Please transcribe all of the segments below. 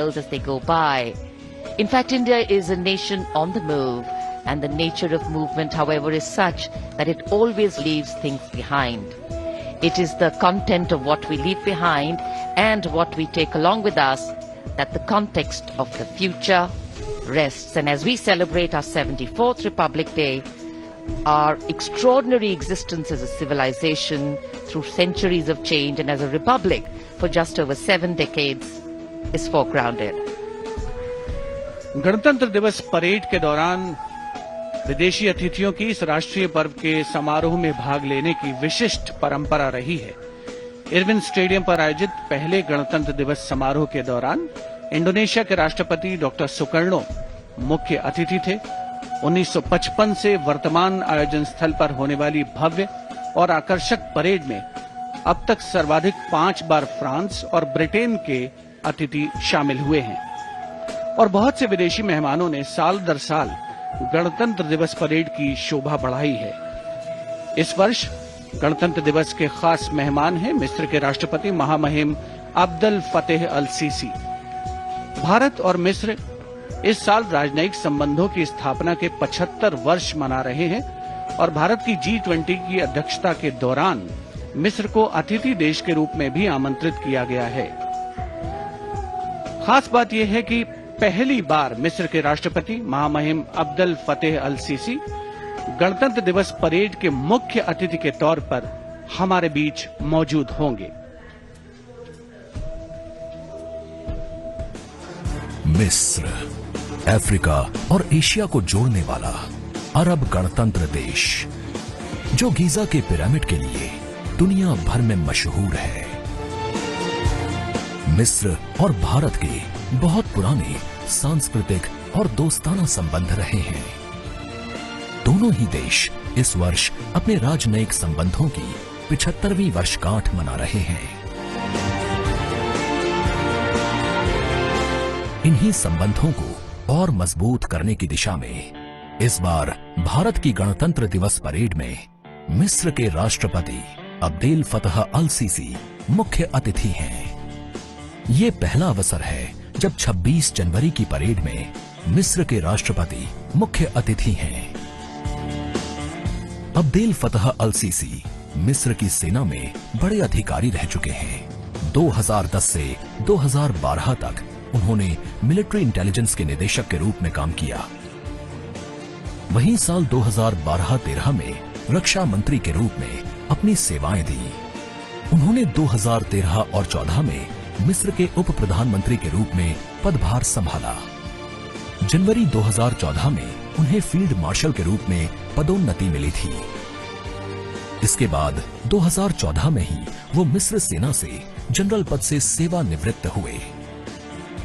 as they go by. In fact, India is a nation on the move, and the nature of movement, however, is such that it always leaves things behind. It is the content of what we leave behind and what we take along with us that the context of the future rests. And as we celebrate our 74th Republic Day, our extraordinary existence as a civilization through centuries of change and as a republic for just over 7 decades is foregrounded. गणतंत्र दिवस parade के दौरान विदेशी अतिथियों की इस राष्ट्रीय पर्व के समारोह में भाग लेने की विशिष्ट परंपरा रही है। इरविन स्टेडियम पर आयोजित पहले गणतंत्र दिवस समारोह के दौरान इंडोनेशिया के राष्ट्रपति डॉक्टर सुकर्णो मुख्य अतिथि थे। 1955 से वर्तमान आयोजन स्थल पर होने वाली भव्य और आकर्षक परेड में अब तक सर्वाधिक 5 बार फ्रांस और ब्रिटेन के अतिथि शामिल हुए हैं और बहुत से विदेशी मेहमानों ने साल दर साल गणतंत्र दिवस परेड की शोभा बढ़ाई है। इस वर्ष गणतंत्र दिवस के खास मेहमान हैं मिस्र के राष्ट्रपति महामहिम अब्दुल फतेह अल सीसी। भारत और मिस्र इस साल राजनयिक संबंधों की स्थापना के 75 वर्ष मना रहे हैं और भारत की G20 की अध्यक्षता के दौरान मिस्र को अतिथि देश के रूप में भी आमंत्रित किया गया है। खास बात यह है कि पहली बार मिस्र के राष्ट्रपति महामहिम अब्दुल फतेह अल सीसी गणतंत्र दिवस परेड के मुख्य अतिथि के तौर पर हमारे बीच मौजूद होंगे। मिस्र, अफ्रीका और एशिया को जोड़ने वाला अरब गणतंत्र देश, जो गीजा के पिरामिड के लिए दुनिया भर में मशहूर है। मिस्र और भारत के बहुत पुराने सांस्कृतिक और दोस्ताना संबंध रहे हैं। दोनों ही देश इस वर्ष अपने राजनयिक संबंधों की 75वीं वर्षगांठ मना रहे हैं। इन्हीं संबंधों को और मजबूत करने की दिशा में इस बार भारत की गणतंत्र दिवस परेड में मिस्र के राष्ट्रपति अब्देल फतह अल सीसी मुख्य अतिथि हैं। ये पहला अवसर है जब 26 जनवरी की परेड में मिस्र के राष्ट्रपति मुख्य अतिथि हैं। अब्देल फतह अल सीसी मिस्र की सेना में बड़े अधिकारी रह चुके हैं। 2010 से 2012 तक उन्होंने मिलिट्री इंटेलिजेंस के निदेशक के रूप में काम किया। वहीं साल 2012-13 में रक्षा मंत्री के रूप में अपनी सेवाएं दी। उन्होंने 2013 और 14 में मिस्र के उप प्रधानमंत्री के रूप में पदभार संभाला। जनवरी 2014 में उन्हें फील्ड मार्शल के रूप में पदोन्नति मिली थी। इसके बाद 2014 में ही वो मिस्र सेना से जनरल पद से सेवानिवृत्त हुए।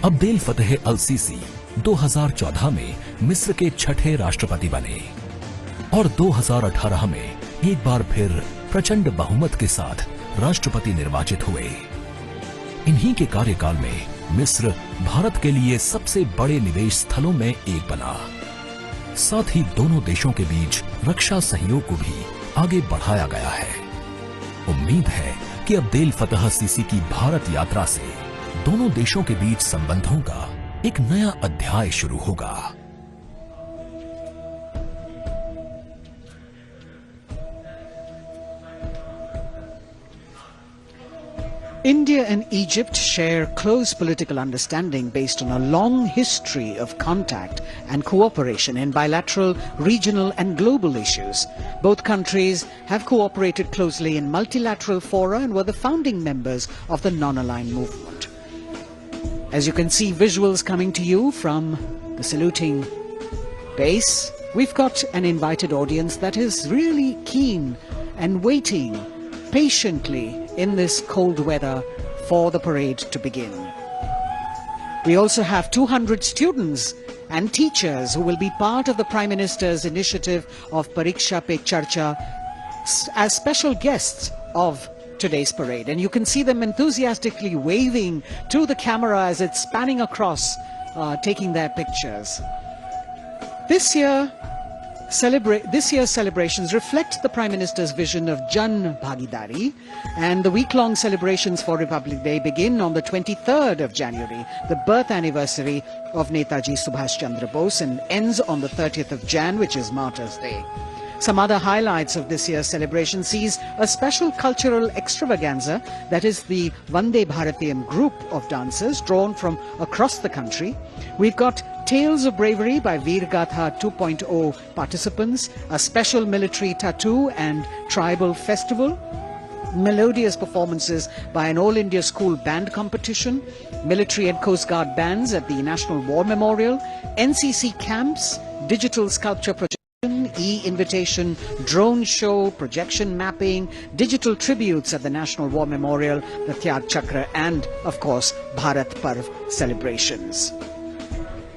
अब्देल फतेह अल सीसी 2014 में मिस्र के छठे राष्ट्रपति बने और 2018 में एक बार फिर प्रचंड बहुमत के साथ राष्ट्रपति निर्वाचित हुए। इन्हीं के कार्यकाल में मिस्र भारत के लिए सबसे बड़े निवेश स्थलों में एक बना। साथ ही दोनों देशों के बीच रक्षा सहयोग को भी आगे बढ़ाया गया है। उम्मीद है कि अब्देल फतह सीसी की भारत यात्रा से दोनों देशों के बीच संबंधों का एक नया अध्याय शुरू होगा। India and Egypt share close political understanding based on a long history of contact and cooperation in bilateral, regional and global issues. Both countries have cooperated closely in multilateral fora and were the founding members of the non-aligned movement. As you can see visuals coming to you from the saluting base, we've got an invited audience that is really keen and waiting patiently in this cold weather for the parade to begin. We also have 200 students and teachers who will be part of the Prime Minister's initiative of Pariksha Pe Charcha as special guests of today's parade. And you can see them enthusiastically waving to the camera as it's spanning across, taking their pictures. This year, This year's celebrations reflect the Prime Minister's vision of Jan Bhagidari, and the week-long celebrations for Republic Day begin on the 23rd of January, the birth anniversary of Netaji Subhash Chandra Bose, and ends on the 30th of Jan, which is Martyrs' Day. Some other highlights of this year's celebration sees a special cultural extravaganza, that is the Vande Bharatiyam group of dancers drawn from across the country. We've got Tales of Bravery by Veergatha 2.0 participants, a special military tattoo and tribal festival, melodious performances by an All India School Band competition, military and Coast Guard bands at the National War Memorial, NCC camps, digital sculpture projection, e-invitation, drone show, projection mapping, digital tributes at the National War Memorial, the Tyag Chakra, and, of course, Bharat Parv celebrations.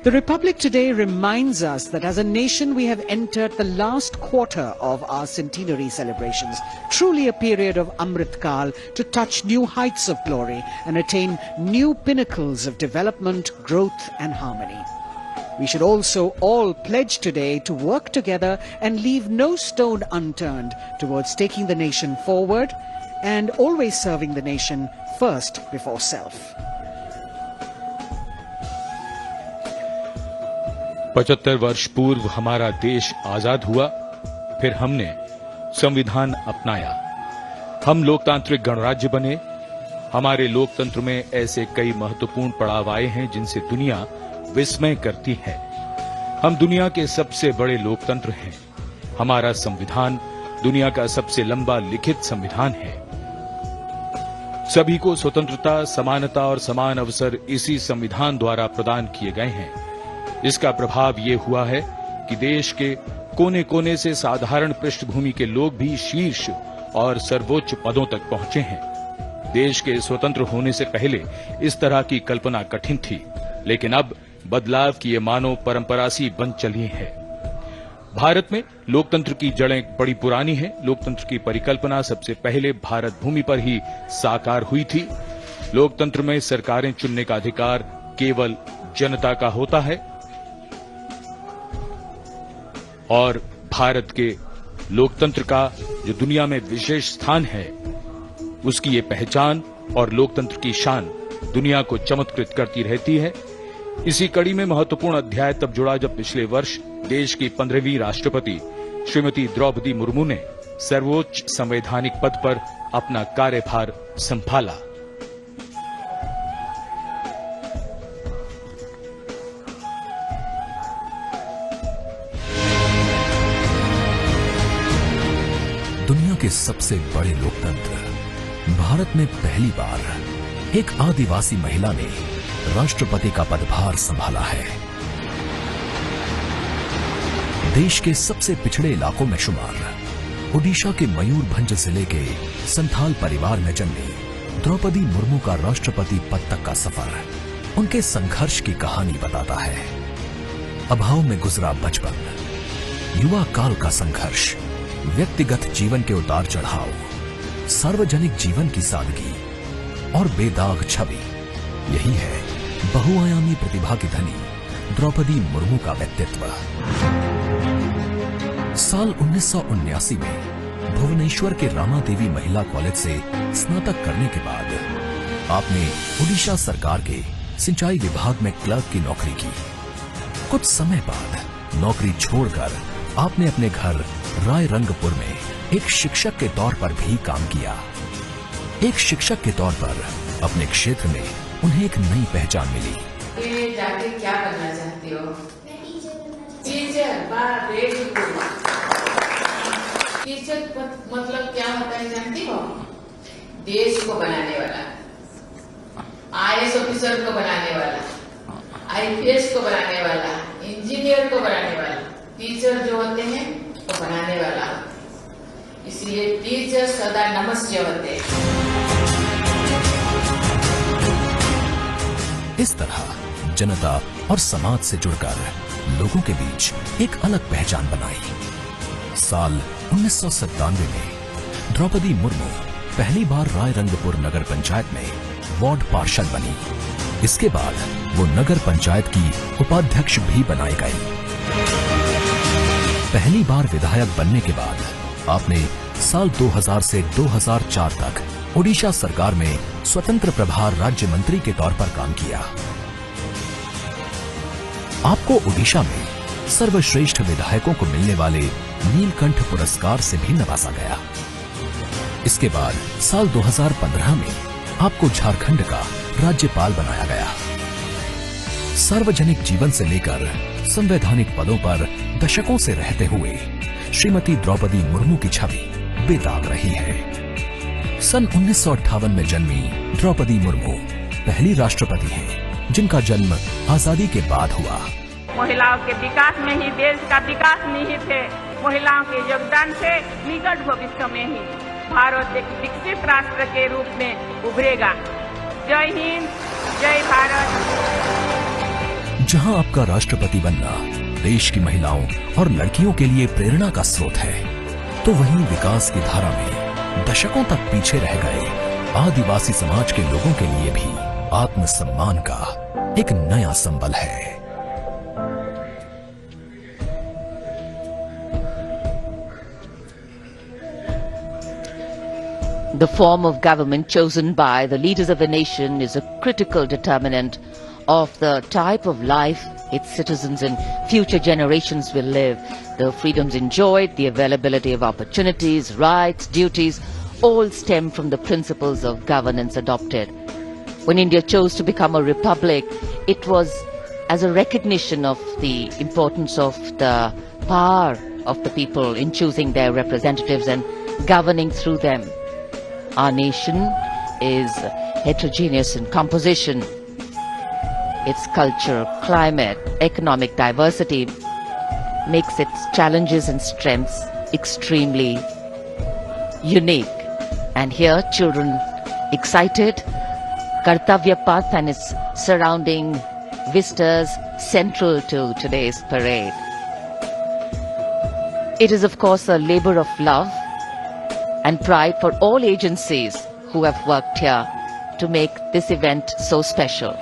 The Republic today reminds us that as a nation we have entered the last quarter of our centenary celebrations, truly a period of Amrit Kal, to touch new heights of glory and attain new pinnacles of development, growth and harmony. We should also all pledge today to work together and leave no stone unturned towards taking the nation forward and always serving the nation first before self. 75 वर्ष पूर्व हमारा देश आजाद हुआ, फिर हमने संविधान अपनाया, हम लोकतांत्रिक गणराज्य बने। हमारे लोकतंत्र में ऐसे कई महत्वपूर्ण पड़ाव आए हैं जिनसे दुनिया विस्मय करती है। हम दुनिया के सबसे बड़े लोकतंत्र हैं। हमारा संविधान दुनिया का सबसे लंबा लिखित संविधान है। सभी को स्वतंत्रता, समानता और समान अवसर इसी संविधान द्वारा प्रदान किए गए हैं। इसका प्रभाव ये हुआ है कि देश के कोने कोने से साधारण पृष्ठभूमि के लोग भी शीर्ष और सर्वोच्च पदों तक पहुंचे हैं। देश के स्वतंत्र होने से पहले इस तरह की कल्पना कठिन थी, लेकिन अब बदलाव की ये मानव परंपरा सी बन चली है। भारत में लोकतंत्र की जड़ें बड़ी पुरानी हैं। लोकतंत्र की परिकल्पना सबसे पहले भारत भूमि पर ही साकार हुई थी। लोकतंत्र में सरकारें चुनने का अधिकार केवल जनता का होता है और भारत के लोकतंत्र का जो दुनिया में विशेष स्थान है, उसकी ये पहचान और लोकतंत्र की शान दुनिया को चमत्कृत करती रहती है। इसी कड़ी में महत्वपूर्ण अध्याय तब जुड़ा जब पिछले वर्ष देश की 15वीं राष्ट्रपति श्रीमती द्रौपदी मुर्मू ने सर्वोच्च संवैधानिक पद पर अपना कार्यभार संभाला। दुनिया के सबसे बड़े लोकतंत्र भारत में पहली बार एक आदिवासी महिला ने राष्ट्रपति का पदभार संभाला है। देश के सबसे पिछड़े इलाकों में शुमार ओडिशा के मयूरभंज जिले के संथाल परिवार में जन्मी द्रौपदी मुर्मू का राष्ट्रपति पद तक का सफर उनके संघर्ष की कहानी बताता है। अभाव में गुजरा बचपन, युवा काल का संघर्ष, व्यक्तिगत जीवन के उतार चढ़ाव, सार्वजनिक जीवन की सादगी और बेदाग छवि, यही है बहुआयामी प्रतिभा की धनी द्रौपदी मुर्मू का व्यक्तित्व। साल 1979 में भुवनेश्वर के रामा देवी महिला कॉलेज से स्नातक करने के बाद आपने ओडिशा सरकार के सिंचाई विभाग में क्लर्क की नौकरी की। कुछ समय बाद नौकरी छोड़कर आपने अपने घर रायरंगपुर में एक शिक्षक के तौर पर भी काम किया। एक शिक्षक के तौर पर अपने क्षेत्र में उन्हें एक नई पहचान मिली। ये जाके क्या करना चाहती हो? टीचर। बाप रे, टीचर मतलब क्या होता है जानती हो? देश को बनाने वाला, IAS ऑफिसर को बनाने वाला, IPS को बनाने वाला, इंजीनियर को बनाने वाला। टीचर जो होते हैं वो बनाने वाला, इसलिए टीचर सदा नमस्ते होते हैं। इस तरह जनता और समाज से जुड़कर लोगों के बीच एक अलग पहचान बनाई। साल 1997 में द्रौपदी मुर्मू पहली बार रायरंगपुर नगर पंचायत में वार्ड पार्षद बनी। इसके बाद वो नगर पंचायत की उपाध्यक्ष भी बनाई गई। पहली बार विधायक बनने के बाद आपने साल 2000 से 2004 तक ओडिशा सरकार में स्वतंत्र प्रभार राज्य मंत्री के तौर पर काम किया। आपको ओडिशा में सर्वश्रेष्ठ विधायकों को मिलने वाले नीलकंठ पुरस्कार से भी नवाजा गया। इसके बाद साल 2015 में आपको झारखंड का राज्यपाल बनाया गया। सार्वजनिक जीवन से लेकर संवैधानिक पदों पर दशकों से रहते हुए श्रीमती द्रौपदी मुर्मू की छवि बेदाग रही है। सन 1958 में जन्मी द्रौपदी मुर्मू पहली राष्ट्रपति हैं जिनका जन्म आजादी के बाद हुआ। महिलाओं के विकास में ही देश का विकास निहित है। महिलाओं के योगदान से निकट भविष्य में ही भारत एक विकसित राष्ट्र के रूप में उभरेगा। जय हिंद, जय भारत। जहां आपका राष्ट्रपति बनना देश की महिलाओं और लड़कियों के लिए प्रेरणा का स्रोत है, तो वहीं विकास की धारा में दशकों तक पीछे रह गए आदिवासी समाज के लोगों के लिए भी आत्मसम्मान का एक नया संबल है। The form of government chosen by the leaders of a nation is a critical determinant of the type of life its citizens and future generations will live. The freedoms enjoyed, the availability of opportunities, rights, duties, all stem from the principles of governance adopted. When India chose to become a republic, it was as a recognition of the importance of the power of the people in choosing their representatives and governing through them. Our nation is heterogeneous in composition. Its culture, climate, economic diversity makes its challenges and strengths extremely unique. And here children excited, Kartavya Path and its surrounding vistas central to today's parade. It is of course a labor of love and pride for all agencies who have worked here to make this event so special.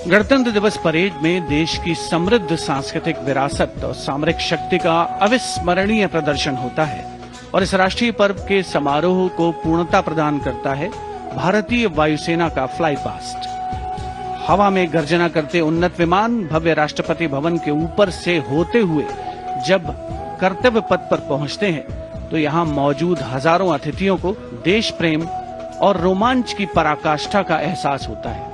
गणतंत्र दिवस parade में देश की समृद्ध सांस्कृतिक विरासत और सामरिक शक्ति का अविस्मरणीय प्रदर्शन होता है और इस राष्ट्रीय पर्व के समारोह को पूर्णता प्रदान करता है भारतीय वायुसेना का फ्लाई पास्ट। हवा में गर्जना करते उन्नत विमान भव्य राष्ट्रपति भवन के ऊपर से होते हुए जब कर्तव्य पथ पर पहुंचते हैं तो यहाँ मौजूद हजारों अतिथियों को देश प्रेम और रोमांच की पराकाष्ठा का एहसास होता है।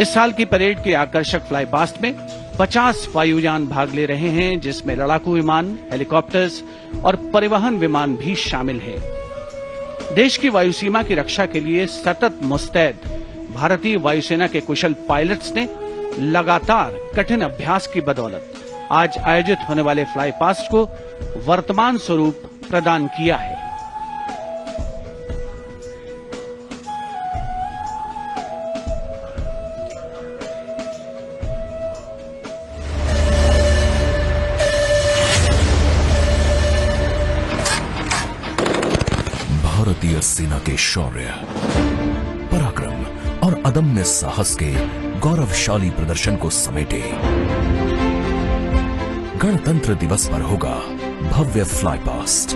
इस साल की परेड के आकर्षक फ्लाई पास्ट में 50 वायुयान भाग ले रहे हैं, जिसमें लड़ाकू विमान, हेलीकॉप्टर्स और परिवहन विमान भी शामिल हैं। देश की वायुसीमा की रक्षा के लिए सतत मुस्तैद भारतीय वायुसेना के कुशल पायलट्स ने लगातार कठिन अभ्यास की बदौलत आज आयोजित होने वाले फ्लाई पास्ट को वर्तमान स्वरूप प्रदान किया है। भारतीय सेना के शौर्य, पराक्रम और अदम्य साहस के गौरवशाली प्रदर्शन को समेटे गणतंत्र दिवस पर होगा भव्य फ्लाई पास्ट।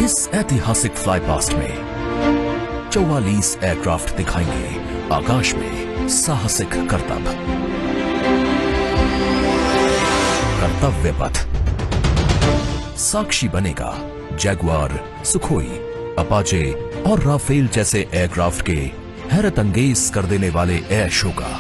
इस ऐतिहासिक फ्लाई पास्ट में 44 एयरक्राफ्ट दिखाएंगे आकाश में साहसिक कर्तव्य पथ। साक्षी बनेगा जैगुआर, सुखोई, अपाचे और राफेल जैसे एयरक्राफ्ट के हैरत अंगेज कर देने वाले एयर शो का।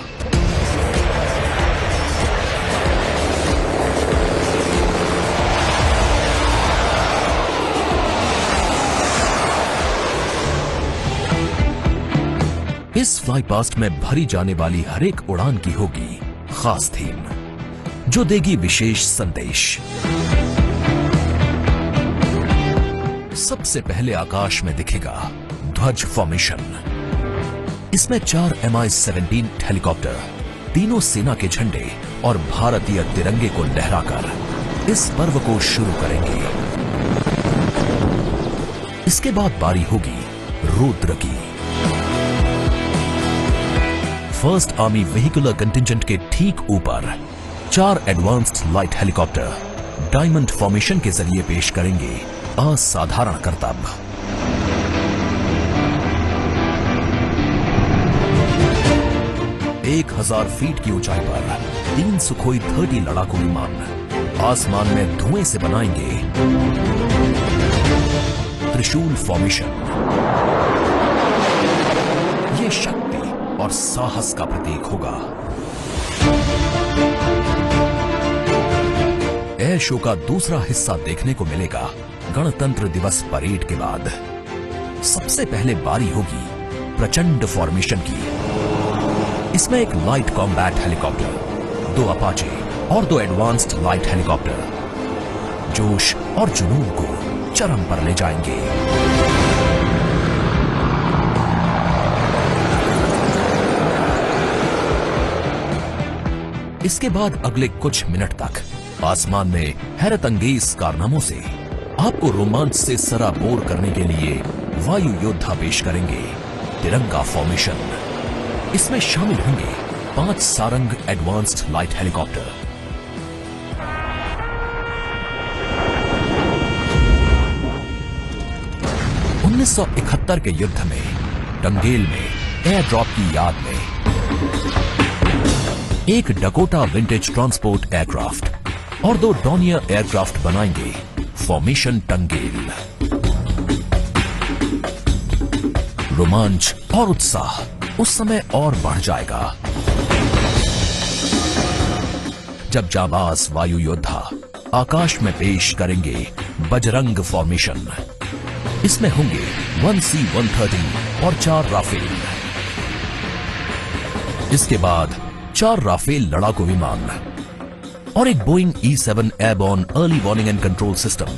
इस फ्लाई पास्ट में भरी जाने वाली हर एक उड़ान की होगी खास थीम, जो देगी विशेष संदेश। सबसे पहले आकाश में दिखेगा ध्वज फॉर्मेशन। इसमें 4 Mi-17 हेलीकॉप्टर तीनों सेना के झंडे और भारतीय तिरंगे को लहराकर इस पर्व को शुरू करेंगे। इसके बाद बारी होगी रुद्र की। फर्स्ट आर्मी व्हीकुलर कंटिजेंट के ठीक ऊपर 4 advanced light helicopter diamond formation के जरिए पेश करेंगे असाधारण करतब। 1000 फीट की ऊंचाई पर 3 सुखोई 30 लड़ाकू विमान आसमान में धुएं से बनाएंगे त्रिशूल फॉर्मेशन। ये शक्ति और साहस का प्रतीक होगा। एयर शो का दूसरा हिस्सा देखने को मिलेगा गणतंत्र दिवस परेड के बाद। सबसे पहले बारी होगी प्रचंड फॉर्मेशन की। इसमें एक लाइट कॉम्बैट हेलीकॉप्टर, 2 अपाचे और 2 एडवांस्ड लाइट हेलीकॉप्टर जोश और जुनून को चरम पर ले जाएंगे। इसके बाद अगले कुछ मिनट तक आसमान में हैरत अंगेज कारनामों से आपको रोमांच से सराबोर करने के लिए वायु योद्धा पेश करेंगे तिरंगा फॉर्मेशन। इसमें शामिल होंगे 5 सारंग एडवांस्ड लाइट हेलीकॉप्टर। उन्नीस 1971 के युद्ध में टंगेल में एयर ड्रॉप की याद में एक डकोटा विंटेज ट्रांसपोर्ट एयरक्राफ्ट और 2 डॉनियर एयरक्राफ्ट बनाएंगे फॉर्मेशन टंगेल। रोमांच और उत्साह उस समय और बढ़ जाएगा जब जाबाज वायु योद्धा आकाश में पेश करेंगे बजरंग फॉर्मेशन। इसमें होंगे 1C-130 और 4 राफेल। इसके बाद 4 राफेल लड़ाकू विमान और एक Boeing E-7 airborne early warning and control system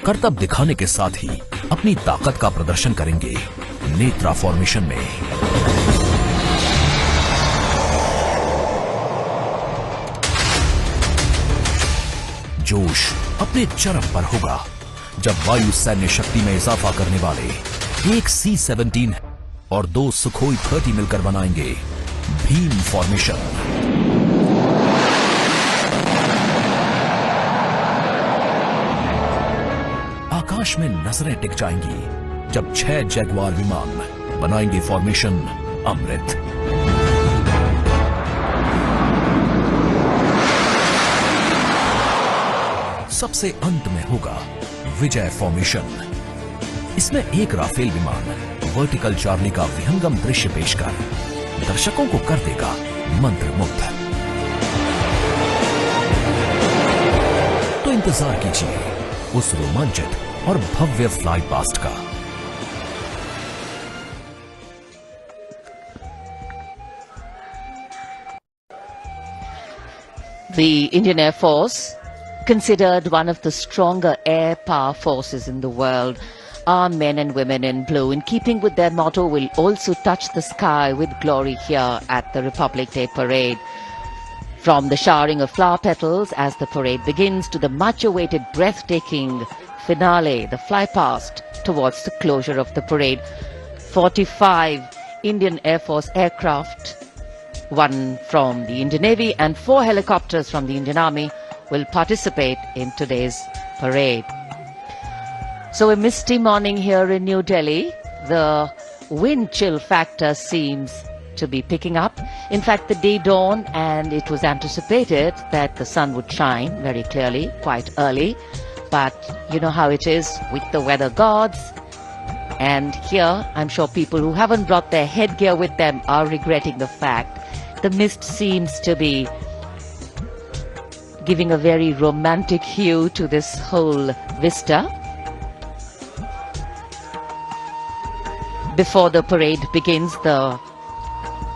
करतब दिखाने के साथ ही अपनी ताकत का प्रदर्शन करेंगे नेत्रा फॉर्मेशन में। जोश अपने चरम पर होगा जब वायु सैन्य शक्ति में इजाफा करने वाले एक C-17 और 2 सुखोई 30 मिलकर बनाएंगे भीम फॉर्मेशन। आकाश में नजरें टिक जाएंगी जब 6 जैगवार विमान बनाएंगे फॉर्मेशन अमृत। सबसे अंत में होगा विजय फॉर्मेशन। इसमें एक राफेल विमान वर्टिकल चार्ली का विहंगम दृश्य पेश कर दर्शकों को कर देगा मंत्रमुग्ध। तो इंतजार कीजिए उस रोमांचित और भव्य फ्लाई पास्ट का। The Indian Air Force, considered one of the stronger air power forces in the world, our men and women in blue, in keeping with their motto, will also touch the sky with glory here at the Republic Day Parade. From the showering of flower petals as the parade begins to the much-awaited breathtaking finale, the fly past towards the closure of the parade, 45 Indian Air Force aircraft, 1 from the Indian Navy and 4 helicopters from the Indian Army will participate in today's parade. So a misty morning here in New Delhi. The wind chill factor seems to be picking up. In fact, the day dawned and it was anticipated that the sun would shine very clearly quite early. But you know how it is with the weather gods. And here, I'm sure people who haven't brought their headgear with them are regretting the fact the mist seems to be giving a very romantic hue to this whole vista. Before the parade begins, the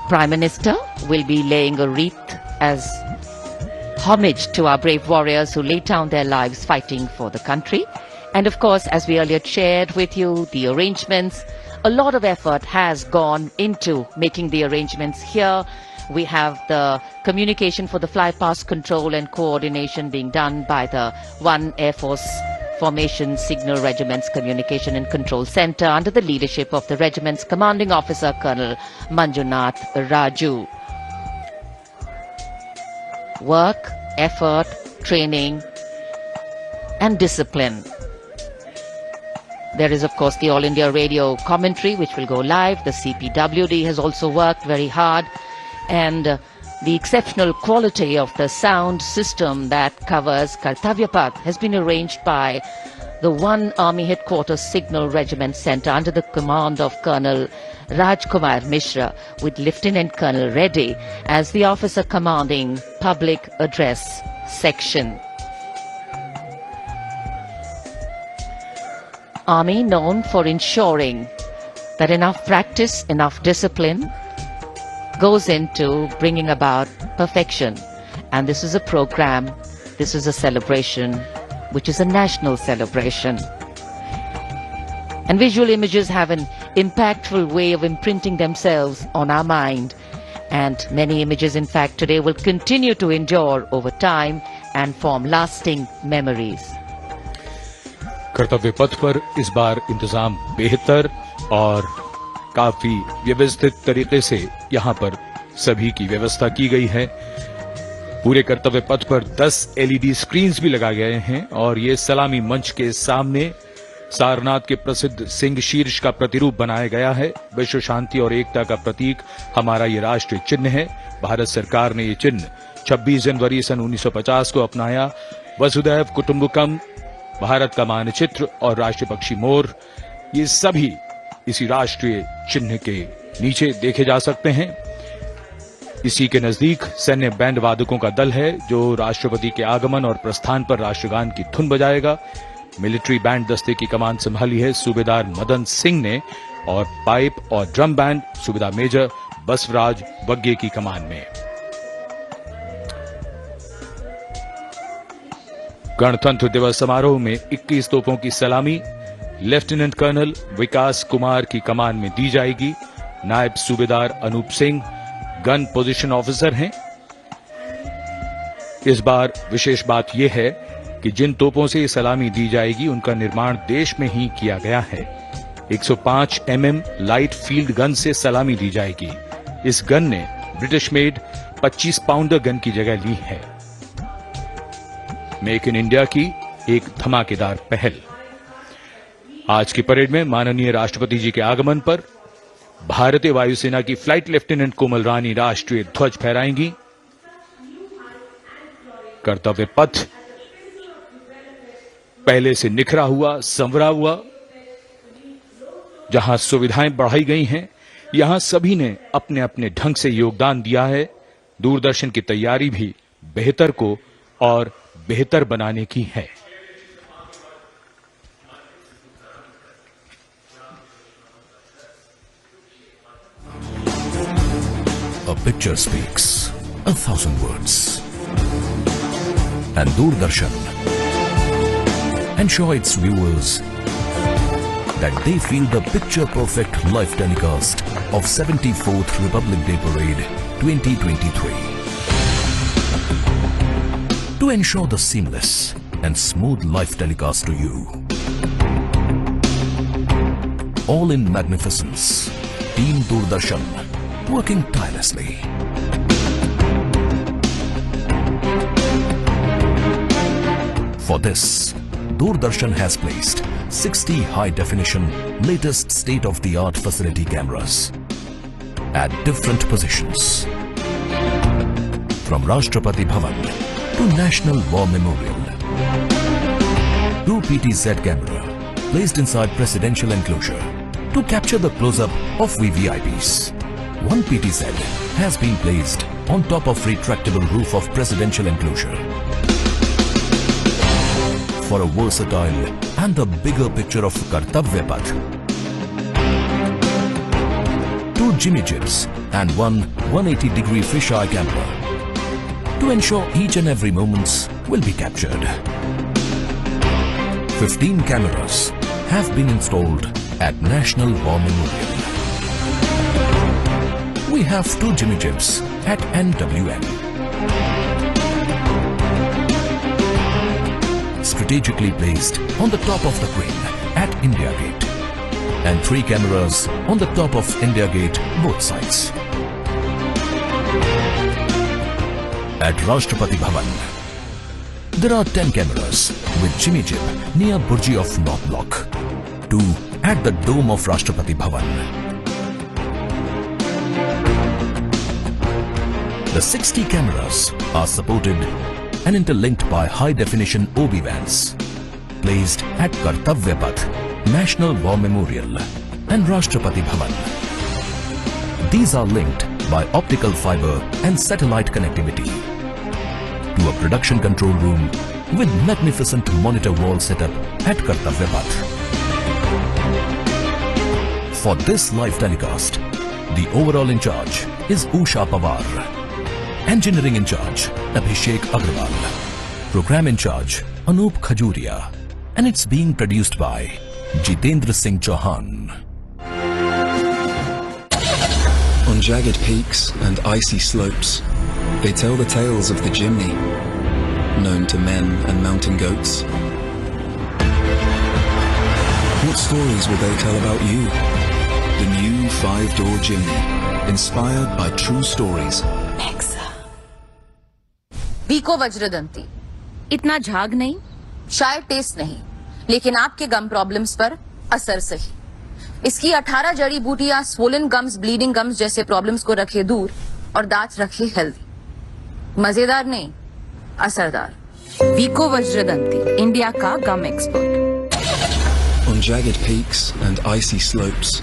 Prime Minister will be laying a wreath as homage to our brave warriors who laid down their lives fighting for the country. And of course, as we earlier shared with you, the arrangements, a lot of effort has gone into making the arrangements here. We have the communication for the fly past control and coordination being done by the 1 Air Force Formation Signal Regiment's Communication and Control Center under the leadership of the regiment's commanding officer, Colonel Manjunath Raju. Work effort, training, and discipline. There is, of course, the All India Radio commentary, which will go live. The CPWD has also worked very hard. And the exceptional quality of the sound system that covers Kartavya Path has been arranged by the 1 Army Headquarters Signal Regiment Center under the command of Colonel Rajkumar Mishra, with Lieutenant Colonel Reddy as the officer commanding Public Address Section. Army known for ensuring that enough practice, enough discipline goes into bringing about perfection. And this is a program, this is a celebration, which is a national celebration. And visual images have an impactful way of imprinting themselves on our mind. And many images, in fact, today will continue to endure over time and form lasting memories. कर्तव्य पथ पर इस बार इंतजाम बेहतर और काफी व्यवस्थित तरीके से यहां पर सभी की व्यवस्था की गई है। पूरे कर्तव्य पथ पर 10 एलईडी स्क्रीन्स भी लगाए गए हैं और ये सलामी मंच के सामने सारनाथ के प्रसिद्ध सिंह शीर्ष का प्रतिरूप बनाया गया है। विश्व शांति और एकता का प्रतीक हमारा ये राष्ट्रीय चिन्ह है। भारत सरकार ने ये चिन्ह 26 जनवरी सन 1950 को अपनाया। वसुधैव कुटुंबकम, भारत का मानचित्र और राष्ट्रीय पक्षी मोर, ये सभी इसी राष्ट्रीय चिन्ह के नीचे देखे जा सकते हैं। इसी के नजदीक सैन्य बैंड वादकों का दल है जो राष्ट्रपति के आगमन और प्रस्थान पर राष्ट्रगान की धुन बजाएगा। मिलिट्री बैंड दस्ते की कमान संभाली है सूबेदार मदन सिंह ने और पाइप और ड्रम बैंड सूबेदार मेजर बसवराज वग्गे की कमान में। गणतंत्र दिवस समारोह में 21 तोपों की सलामी लेफ्टिनेंट कर्नल विकास कुमार की कमान में दी जाएगी। Naib Subedar Anoop Singh gun position officer हैं। इस बार विशेष बात यह है कि जिन तोपों से सलामी दी जाएगी उनका निर्माण देश में ही किया गया है। 105 mm लाइट फील्ड गन से सलामी दी जाएगी। इस गन ने ब्रिटिश मेड 25 पाउंडर गन की जगह ली है। मेक इन इंडिया की एक धमाकेदार पहल। आज की परेड में माननीय राष्ट्रपति जी के आगमन पर भारतीय वायुसेना की फ्लाइट लेफ्टिनेंट कोमल रानी राष्ट्रीय ध्वज फहराएंगी। कर्तव्य पथ पहले से निखरा हुआ, संवरा हुआ, जहां सुविधाएं बढ़ाई गई हैं, यहां सभी ने अपने अपने ढंग से योगदान दिया है। दूरदर्शन की तैयारी भी बेहतर को और बेहतर बनाने की है। A picture speaks 1,000 words. And Doordarshan ensure its viewers that they feel the picture-perfect live telecast of 74th Republic Day Parade 2023. To ensure the seamless and smooth live telecast to you. All in magnificence, Team Doordarshan working tirelessly. For this, Doordarshan has placed 60 high-definition, latest state-of-the-art facility cameras at different positions. From Rashtrapati Bhavan to National War Memorial. 2 PTZ camera placed inside presidential enclosure to capture the close-up of VVIPs. 1 PTZ has been placed on top of retractable roof of presidential enclosure. For a versatile and the bigger picture of Kartavya Path. 2 Jimmy jibs and 1 180-degree fisheye camera to ensure each and every moments will be captured. 15 cameras have been installed at National War Memorial. We have 2 Jimmy jibs at NWM. Strategically placed on the top of the crane at India Gate. And 3 cameras on the top of India Gate both sides. At Rashtrapati Bhavan, There are 10 cameras with Jimmy Jib near Burji of North Block, 2 at the dome of Rashtrapati Bhavan. The 60 cameras are supported and interlinked by high-definition OB vans placed at Kartavya Path, National War Memorial and Rashtrapati Bhavan. These are linked by optical fiber and satellite connectivity to a production control room with magnificent monitor wall setup at Kartavya Path. For this live telecast, the overall in charge is Usha Pawar. Engineering in charge, Abhishek Agrawal. Program in charge, Anup Khajuria. And it's being produced by Jitendra Singh Chauhan. On jagged peaks and icy slopes, they tell the tales of the Jimny, known to men and mountain goats. What stories will they tell about you? The new 5-door Jimny, inspired by true stories. वीको वज्रदंती, इतना झाग नहीं, शायद test नहीं, लेकिन आपके गम problems पर असर सही। इसकी 18 जड़ी बूटियां स्वोलन गम्स, ब्लीडिंग गम्स जैसे प्रॉब्लम्स को रखे दूर और दांत रखे हेल्दी। मजेदार नहीं, असरदार। वीको वज्रदंती, इंडिया का गम expert. On jagged peaks and icy slopes,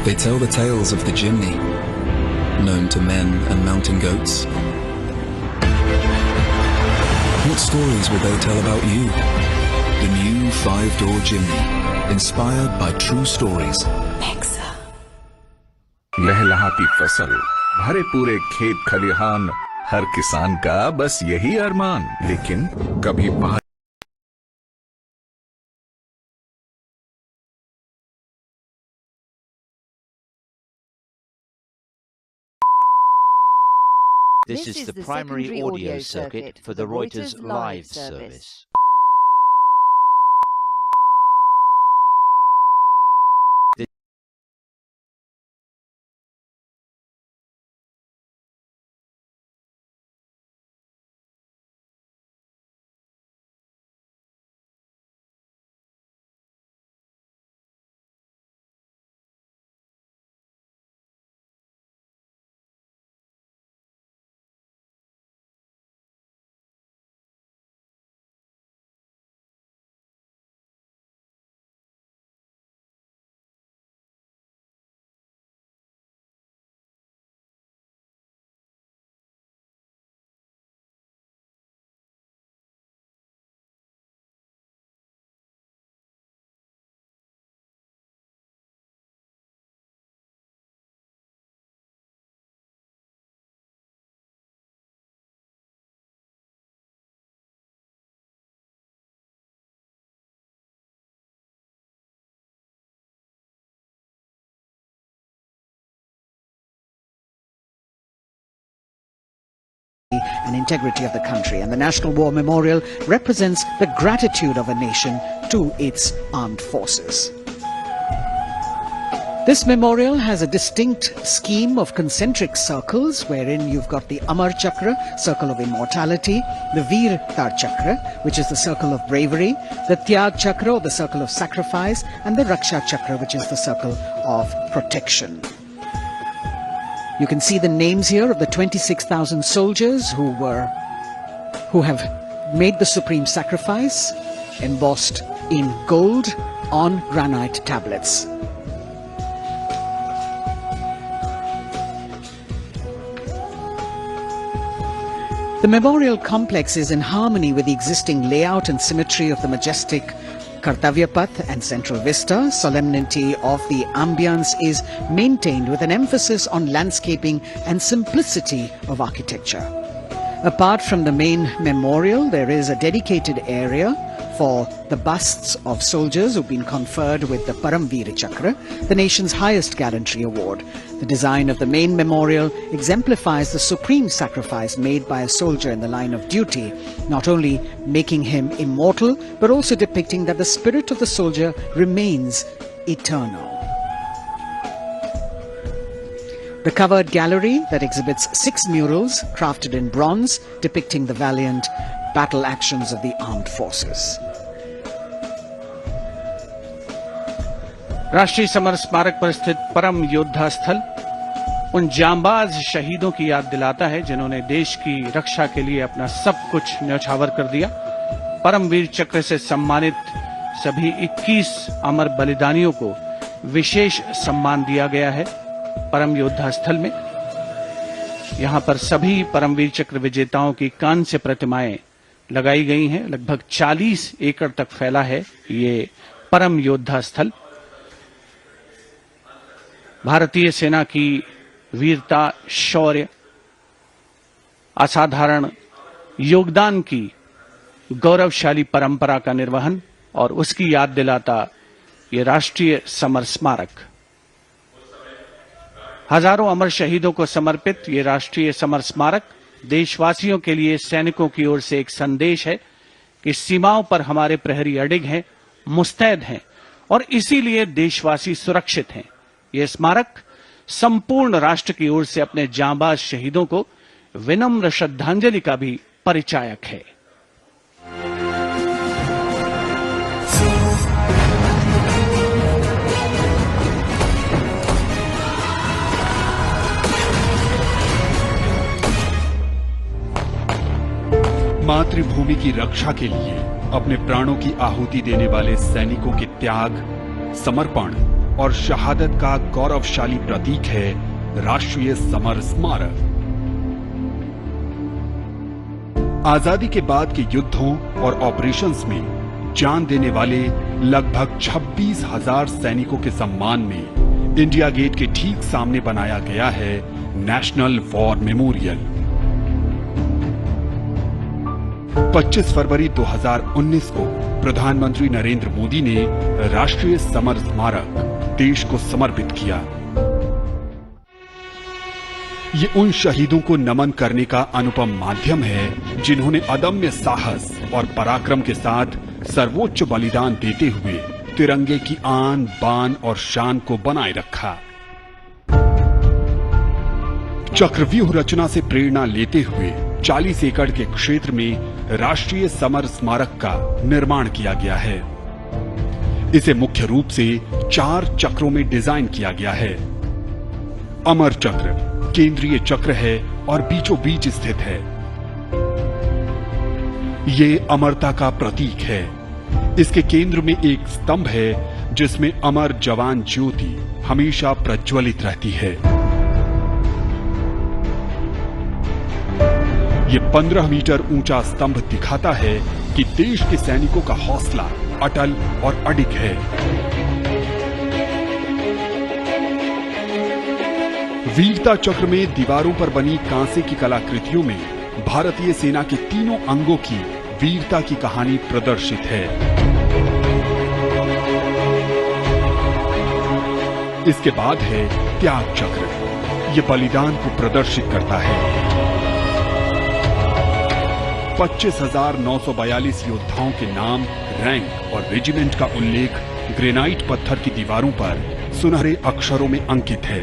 they tell the tales of the Jimny, known to men and mountain goats. What stories will they tell about you? The new 5-door Jimny, inspired by true stories. लहलहाती फसल, भरे पूरे खेत खलिहान, हर किसान का बस यही अरमान, लेकिन कभी बाहर This is the primary audio circuit for the Reuters live service. and integrity of the country, and the National War Memorial represents the gratitude of a nation to its armed forces. This memorial has a distinct scheme of concentric circles wherein you've got the Amar Chakra, circle of immortality, the Veer Tar Chakra, which is the circle of bravery, the Tyag Chakra, or the circle of sacrifice, and the Raksha Chakra, which is the circle of protection. You can see the names here of the 26,000 soldiers who have made the supreme sacrifice, embossed in gold on granite tablets. The memorial complex is in harmony with the existing layout and symmetry of the majestic Kartavya Path and central vista. Solemnity of the ambience is maintained with an emphasis on landscaping and simplicity of architecture. Apart from the main memorial, there is a dedicated area for the busts of soldiers who've been conferred with the Paramveer Chakra, the nation's highest gallantry award. The design of the main memorial exemplifies the supreme sacrifice made by a soldier in the line of duty, not only making him immortal, but also depicting that the spirit of the soldier remains eternal. The covered gallery that exhibits 6 murals crafted in bronze depicting the valiant battle actions of the armed forces. राष्ट्रीय summer स्मारक पर स्थित परम योद्धा स्थल उन जांबाज शहीदों की याद दिलाता है जिन्होंने देश की रक्षा के लिए अपना सब कुछ न्यौछावर कर दिया। परमवीर चक्र से सम्मानित सभी 21 अमर बलिदानियों को विशेष सम्मान दिया गया है। परम योद्धा स्थल में यहां पर सभी परमवीर चक्र विजेताओं की कांस्य प्रतिमाएं लगाई गई हैं। लगभग 40 एकड़ तक फैला है ये परम योद्धा स्थल। भारतीय सेना की वीरता, शौर्य, असाधारण योगदान की गौरवशाली परंपरा का निर्वहन और उसकी याद दिलाता ये राष्ट्रीय समर स्मारक। हजारों अमर शहीदों को समर्पित ये राष्ट्रीय समर स्मारक देशवासियों के लिए सैनिकों की ओर से एक संदेश है कि सीमाओं पर हमारे प्रहरी अडिग हैं, मुस्तैद हैं और इसीलिए देशवासी सुरक्षित हैं। ये स्मारक संपूर्ण राष्ट्र की ओर से अपने जांबाज शहीदों को विनम्र श्रद्धांजलि का भी परिचायक है। मातृभूमि की रक्षा के लिए अपने प्राणों की आहुति देने वाले सैनिकों के त्याग, समर्पण और शहादत का गौरवशाली प्रतीक है राष्ट्रीय समर स्मारक। आजादी के बाद के युद्धों और ऑपरेशंस में जान देने वाले लगभग 26,000 सैनिकों के सम्मान में इंडिया गेट के ठीक सामने बनाया गया है नेशनल वॉर मेमोरियल। 25 फरवरी 2019 को प्रधानमंत्री नरेंद्र मोदी ने राष्ट्रीय समर स्मारक देश को समर्पित किया। ये उन शहीदों को नमन करने का अनुपम माध्यम है जिन्होंने अदम्य साहस और पराक्रम के साथ सर्वोच्च बलिदान देते हुए तिरंगे की आन, बान और शान को बनाए रखा। चक्रव्यूह रचना से प्रेरणा लेते हुए 40 एकड़ के क्षेत्र में राष्ट्रीय समर स्मारक का निर्माण किया गया है। इसे मुख्य रूप से 4 चक्रों में डिजाइन किया गया है। अमर चक्र केंद्रीय चक्र है और बीचों बीच स्थित है। ये अमरता का प्रतीक है। इसके केंद्र में एक स्तंभ है जिसमें अमर जवान ज्योति हमेशा प्रज्वलित रहती है। ये 15 मीटर ऊंचा स्तंभ दिखाता है कि देश के सैनिकों का हौसला अटल और अडिग है। वीरता चक्र में दीवारों पर बनी कांसे की कलाकृतियों में भारतीय सेना के तीनों अंगों की वीरता की कहानी प्रदर्शित है। इसके बाद है त्याग चक्र। ये बलिदान को प्रदर्शित करता है। 25,942 योद्धाओं के नाम, रैंक और रेजिमेंट का उल्लेख ग्रेनाइट पत्थर की दीवारों पर सुनहरे अक्षरों में अंकित है।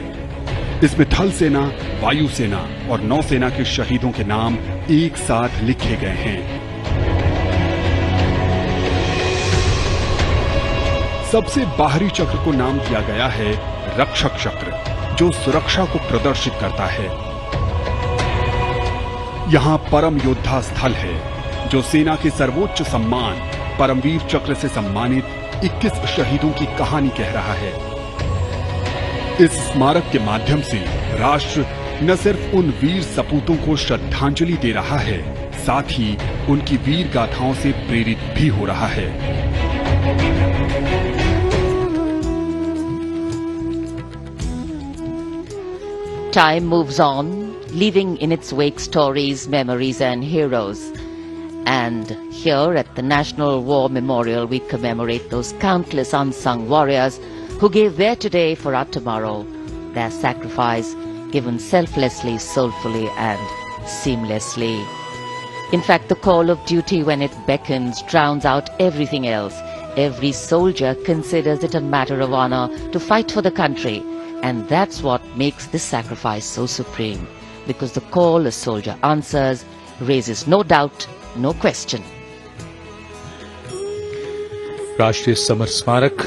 इसमें थल सेना, वायु सेना और नौसेना के शहीदों के नाम एक साथ लिखे गए हैं। सबसे बाहरी चक्र को नाम दिया गया है रक्षक चक्र, जो सुरक्षा को प्रदर्शित करता है। यहाँ परम योद्धा स्थल है जो सेना के सर्वोच्च सम्मान परमवीर चक्र से सम्मानित 21 शहीदों की कहानी कह रहा है। इस स्मारक के माध्यम से राष्ट्र न सिर्फ उन वीर सपूतों को श्रद्धांजलि दे रहा है, साथ ही उनकी वीर गाथाओं से प्रेरित भी हो रहा है। Time moves on, leaving in its wake stories, memories and heroes. And here at the National War Memorial, we commemorate those countless unsung warriors who gave their today for our tomorrow, their sacrifice given selflessly, soulfully and seamlessly. In fact, the call of duty, when it beckons, drowns out everything else. Every soldier considers it a matter of honor to fight for the country And that's what makes this sacrifice so supreme, because the call a soldier answers raises no doubt, no question. राष्ट्रीय summer स्मारक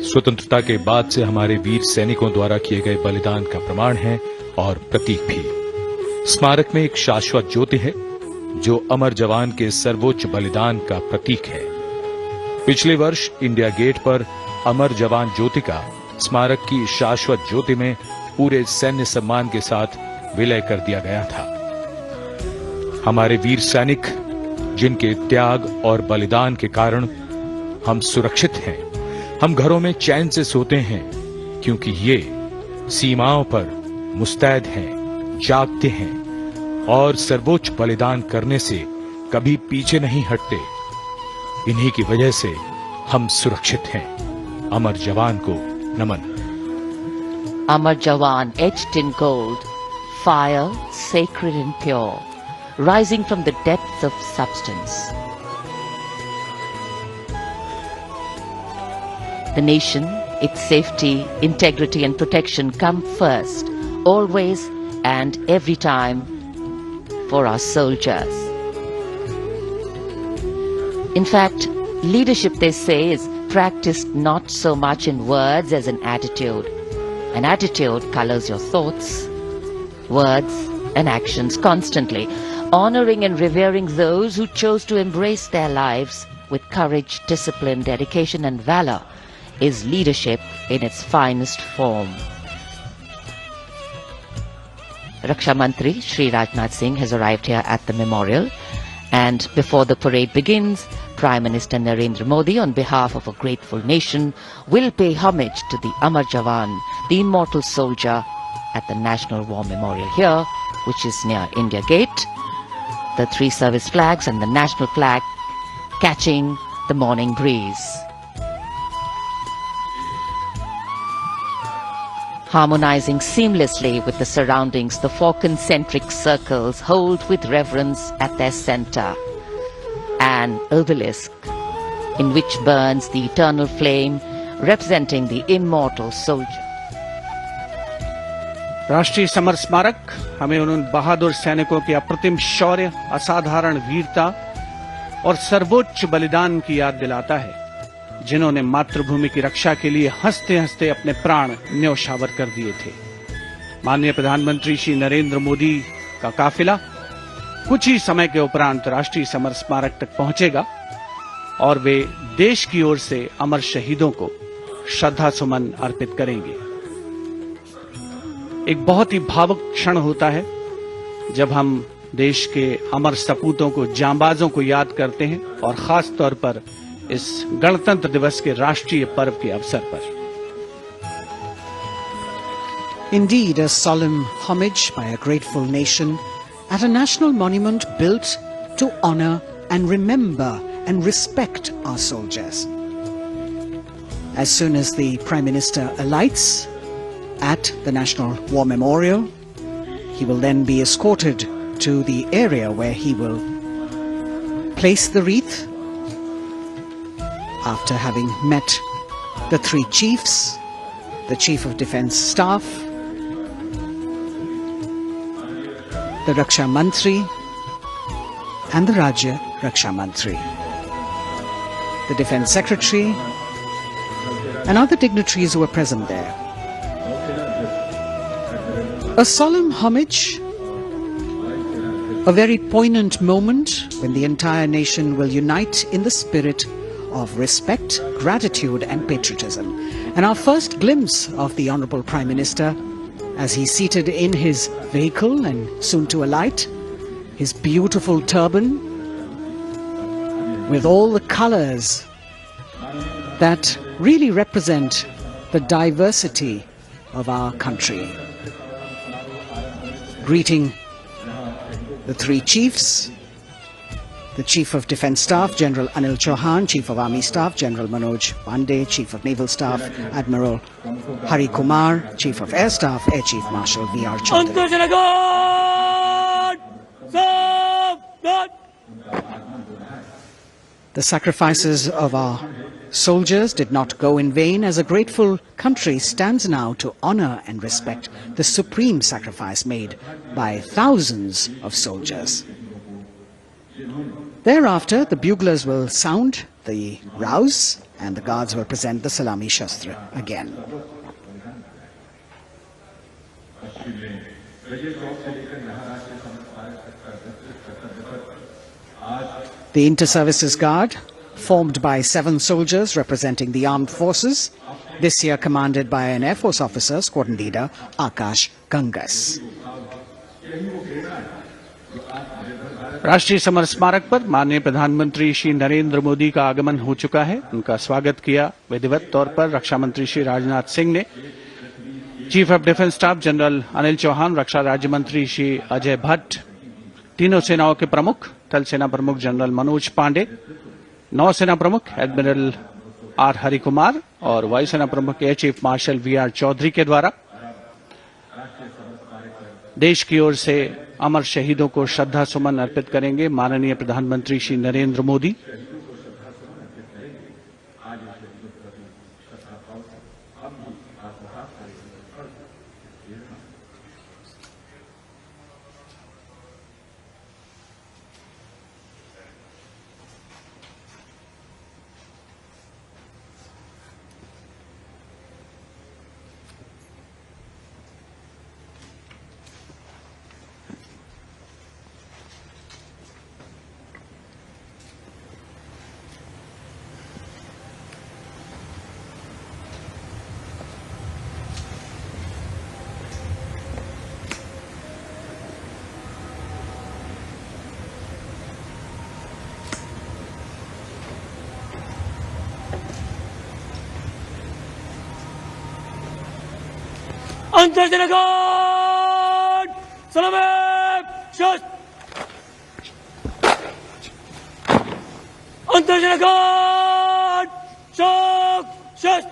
स्वतंत्रता के बाद से हमारे वीर सैनिकों द्वारा किए गए बलिदान का प्रमाण है और प्रतीक भी। स्मारक में एक शाश्वत ज्योति है जो अमर जवान के सर्वोच्च बलिदान का प्रतीक है। पिछले वर्ष इंडिया गेट पर अमर जवान ज्योति का स्मारक की शाश्वत ज्योति में पूरे सैन्य सम्मान के साथ विलय कर दिया गया था। हमारे वीर सैनिक जिनके त्याग और बलिदान के कारण हम सुरक्षित हैं, हम घरों में चैन से सोते हैं, क्योंकि ये सीमाओं पर मुस्तैद हैं, जागते हैं और सर्वोच्च बलिदान करने से कभी पीछे नहीं हटते। इन्हीं की वजह से हम सुरक्षित हैं। अमर जवान को नमन। Amar Jawan etched in gold, fire sacred and pure, rising from the depths of substance. The nation, its safety, integrity and protection come first, always and every time for our soldiers. In fact, leadership, they say, is practiced not so much in words as in attitude. An attitude colors your thoughts, words and actions constantly, honoring and revering those who chose to embrace their lives with courage, discipline, dedication and valor is leadership in its finest form. Raksha Mantri Shri Rajnath Singh has arrived here at the memorial, and before the parade begins, Prime Minister Narendra Modi, on behalf of a grateful nation, will pay homage to the Amar Jawan, the immortal soldier, at the National War Memorial here, which is near India Gate. The three service flags and the national flag catching the morning breeze. Harmonizing seamlessly with the surroundings, the four concentric circles hold with reverence at their center an obelisk in which burns the eternal flame representing the immortal soldier. राष्ट्रीय summer स्मारक हमें उन बहादुर सैनिकों के अप्रतिम शौर्य, असाधारण वीरता और सर्वोच्च बलिदान की याद दिलाता है, जिन्होंने मातृभूमि की रक्षा के लिए हंसते हंसते अपने प्राण न्यौछावर कर दिए थे। माननीय प्रधानमंत्री श्री नरेंद्र मोदी का काफिला कुछ ही समय के उपरांत राष्ट्रीय समर स्मारक तक पहुंचेगा और वे देश की ओर से अमर शहीदों को श्रद्धा सुमन अर्पित करेंगे। एक बहुत ही भावुक क्षण होता है जब हम देश के अमर सपूतों को, जांबाजों को याद करते हैं, और खास तौर पर इस गणतंत्र दिवस के राष्ट्रीय पर्व के अवसर पर। Indeed, a solemn homage by a grateful nation at a national monument built to honor and remember and respect our soldiers. As soon as the Prime Minister alights at the National War Memorial, he will then be escorted to the area where he will place the wreath after having met the three chiefs, the Chief of Defence Staff, the Raksha Mantri and the Rajya Raksha Mantri, the Defence Secretary and other dignitaries who were present there. A solemn homage, a very poignant moment when the entire nation will unite in the spirit of respect, gratitude and patriotism. And our first glimpse of the Honourable Prime Minister as he's seated in his vehicle and soon to alight, his beautiful turban with all the colours that really represent the diversity of our country. Greeting the three chiefs, the Chief of Defence Staff, General Anil Chauhan, Chief of Army Staff, General Manoj Pandey, Chief of Naval Staff, Admiral Hari Kumar, Chief of Air Staff, Air Chief Marshal V.R. Chaudhary. The sacrifices of our Soldiers did not go in vain, as a grateful country stands now to honor and respect the supreme sacrifice made by thousands of soldiers. Thereafter, the buglers will sound the rouse and the guards will present the Salami Shastra again. The Inter-Services Guard, formed by 7 soldiers representing the armed forces, this year commanded by an Air Force officer, squadron leader Akash Gangas. राष्ट्रीय summer स्मारक पर माननीय प्रधानमंत्री श्री नरेंद्र मोदी का आगमन हो चुका है। उनका स्वागत किया विधिवत तौर पर रक्षा मंत्री श्री राजनाथ सिंह ने। Chief of defence staff general Anil Chauhan, रक्षा राज्य मंत्री श्री अजय भट्ट, तीनों सेनाओं के प्रमुख थल सेना प्रमुख जनरल मनोज पांडे, नौसेना प्रमुख एडमिरल आर हरिकुमार और वायुसेना प्रमुख air chief marshal VR Chaudhary के द्वारा देश की ओर से अमर शहीदों को श्रद्धा सुमन अर्पित करेंगे माननीय प्रधानमंत्री Shri Narendra Modi. Antarjanakan! Salamat! Shot! Antarjanakan! Shot! Shot!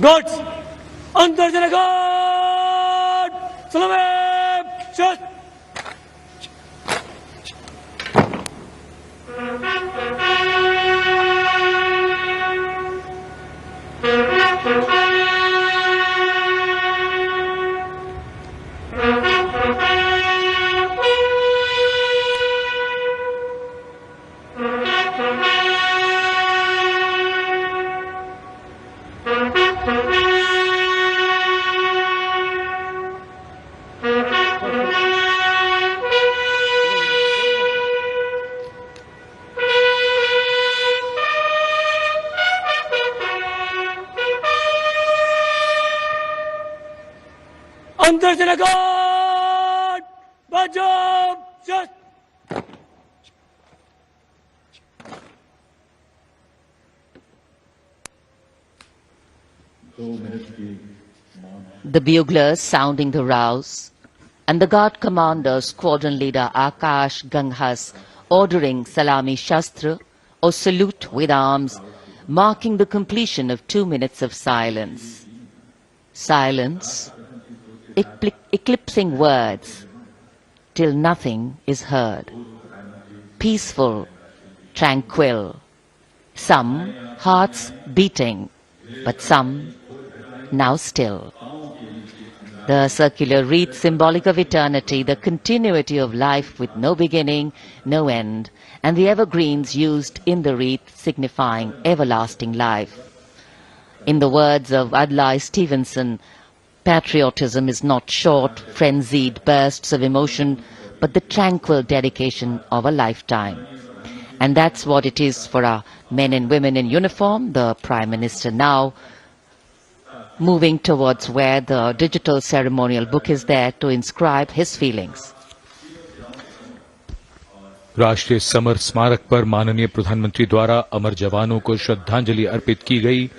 Guards, अंतर्जन घाट, सलामी, शस्त्र. अंतर्जन घाट, बचाव, शस्त्र. The buglers sounding the rouse, and the guard commander, squadron leader Akash Ganghas, ordering Salami Shastra, or salute with arms, marking the completion of 2 minutes of silence. Silence, eclipsing words, till nothing is heard. Peaceful, tranquil, some hearts beating, but some now still. The circular wreath, symbolic of eternity, the continuity of life with no beginning, no end, and the evergreens used in the wreath signifying everlasting life. In the words of Adlai Stevenson, patriotism is not short, frenzied bursts of emotion, but the tranquil dedication of a lifetime. And that's what it is for our men and women in uniform. The Prime Minister now moving towards where the digital ceremonial book is there to inscribe his feelings. राष्ट्रीय summer स्मारक पर माननीय प्रधानमंत्री द्वारा अमर जवानों को श्रद्धांजलि अर्पित की गई।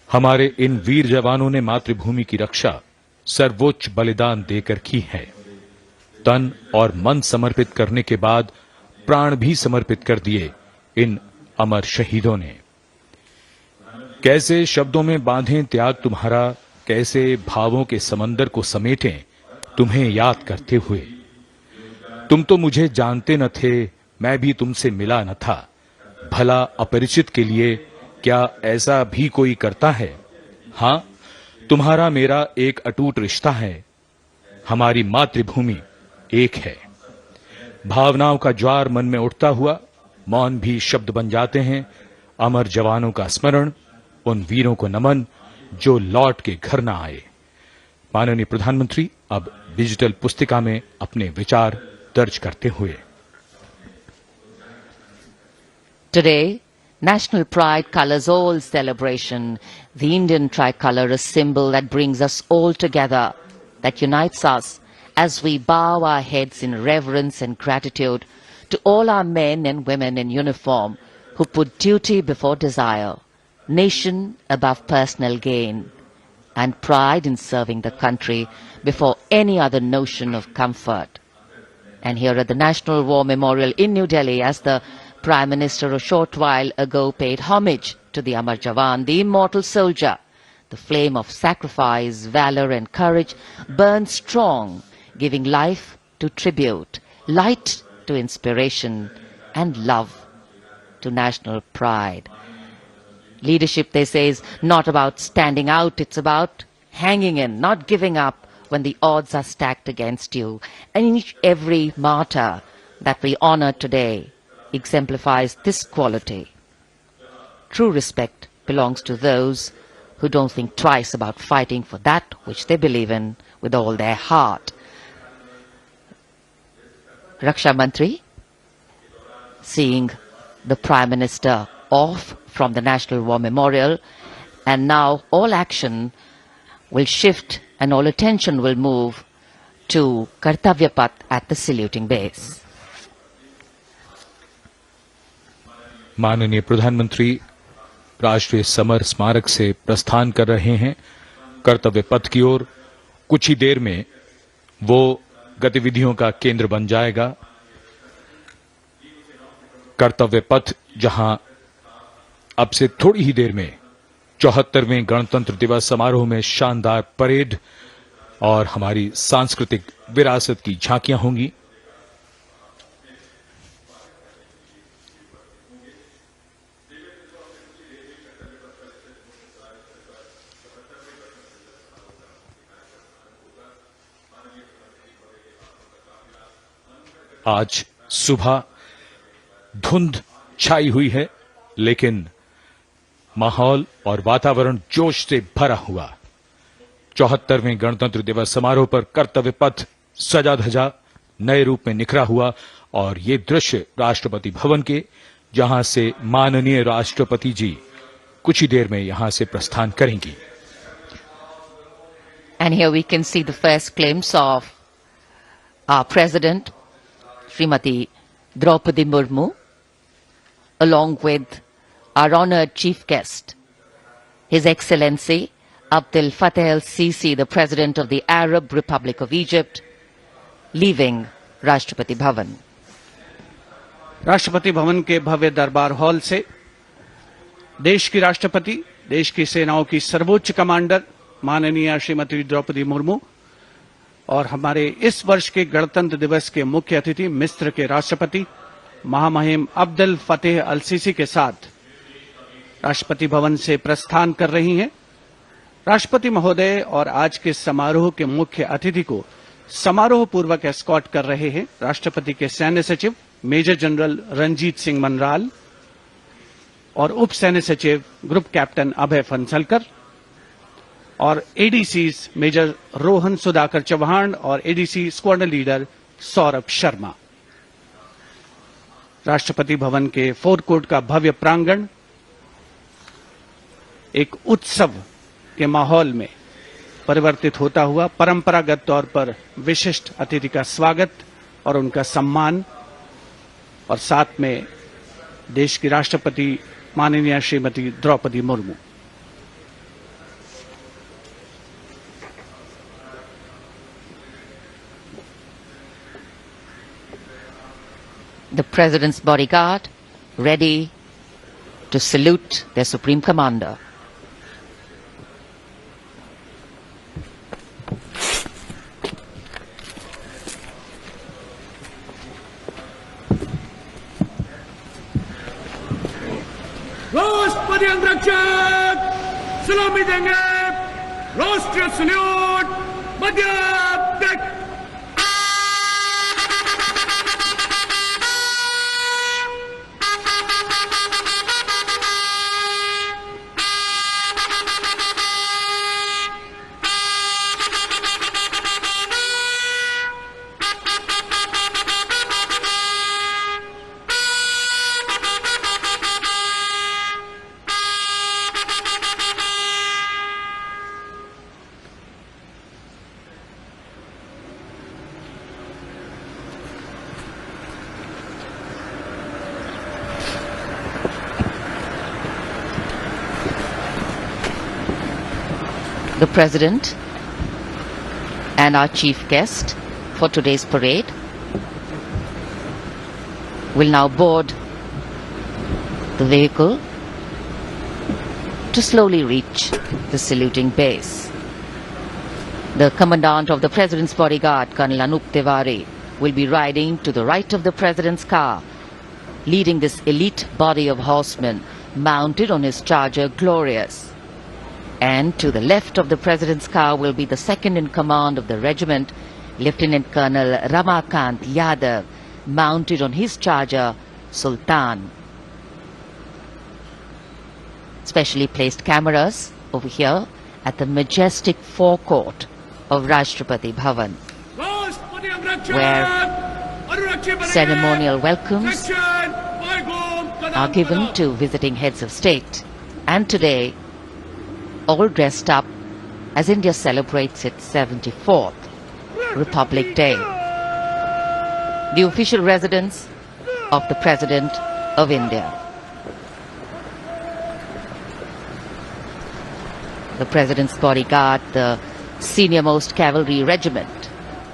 हमारे इन वीर जवानों ने मातृभूमि की रक्षा सर्वोच्च बलिदान देकर की है। तन और मन समर्पित करने के बाद प्राण भी समर्पित कर दिए इन अमर शहीदों ने। कैसे शब्दों में बांधें त्याग तुम्हारा, कैसे भावों के समंदर को समेटें तुम्हें याद करते हुए। तुम तो मुझे जानते न थे, मैं भी तुमसे मिला न था। भला अपरिचित के लिए क्या ऐसा भी कोई करता है? हाँ, तुम्हारा मेरा एक अटूट रिश्ता है। हमारी मातृभूमि एक है। भावनाओं का ज्वार मन में उठता हुआ मौन भी शब्द बन जाते हैं। अमर जवानों का स्मरण, उन वीरों को नमन जो लौट के घर न आए। माननीय प्रधानमंत्री अब डिजिटल पुस्तिका में अपने विचार दर्ज करते हुए। Today, national pride colors all celebration. The Indian tricolor, a symbol that brings us all together, that unites us as we bow our heads in reverence and gratitude to all our men and women in uniform who put duty before desire, nation above personal gain, and pride in serving the country before any other notion of comfort. And here at the National War Memorial in New Delhi, as the Prime Minister a short while ago paid homage to the Amar Jawan, the immortal soldier, the flame of sacrifice, valor and courage burns strong, giving life to tribute, light to inspiration, and love to national pride. Leadership, they say, is not about standing out, it's about hanging in, not giving up when the odds are stacked against you. And every martyr that we honor today exemplifies this quality. True respect belongs to those who don't think twice about fighting for that which they believe in with all their heart. Raksha Mantri, seeing the Prime Minister off from the National War Memorial, and now all action will shift and all attention will move to Kartavya Path at the saluting base. माननीय प्रधानमंत्री राष्ट्रीय summer स्मारक से प्रस्थान कर रहे हैं कर्तव्य पथ की ओर। कुछ ही देर में वो गतिविधियों का केंद्र बन जाएगा। कर्तव्य पथ जहां अब से थोड़ी ही देर में 74वें गणतंत्र दिवस समारोह में शानदार परेड और हमारी सांस्कृतिक विरासत की झांकियां होंगी। आज सुबह धुंध छाई हुई है, लेकिन माहौल और वातावरण जोश से भरा हुआ। 74वें गणतंत्र दिवस समारोह पर कर्तव्य पथ सजा धजा नए रूप में निखरा हुआ और ये दृश्य राष्ट्रपति भवन के, जहां से माननीय राष्ट्रपति जी कुछ ही देर में यहां से प्रस्थान करेंगी। And here we can see the first glimpse of our President, Srimati Draupadi Murmu, along with our honored chief guest, His Excellency Abdel Fattah el-Sisi, the President of the Arab Republic of Egypt, leaving Rashtrapati Bhavan. Rashtrapati Bhavan के भव्य दरबार hall से देश की राष्ट्रपति, देश की सेनाओं की सर्वोच्च कमांडर माननीय श्रीमती द्रौपदी मुर्मू और हमारे इस वर्ष के गणतंत्र दिवस के मुख्य अतिथि मिस्र के राष्ट्रपति महामहिम अब्दुल फतेह अल सीसी के साथ राष्ट्रपति भवन से प्रस्थान कर रही हैं। राष्ट्रपति महोदय और आज के समारोह के मुख्य अतिथि को समारोह पूर्वक एस्कॉर्ट कर रहे हैं राष्ट्रपति के सैन्य सचिव मेजर जनरल रंजीत सिंह मनराल और उप सैन्य सचिव ग्रुप कैप्टन अभय फंसलकर और एडीसी मेजर रोहन सुधाकर चौहान और ADC squadron leader Saurabh Sharma. Rashtrapati Bhavan के फोर्ट कोर्ट का भव्य प्रांगण एक उत्सव के माहौल में परिवर्तित होता हुआ परंपरागत तौर पर विशिष्ट अतिथि का स्वागत और उनका सम्मान और साथ में देश की राष्ट्रपति माननीय Shrimati Draupadi Murmu. The President's bodyguard ready to salute their Supreme Commander. राष्ट्रपति अंगरक्षक सलामी देंगे। राष्ट्रीय सल्यूट मध्य तक। The President and our chief guest for today's parade will now board the vehicle to slowly reach the saluting base. The Commandant of the President's bodyguard, Colonel Anup Tiwari, will be riding to the right of the President's car, leading this elite body of horsemen mounted on his charger Glorious. And to the left of the President's car will be the second in command of the regiment, Lieutenant Colonel Ramakant Yadav, mounted on his charger Sultan. Specially placed cameras over here at the majestic forecourt of Rashtrapati Bhavan, where ceremonial welcomes are given to visiting heads of state. And today, all dressed up as India celebrates its 74th Republic Day. The official residence of the President of India. The President's bodyguard, the senior-most cavalry regiment.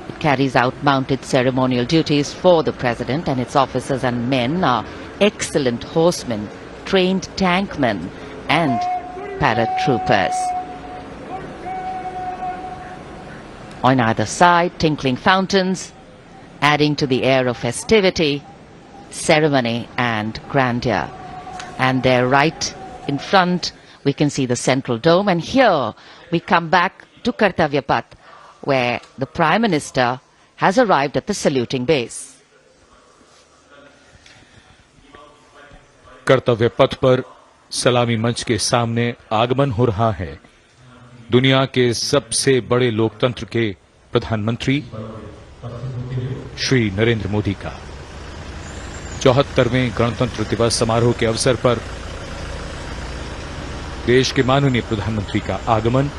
It carries out mounted ceremonial duties for the President, and its officers and men are excellent horsemen, trained tankmen, and paratroopers. On either side, tinkling fountains, adding to the air of festivity, ceremony and grandeur. And there right in front, we can see the central dome. And here we come back to Kartavya Path, where the Prime Minister has arrived at the saluting base. कर्तव्य पथ पर सलामी मंच के सामने आगमन हो रहा है दुनिया के सबसे बड़े लोकतंत्र के प्रधानमंत्री श्री नरेंद्र मोदी का 74वें गणतंत्र दिवस समारोह के अवसर पर देश के माननीय प्रधानमंत्री का आगमन।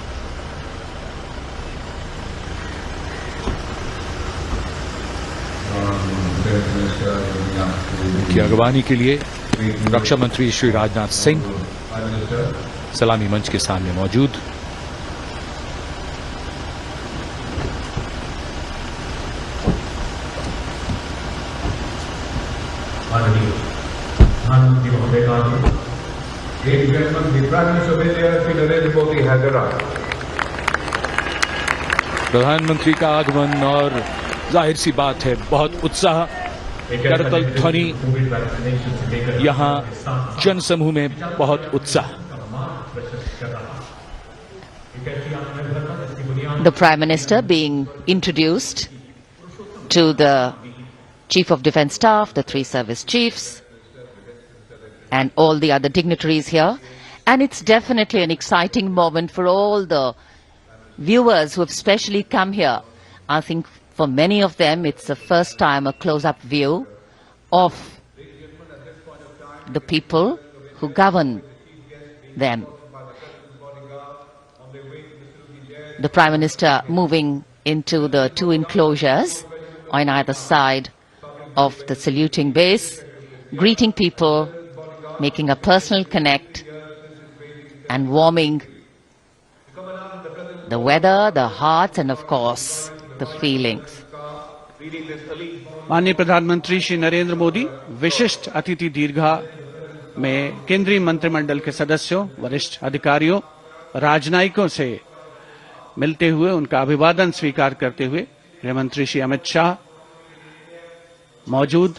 उनकी अगवानी के लिए रक्षा मंत्री श्री राजनाथ सिंह सलामी मंच के सामने मौजूद। प्रधानमंत्री महोदय का प्रधानमंत्री का आगमन और जाहिर सी बात है बहुत उत्साह करतल ध्वनि यहां जनसमूह में बहुत उत्साह। The Prime Minister being introduced to the Chief of Defence Staff, the 3 service chiefs, and all the other dignitaries here. And it's definitely an exciting moment for all the viewers who have specially come here. I think for many of them, it's the first time a close-up view of the people who govern them. The Prime Minister moving into the 2 enclosures on either side of the saluting base, greeting people, making a personal connect and warming the weather, the hearts and of course the feelings. माननीय प्रधानमंत्री श्री नरेंद्र मोदी विशिष्ट अतिथि दीर्घा में केंद्रीय मंत्रिमंडल के सदस्यों, वरिष्ठ अधिकारियों, राजनयिकों से मिलते हुए उनका अभिवादन स्वीकार करते हुए गृह मंत्री श्री अमित शाह मौजूद,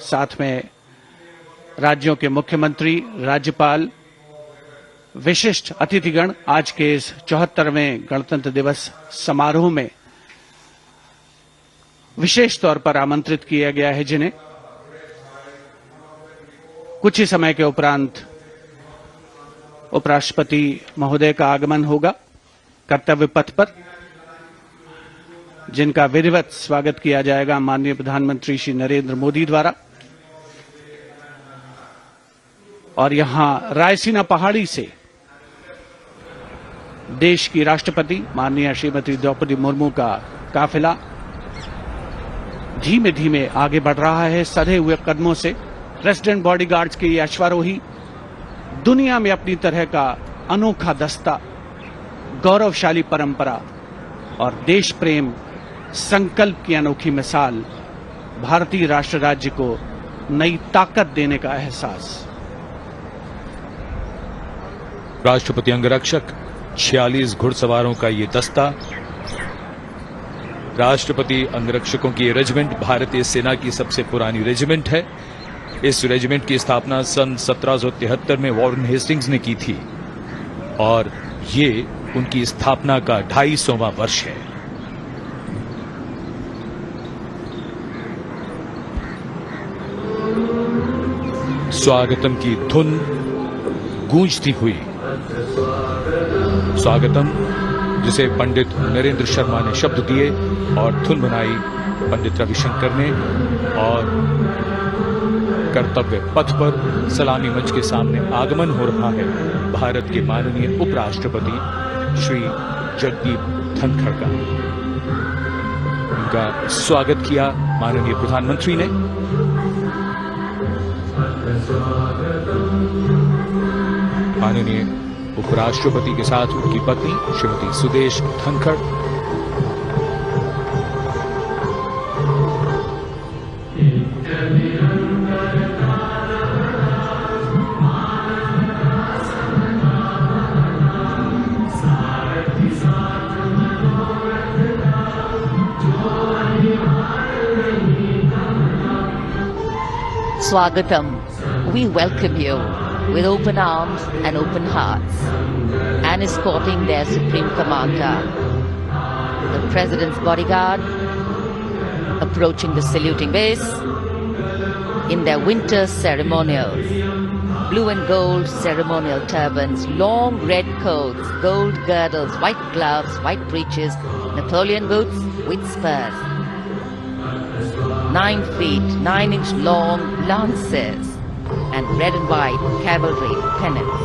साथ में राज्यों के मुख्यमंत्री, राज्यपाल, विशिष्ट अतिथिगण आज के इस 74वें गणतंत्र दिवस समारोह में विशेष तौर पर आमंत्रित किया गया है, जिन्हें कुछ ही समय के उपरांत उपराष्ट्रपति महोदय का आगमन होगा कर्तव्य पथ पर, जिनका विधिवत स्वागत किया जाएगा माननीय प्रधानमंत्री श्री नरेंद्र मोदी द्वारा। और यहां रायसीना पहाड़ी से देश की राष्ट्रपति माननीय श्रीमती द्रौपदी मुर्मू का काफिला धीमे धीमे आगे बढ़ रहा है सधे हुए कदमों से। प्रेसिडेंट बॉडीगार्ड्स के ये अश्वारोही दुनिया में अपनी तरह का अनोखा दस्ता, गौरवशाली परंपरा और देश प्रेम संकल्प की अनोखी मिसाल, भारतीय राष्ट्र राज्य को नई ताकत देने का एहसास। राष्ट्रपति अंगरक्षक 46 घुड़सवारों का ये दस्ता, राष्ट्रपति अंगरक्षकों की ये रेजिमेंट भारतीय सेना की सबसे पुरानी रेजिमेंट है। इस रेजिमेंट की स्थापना सन 1773 में वॉरेन हेस्टिंग्स ने की थी और ये उनकी स्थापना का 250वां वर्ष है। स्वागतम की धुन गूंजती हुई, स्वागतम जिसे पंडित नरेंद्र शर्मा ने शब्द दिए और धुन बनाई पंडित रविशंकर ने, और कर्तव्य पथ पर सलामी मंच के सामने आगमन हो रहा है भारत के माननीय उपराष्ट्रपति श्री जगदीप धनखड़ का। उनका स्वागत किया माननीय प्रधानमंत्री ने। माननीय उपराष्ट्रपति के साथ उनकी पत्नी Shrimati Sudesh Dhankhar, Swagatam, we welcome you with open arms and open hearts, and escorting their Supreme Commander, the President's bodyguard, approaching the saluting base in their winter ceremonials. Blue and gold ceremonial turbans, long red coats, gold girdles, white gloves, white breeches, Napoleon boots with spurs. 9 feet, 9-inch long lances, and red and white cavalry pennants.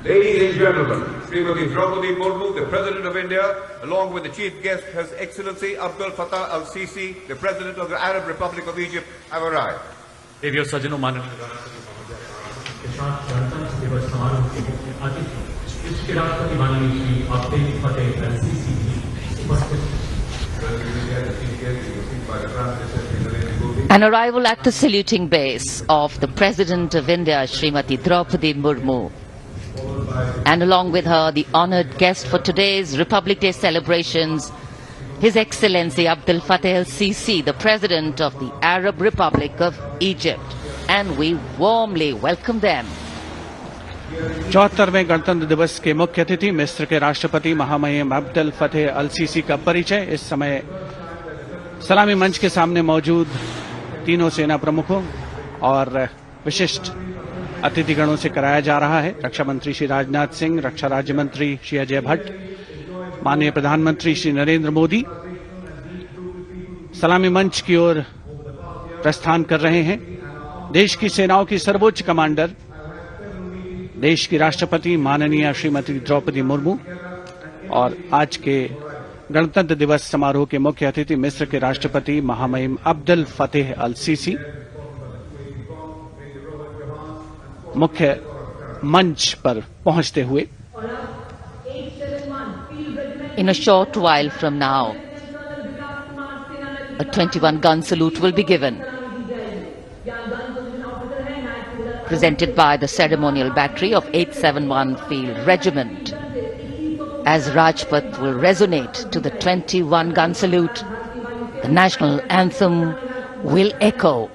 Ladies and gentlemen, Srimati Draupadi Murmu, the President of India, along with the Chief Guest, His Excellency Abdul Fattah al-Sisi, the President of the Arab Republic of Egypt, have arrived. देवियों सज्जनों माननीय के साथ गणतंत्र दिवस समारोह के मुख्य अतिथि इसके राष्ट्रपति माननीय श्री अब्दुल फतेह अल-सीसी भी उपस्थित। An arrival at the saluting base of the President of India, Srimati Draupadi Murmu, and along with her, the honored guest for today's Republic Day celebrations, His Excellency Abdul Fattah al-Sisi, the President of the Arab Republic of Egypt, and we warmly welcome them. 74वें गणतंत्र दिवस के मुख्य अतिथि मिस्र के राष्ट्रपति महामहिम अब्दुल फतेह अल-सीसी का परिचय इस समय सलामी मंच के सामने मौजूद तीनों सेना प्रमुखों और विशिष्ट अतिथिगणों से कराया जा रहा है। रक्षा मंत्री श्री राजनाथ सिंह, रक्षा राज्य मंत्री श्री अजय भट्ट, माननीय प्रधानमंत्री श्री नरेंद्र मोदी सलामी मंच की ओर प्रस्थान कर रहे हैं। देश की सेनाओं की सर्वोच्च कमांडर, देश की राष्ट्रपति माननीय श्रीमती द्रौपदी मुर्मू और आज के गणतंत्र दिवस समारोह के मुख्य अतिथि मिस्र के राष्ट्रपति महामहिम अब्दुल फतेह अल-सीसी मुख्य मंच पर पहुंचते हुए In a short while from now, a 21-gun salute will be given, presented by the ceremonial battery of 871 Field Regiment. As Rajpath will resonate to the 21-gun salute, the national anthem will echo.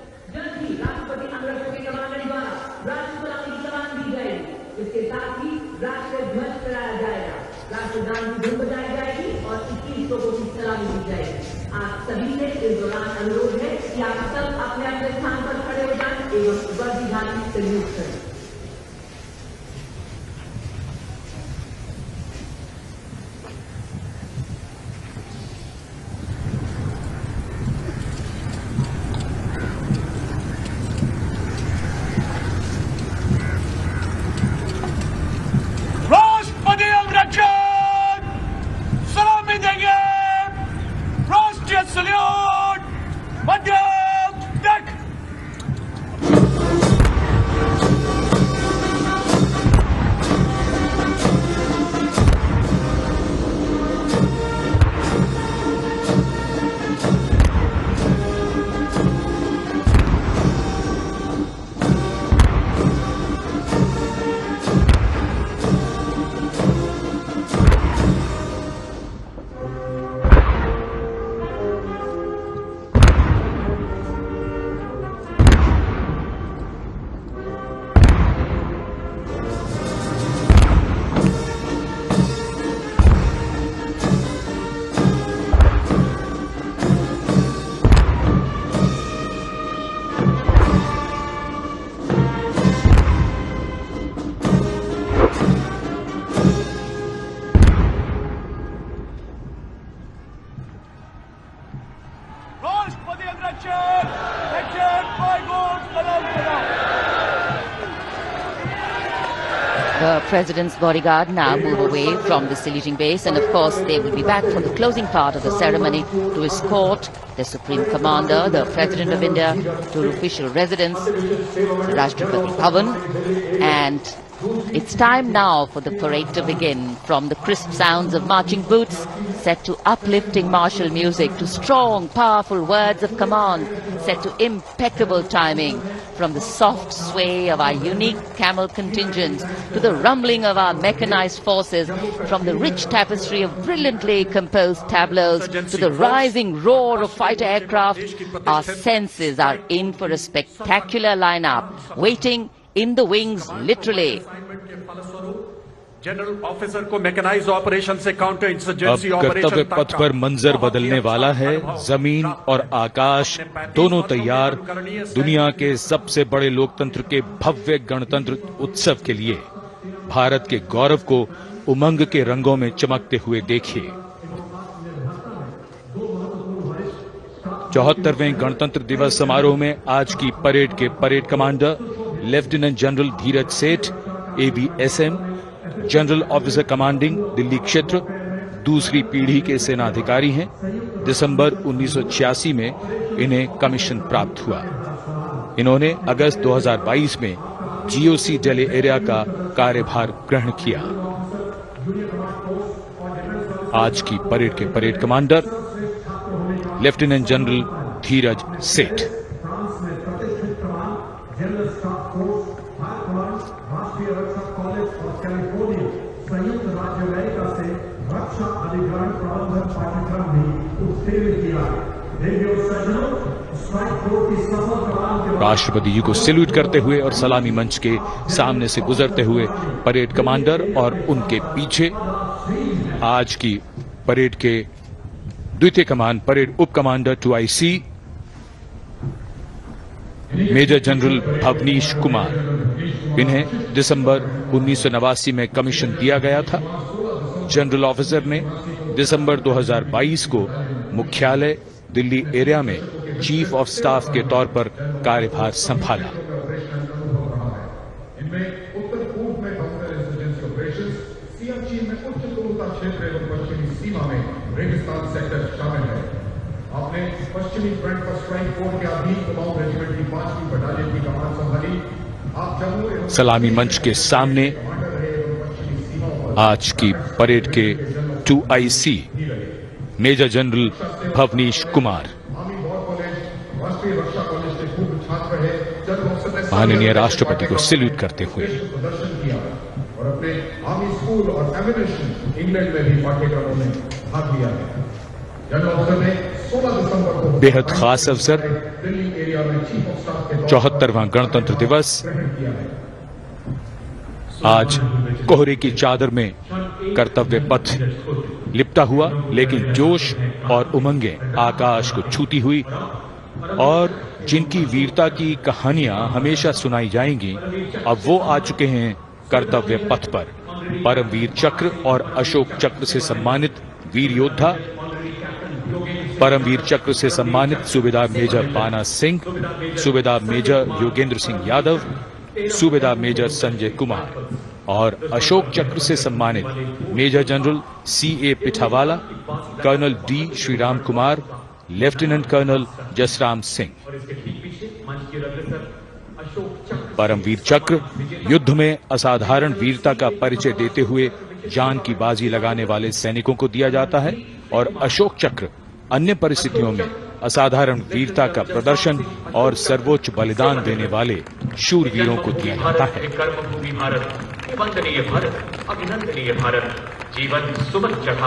राष्ट्रपति अभिरक्षक सलामी देंगे। राष्ट्रीय salute मध्य तक। The President's bodyguard now move away from the saluting base, and of course they will be back for the closing part of the ceremony to escort the Supreme Commander, the President of India, to official residence, the Rashtrapati Bhavan. And it's time now for the parade to begin. From the crisp sounds of marching boots set to uplifting martial music, to strong, powerful words of command set to impeccable timing, from the soft sway of our unique camel contingents to the rumbling of our mechanized forces, from the rich tapestry of brilliantly composed tableaus to the rising roar of fighter aircraft, our senses are in for a spectacular lineup, waiting in the wings literally. General officer को mechanised operation से counter insurgency अब कर्तव्य पथ पर मंजर बदलने वाला है। जमीन और आकाश दोनों तैयार दुनिया के सबसे बड़े लोकतंत्र के भव्य गणतंत्र उत्सव के लिए। भारत के गौरव को उमंग के रंगों में चमकते हुए देखिए। 74वें गणतंत्र दिवस समारोह में आज की परेड के परेड कमांडर लेफ्टिनेंट जनरल धीरज सेठ, AVSM, general officer commanding Delhi क्षेत्र, दूसरी पीढ़ी के सेनाधिकारी हैं। दिसंबर 1986 में इन्हें कमीशन प्राप्त हुआ। इन्होंने अगस्त 2022 में GOC दिल्ली एरिया का कार्यभार ग्रहण किया। आज की परेड के परेड कमांडर लेफ्टिनेंट जनरल धीरज सेठ। राष्ट्रपति जी को सैल्यूट करते हुए और सलामी मंच के सामने से गुजरते हुए परेड कमांडर और उनके पीछे आज की परेड के द्वितीय कमान परेड उप commander 2IC major general Bhavnish Kumar. इन्हें दिसंबर 1989 में कमीशन दिया गया था। जनरल ऑफिसर ने दिसंबर 2022 को मुख्यालय दिल्ली एरिया में चीफ ऑफ स्टाफ के तौर पर कार्यभार संभाला। इनमें उत्तर पूर्व में सियाचिन में उच्च क्रूरता क्षेत्र एवं पश्चिमी सीमा में रेगिस्तान सेक्टर शामिल है। आपने पश्चिमी फ्रंट पर स्ट्राइक कोर के अधीन कुमाऊं रेजिमेंट की 5वीं बटालियन की कमान संभाली। आप जम्मू सलामी मंच के सामने आज की परेड के 2IC major general Bhavnish Kumar. माननीय राष्ट्रपति को सैल्यूट करते हुए और अपने आर्मी स्कूल और एमिनेशन इंग्लैंड में भी पाठ्यक्रमों में भाग लिया है। जनरल ऑफिसर ने 16 दिसंबर को बेहद खास अवसर दिल्ली एरिया में चीफ ऑफ स्टाफ के 74वां गणतंत्र दिवस आज कोहरे की चादर में कर्तव्य पथ लिपटा हुआ, लेकिन जोश और उमंगें आकाश को छूती हुई और जिनकी वीरता की कहानियां हमेशा सुनाई जाएंगी, अब वो आ चुके हैं कर्तव्य पथ पर। परमवीर चक्र और अशोक चक्र से सम्मानित वीर योद्धा, परमवीर चक्र से सम्मानित सूबेदार मेजर बाना सिंह, सूबेदार मेजर योगेंद्र सिंह यादव, सूबेदार मेजर संजय कुमार और अशोक चक्र से सम्मानित major general CA Pithawala, colonel D Sriram Kumar, lieutenant colonel Jasram Singh. Paramvir Chakra युद्ध में असाधारण वीरता का परिचय देते हुए जान की बाजी लगाने वाले सैनिकों को दिया जाता है और अशोक चक्र अन्य परिस्थितियों में असाधारण वीरता का प्रदर्शन और सर्वोच्च बलिदान देने वाले शूरवीरों को दिया जाता है।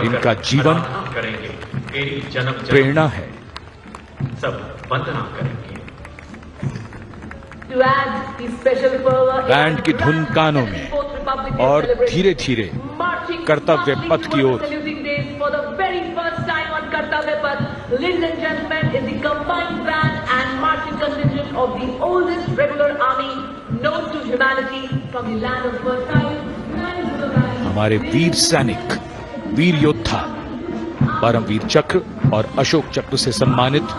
इनका जीवन प्रेरणा है। सब वंदना करेंगे। बैंड की धुन कानों में और धीरे धीरे कर्तव्य पथ की ओर। Ladies and gentlemen, is the combined band and marching contingent of the oldest regular army known to humanity from the land of Versailles, हमारे वीर सैनिक, वीर योद्धा परमवीर चक्र और अशोक चक्र से सम्मानित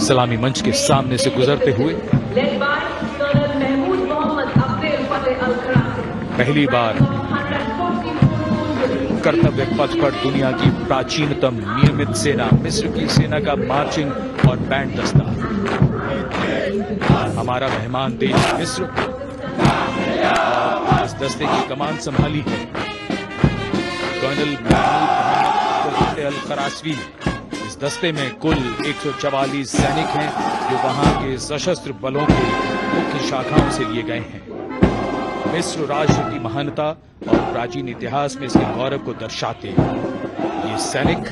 सलामी मंच के सामने से गुजरते हुए पहली बार कर्तव्य पथ पर दुनिया की प्राचीनतम नियमित सेना मिस्र की सेना का मार्चिंग और बैंड दस्ता, हमारा मेहमान देश मिस्र इस दस्ते की कमान संभाली है कर्नल महमूद अल खरासवी। इस दस्ते में कुल 144 सैनिक हैं जो वहां के सशस्त्र बलों के मुख्य शाखाओं से लिए गए हैं। मिस्र राष्ट्र की महानता और प्राचीन इतिहास में इसके गौरव को दर्शाते ये सैनिक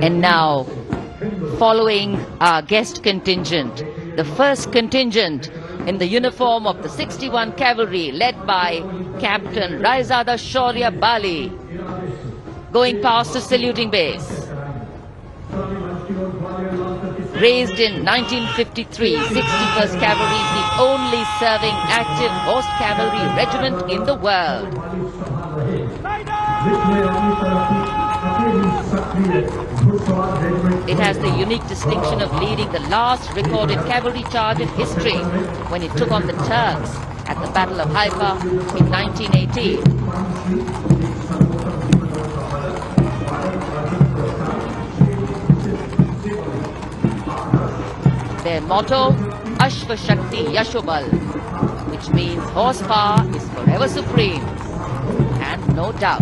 And now, following our guest contingent, the first contingent in the uniform of the 61 Cavalry led by Captain Raizada Shaurya Bali, going past the saluting base. Raised in 1953, 61st Cavalry is the only serving active horse cavalry regiment in the world. It has the unique distinction of leading the last recorded cavalry charge in history when it took on the Turks at the Battle of Haifa in 1918. Their motto, Ashva Shakti Yashobal, which means horsepower is forever supreme, and no doubt.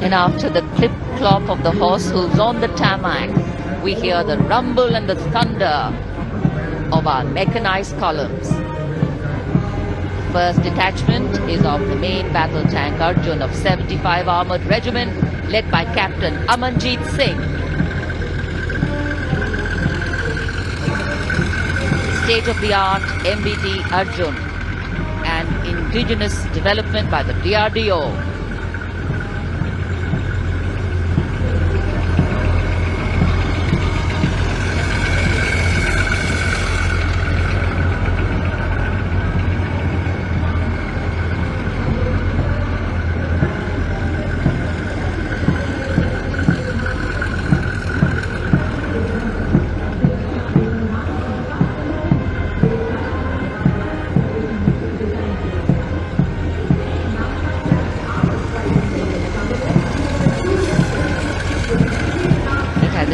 And after the clip-clop of the horse hooves on the tarmac, we hear the rumble and the thunder of our mechanized columns. First detachment is of the main battle tank Arjun of 75 Armored Regiment, led by Captain Amanjeet Singh. State-of-the-art MBT Arjun, an indigenous development by the DRDO.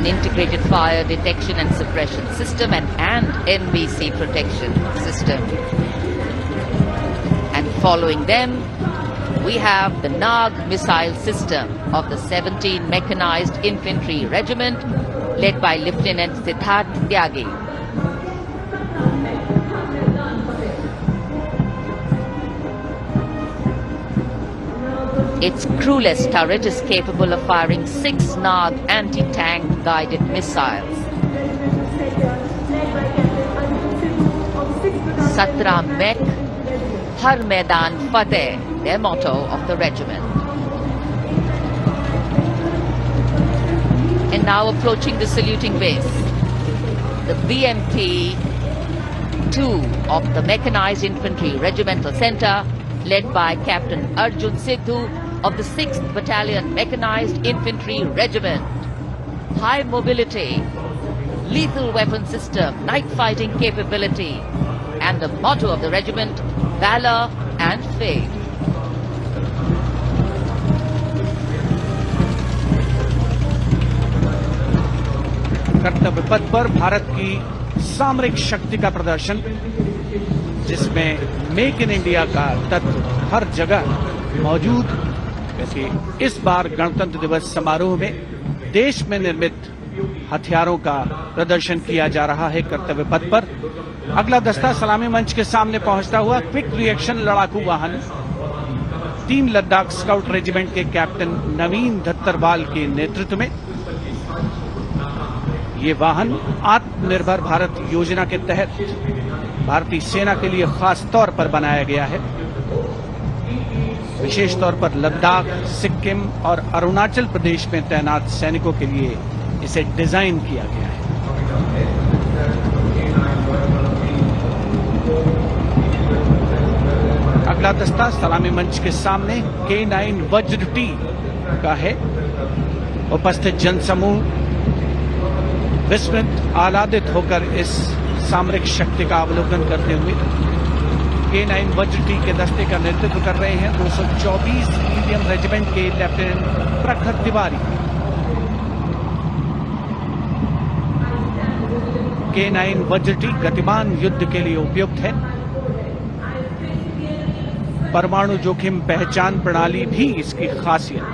Integrated fire detection and suppression system and NBC protection system. And following them, we have the Nag missile system of the 17 Mechanized Infantry Regiment, led by Lieutenant Siddharth Tyagi. Its crewless turret is capable of firing 6 Nag anti-tank guided missiles. Satra Mek, Har Maidan Fateh, their motto of the regiment. And now approaching the saluting base, the BMP 2 of the Mechanized Infantry Regimental Center, led by Captain Arjun Sidhu of the 6th Battalion Mechanized Infantry Regiment. High mobility, lethal weapon system, night fighting capability, and the motto of the regiment, valor and faith. कर्तव्य पथ पर भारत की सामरिक शक्ति का प्रदर्शन जिसमें make in India का तत्व हर जगह मौजूद। क्योंकि इस बार गणतंत्र दिवस समारोह में देश में निर्मित हथियारों का प्रदर्शन किया जा रहा है कर्तव्य पथ पर। अगला दस्ता सलामी मंच के सामने पहुंचता हुआ क्विक रिएक्शन लड़ाकू वाहन 3 लद्दाख स्काउट रेजिमेंट के कैप्टन नवीन धत्तरवाल के नेतृत्व में। ये वाहन आत्मनिर्भर भारत योजना के तहत भारतीय सेना के लिए खास तौर पर बनाया गया है। विशेष तौर पर लद्दाख, सिक्किम और अरुणाचल प्रदेश में तैनात सैनिकों के लिए इसे डिजाइन किया गया है। अगला दस्ता सलामी मंच के सामने K9 वज्र टी का है। उपस्थित जनसमूह विस्मित आह्लादित होकर इस सामरिक शक्ति का अवलोकन करते हुए K9 वज्र टी के दस्ते का नेतृत्व कर रहे हैं 224 मीडियम रेजिमेंट के लेफ्टिनेंट प्रखर तिवारी। K9 वज्र टी गतिमान युद्ध के लिए उपयुक्त है। परमाणु जोखिम पहचान प्रणाली भी इसकी खासियत।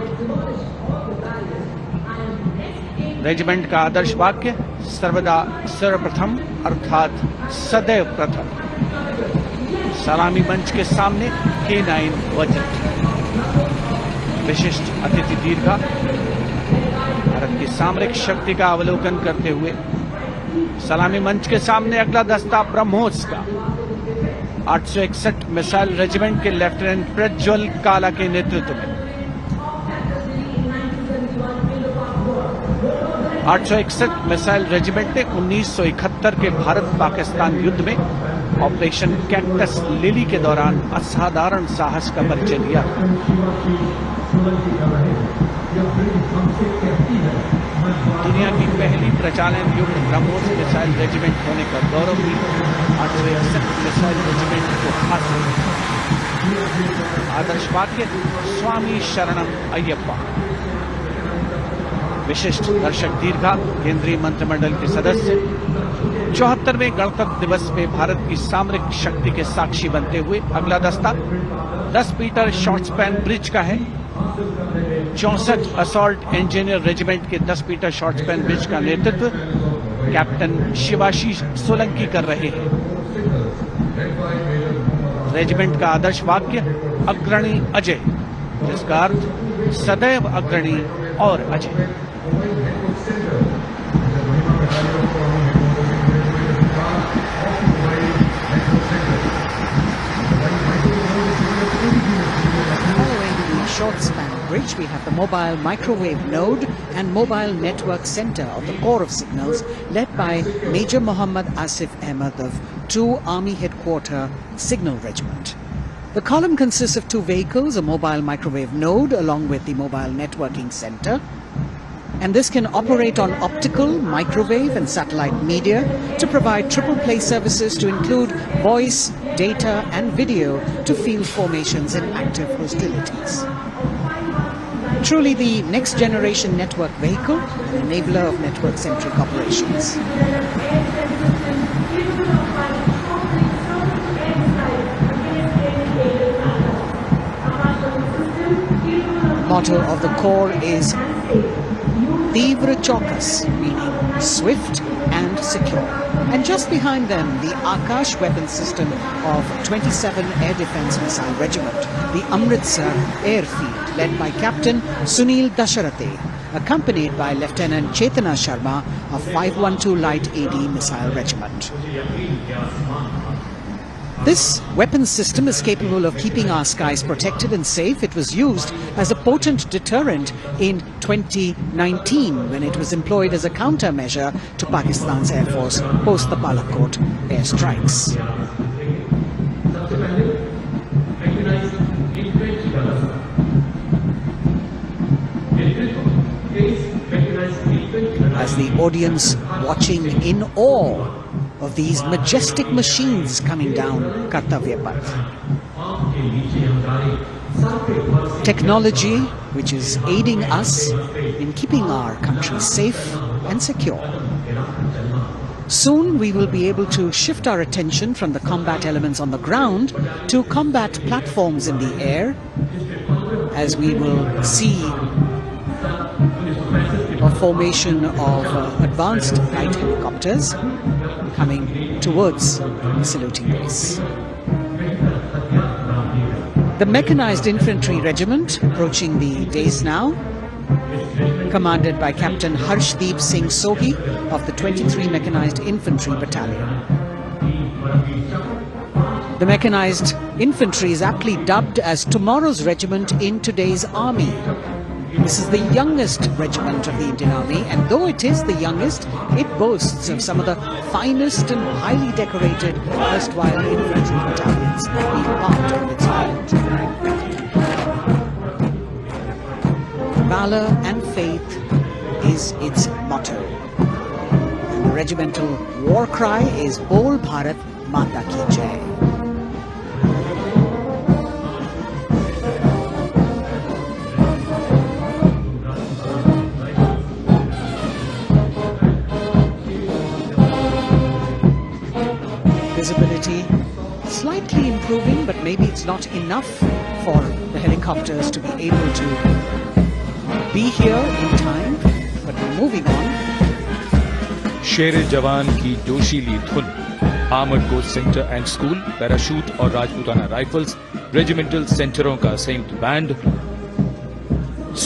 रेजिमेंट का आदर्श वाक्य सर्वदा सर्वप्रथम अर्थात सदैव प्रथम। सलामी मंच के सामने K9 वज्र टी। विशिष्ट अतिथि दीर्घा भारत की सामरिक शक्ति का अवलोकन करते हुए सलामी मंच के सामने अगला दस्ता ब्रह्मोस का 861 मिसाइल रेजिमेंट के लेफ्टिनेंट प्रज्वल काला के नेतृत्व में। 861 मिसाइल रेजिमेंट ने 1971 के भारत पाकिस्तान युद्ध में ऑपरेशन कैक्टस लिली के दौरान असाधारण साहस का परिचय दिया। दुनिया की पहली प्रचालन युक्त ब्रह्मोस मिसाइल रेजिमेंट होने का गौरव भी 861 मिसाइल रेजिमेंट को हासिल है। आदर्श वाक्य स्वामी शरणम अय्यप्पा। विशिष्ट दर्शक दीर्घा केंद्रीय मंत्रिमंडल के सदस्य 74वें गणतंत्र दिवस में भारत की सामरिक शक्ति के साक्षी बनते हुए अगला दस्ता 10 मीटर शॉर्ट स्पैन ब्रिज का है। 64 असॉल्ट इंजीनियर रेजिमेंट के 10 मीटर शॉर्ट स्पैन ब्रिज का नेतृत्व कैप्टन शिवाशीष सोलंकी कर रहे हैं। रेजिमेंट का आदर्श वाक्य अग्रणी अजय, जिसका अर्थ सदैव अग्रणी और Ajay. Short span bridge, we have the mobile microwave node and mobile network center of the Corps of Signals led by Major Mohammad Asif Ahmed of 2 Army Headquarter Signal Regiment. The column consists of 2 vehicles, a mobile microwave node along with the mobile networking center. And this can operate on optical, microwave and satellite media to provide triple play services to include voice, data and video to field formations in active hostilities. Truly the next generation network vehicle, an enabler of network-centric operations. Motto of the Corps is Tivra Chaukas, meaning swift and secure. And just behind them, the Akash weapon system of 27 Air Defence Missile Regiment, the Amritsar Airfield, led by Captain Sunil Dasharathe, accompanied by Lieutenant Chetana Sharma of 512 Light AD Missile Regiment. This weapon system is capable of keeping our skies protected and safe. It was used as a potent deterrent in 2019 when it was employed as a countermeasure to Pakistan's Air Force post the Balakot airstrikes. As the audience watching in awe of these majestic machines coming down Kartavya Path. Technology which is aiding us in keeping our country safe and secure. Soon we will be able to shift our attention from the combat elements on the ground to combat platforms in the air, as we will see a formation of advanced light helicopters coming towards the saluting base. The Mechanized Infantry Regiment approaching the dais now, commanded by Captain Harshdeep Singh Sohi of the 23 Mechanized Infantry Battalion. The Mechanized Infantry is aptly dubbed as tomorrow's regiment in today's army. This is the youngest regiment of the Indian Army, and though it is the youngest, it boasts of some of the finest and highly decorated erstwhile infantry battalions being part of its unit. Valor and faith is its motto. And the regimental war cry is Bol Bharat Mata Ki Jai. Visibility slightly improving, but maybe it's not enough for the helicopters to be able to be here in time, but moving on. शेरे जवान की जोशीली धुन, armoured corps centre and school, parachute और Rajputana rifles, regimental सेंटरों का संयुक्त band,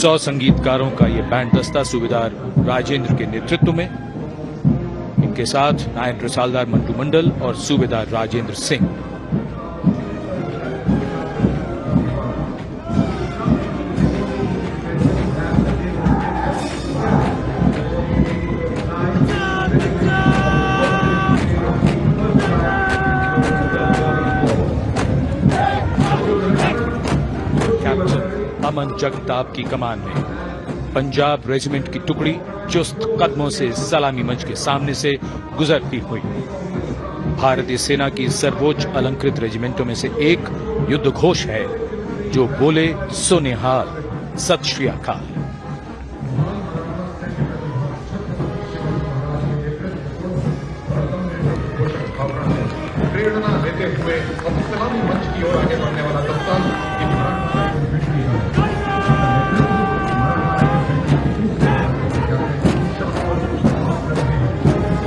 100 संगीतकारों का ये band दस्ता सूबेदार राजेंद्र के नेतृत्व में, इनके साथ नायब रसालदार मंटू मंडल और सूबेदार राजेंद्र सिंह. अमन जगताप की कमान में पंजाब रेजिमेंट की टुकड़ी चुस्त कदमों से सलामी मंच के सामने से गुजरती हुई. भारतीय सेना की सर्वोच्च अलंकृत रेजिमेंटों में से एक युद्ध घोष है जो बोले सो निहाल, सत श्री अकाल. प्रेरणा देते हुए अब सलामी मंच की ओर आगे बढ़ने वाला दस्ता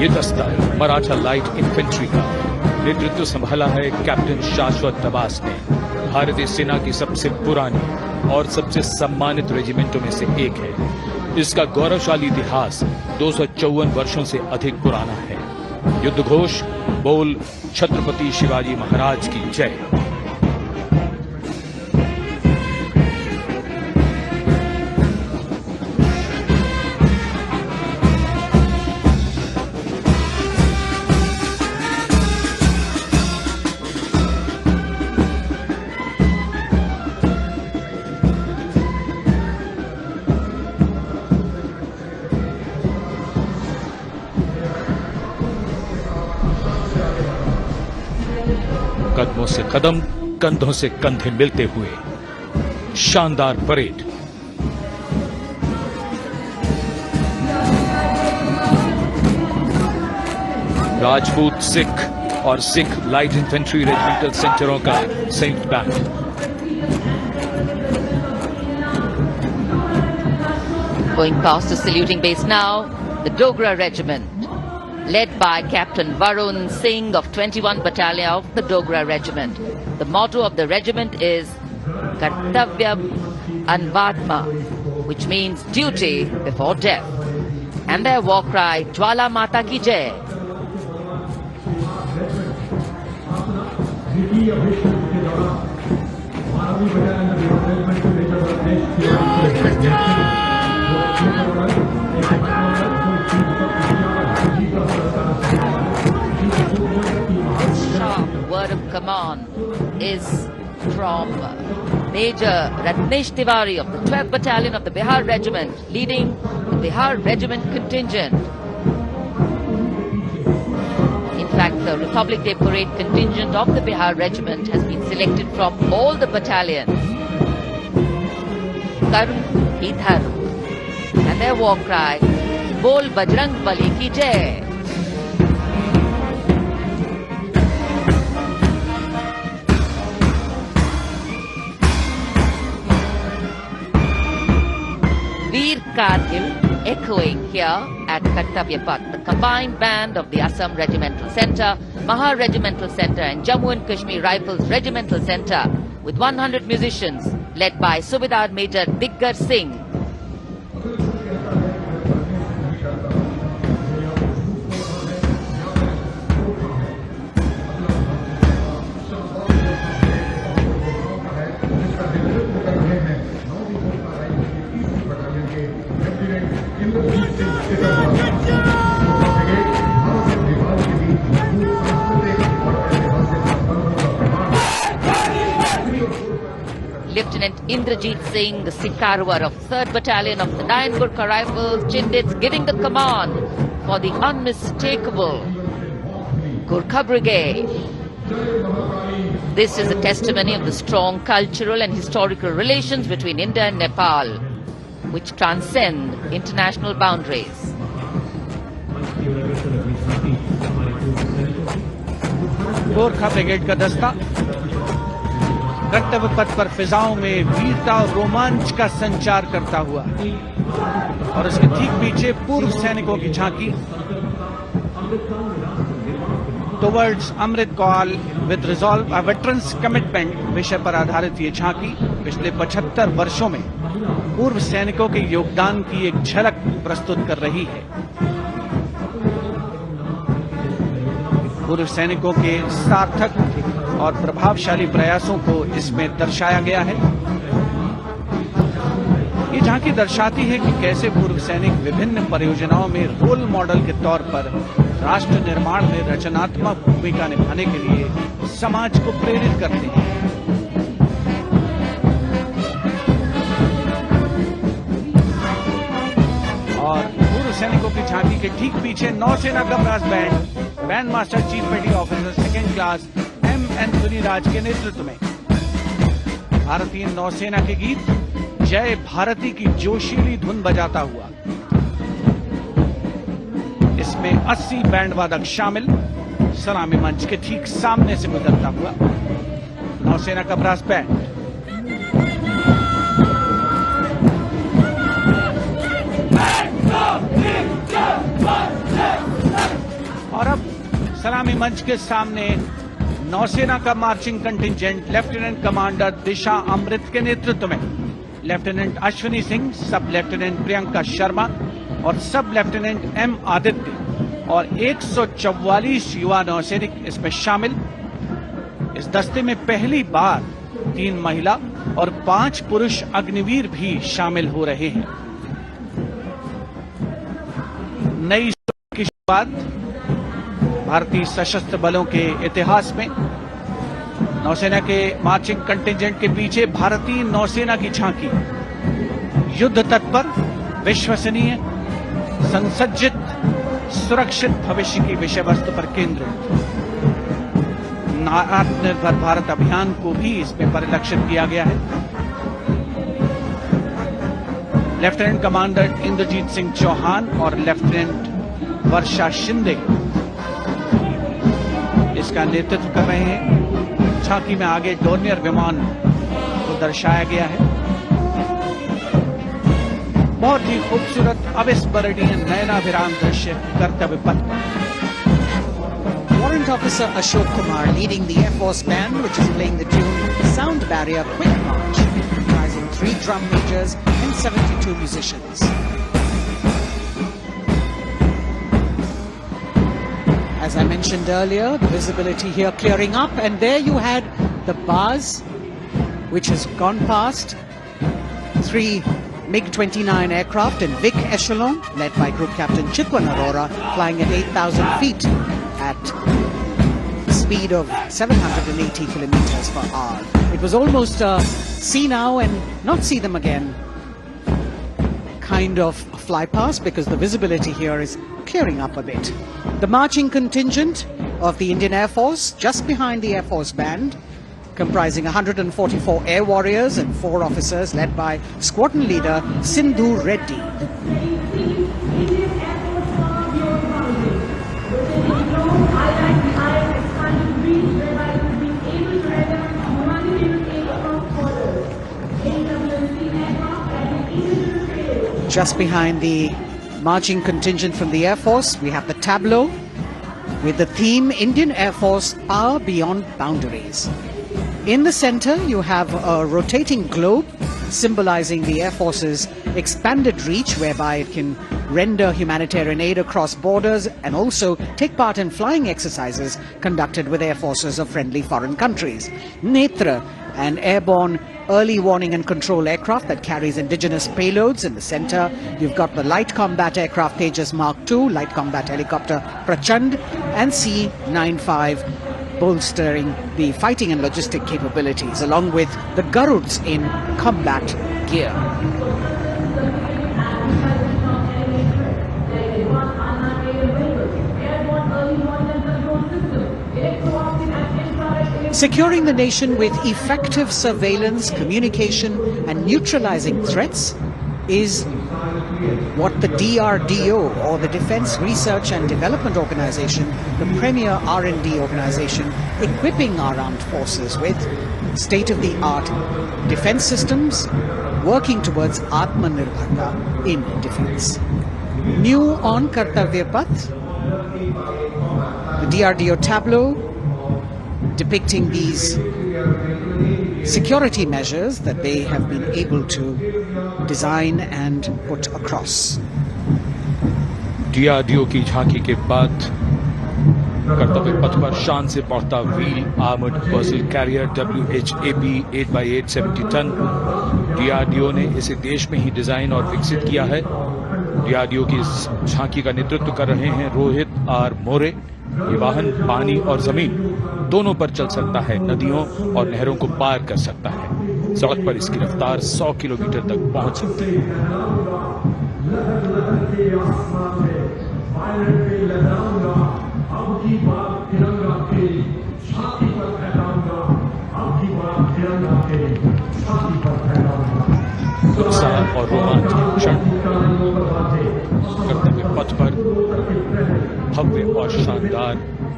ये दस्ता मराठा लाइट इन्फेंट्री का नेतृत्व संभाला है कैप्टन शाश्वत दबास ने. भारतीय सेना की सबसे पुरानी और सबसे सम्मानित रेजिमेंटों में से एक है. इसका गौरवशाली इतिहास 254 वर्षों से अधिक पुराना है. युद्ध घोष बोल छत्रपति शिवाजी महाराज की जय. कदमों से कदम, कंधों से कंधे मिलते हुए शानदार परेड. राजपूत सिख और सिख लाइट इन्फेंट्री रेजिमेंटल सेंटरों का संयुक्त band. Going past the saluting base now, the Dogra Regiment, led by Captain Varun Singh of 21 Battalion of the Dogra Regiment. The motto of the regiment is Kartavyam Anvatma, which means duty before death. And their war cry, Jwala Mata Ki Jai. Word of command is from Major Ratnesh Tiwari of the 12th Battalion of the Bihar Regiment, leading the Bihar Regiment contingent. In fact, the Republic Day Parade contingent of the Bihar Regiment has been selected from all the battalions. Karun Idharu. And their war cry, Bol Bajrang Bali Ki Jai. Kargil echoing here at Kartavya Path. The combined band of the Assam Regimental Centre, Maha Regimental Centre and Jammu and Kashmir Rifles Regimental Centre with 100 musicians led by Subedar Major Diggar Singh. Lieutenant Indrajit Singh, the Sikarwar of 3rd Battalion of the 9th Gurkha Rifles, Chindits, giving the command for the unmistakable Gurkha Brigade. This is a testimony of the strong cultural and historical relations between India and Nepal, which transcend international boundaries. Gorkha brigade का दस्ता कर्तव्य पथ पर फिजाओं में वीरता और रोमांच का संचार करता हुआ और उसके ठीक पीछे पूर्व सैनिकों की झांकी towards Amrit Kaal with resolve a veterans commitment विषय पर आधारित ये झांकी पिछले 75 वर्षों में पूर्व सैनिकों के योगदान की एक झलक प्रस्तुत कर रही है। पूर्व सैनिकों के सार्थक और प्रभावशाली प्रयासों को इसमें दर्शाया गया है। ये झांकी दर्शाती है कि कैसे पूर्व सैनिक विभिन्न परियोजनाओं में रोल मॉडल के तौर पर राष्ट्र निर्माण में रचनात्मक भूमिका निभाने के लिए समाज को प्रेरित करते हैं। और पूर्व सैनिकों की झांकी के ठीक पीछे नौसेना का ब्रास बैंड मास्टर चीफ पेटी ऑफिसर 2nd क्लास एंथोनी राज के नेतृत्व में भारतीय नौसेना के गीत जय भारती की जोशीली धुन बजाता हुआ इसमें 80 बैंड वादक शामिल सलामी मंच के ठीक सामने से गुजरता हुआ नौसेना का ब्रास बैंड। और अब सलामी मंच के सामने नौसेना का मार्चिंग कंटिंजेंट लेफ्टिनेंट कमांडर दिशा अमृत के नेतृत्व में लेफ्टिनेंट अश्विनी सिंह, सब लेफ्टिनेंट प्रियंका शर्मा और सब लेफ्टिनेंट एम आदित्य और 144 युवा नौसैनिक इसमें शामिल। इस दस्ते में पहली बार 3 महिला और 5 पुरुष अग्निवीर भी शामिल हो रहे हैं। नई की शुरुआत भारतीय सशस्त्र बलों के इतिहास में। नौसेना के मार्चिंग कंटिंजेंट के पीछे भारतीय नौसेना की झांकी युद्ध तत्पर, विश्वसनीय, संसज्जित, सुरक्षित भविष्य की विषय वस्तु पर केंद्रित। आत्मनिर्भर भारत अभियान को भी इसमें परिलक्षित किया गया है। लेफ्टिनेंट कमांडर इंद्रजीत सिंह चौहान और लेफ्टिनेंट वर्षा शिंदे इसका नेतृत्व कर रहे हैं। झांकी में आगे डोर्नियर विमान को दर्शाया गया है। बहुत ही खूबसूरत अविस्मरणीय नयनाभिराम दृश्य कर्तव्य पथ। Warrant Officer Ashok Kumar leading the Air Force Band, which is playing the tune Sound Barrier Quick March, comprising 3 drum majors and 72 musicians. As I mentioned earlier, the visibility here clearing up, and there you had the bars, which has gone past 3 MiG-29 aircraft in Vic Echelon, led by Group Captain Chitwan Arora, flying at 8,000 feet at a speed of 780 kilometers per hour. It was almost a see now and not see them again kind of fly past, because the visibility here is clearing up a bit. The marching contingent of the Indian Air Force, just behind the Air Force Band, comprising 144 air warriors and 4 officers, led by squadron leader Sindhu Reddy. Just behind the marching contingent from the Air Force, we have the tableau with the theme Indian Air Force Power Beyond Boundaries. In the center, you have a rotating globe symbolizing the Air Force's expanded reach, whereby it can render humanitarian aid across borders and also take part in flying exercises conducted with air forces of friendly foreign countries. Netra, an airborne early warning and control aircraft that carries indigenous payloads. In the center, you've got the light combat aircraft Tejas Mark II, light combat helicopter Prachand, and C-95, bolstering the fighting and logistic capabilities, along with the Garuds in combat gear. Securing the nation with effective surveillance, communication and neutralizing threats is what the DRDO, or the Defense Research and Development Organization, the premier R&D organization, equipping our armed forces with state-of-the-art defense systems, working towards Atmanirbharta in defense. New on Kartavya Path, the DRDO tableau depicting these security measures that they have been able to design and put across. DRDO की झांकी के बाद कर्तव्य पथ पर शान से पहुंचता wheel armoured personnel carrier WHAP 8x8 70 ton. DRDO ने इसे देश में ही डिजाइन और विकसित किया है। DRDO की इस झांकी का नेतृत्व कर रहे हैं रोहित आर मोरे। ये वाहन पानी और जमीन दोनों पर चल सकता है, नदियों और नहरों को पार कर सकता है। सड़क पर इसकी रफ्तार 100 किलोमीटर तक पहुंच सकती है। उत्साह और रोमांच के क्षण कर्तव्य पथ पर भव्य और शानदार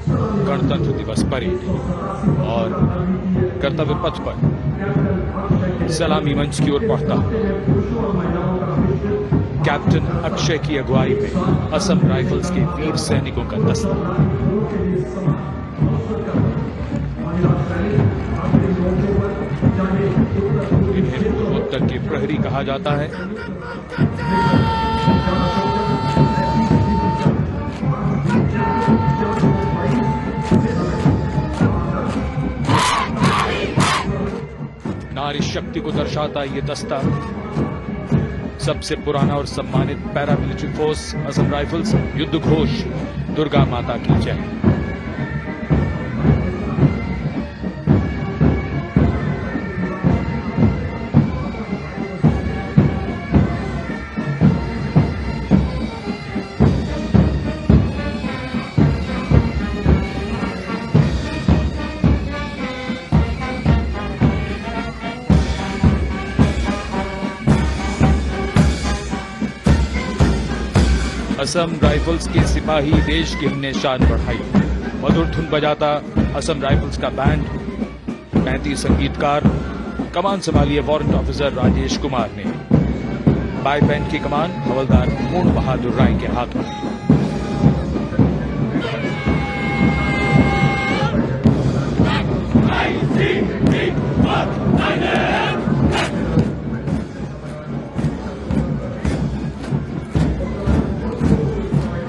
गणतंत्र दिवस परेड और कर्तव्य पथ पर सलामी मंच की ओर बढ़ता कैप्टन अक्षय की अगुवाई में असम राइफल्स के वीर सैनिकों का दस्ता। इन्हें पूर्वोत्तर के प्रहरी कहा जाता है। नारी शक्ति को दर्शाता ये दस्ता सबसे पुराना और सम्मानित पैरामिलिट्री फोर्स असम राइफल्स युद्ध घोष दुर्गा माता की जय। असम राइफल्स के सिपाही देश की हमने शान बढ़ाई। मधुर धुन बजाता असम राइफल्स का बैंड, 35 संगीतकार। कमान संभालिए वारंट ऑफिसर राजेश कुमार ने। बाई बैंड की कमान हवलदार पूर्ण बहादुर राय के हाथों में।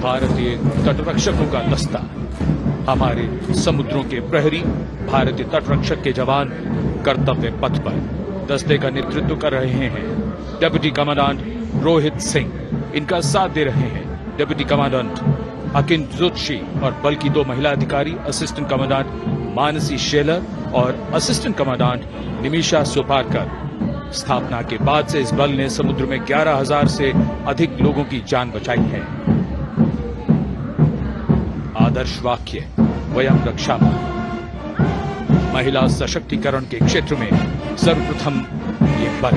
भारतीय तटरक्षकों का दस्ता, हमारे समुद्रों के प्रहरी, भारतीय तटरक्षक के जवान कर्तव्य पथ पर दस्ते का नेतृत्व कर रहे हैं डिप्टी कमांडेंट रोहित सिंह। इनका साथ दे रहे हैं डिप्टी कमांडेंट अकिन जोशी और बल की 2 महिला अधिकारी, असिस्टेंट कमांडेंट मानसी शेलर और असिस्टेंट कमांडेंट निमिषा सोपारकर। स्थापना के बाद से इस बल ने समुद्र में 11,000 से अधिक लोगों की जान बचाई है। आदर्श वाक्य वयम रक्षामः। महिला सशक्तिकरण के क्षेत्र में सर्वप्रथम ये बल।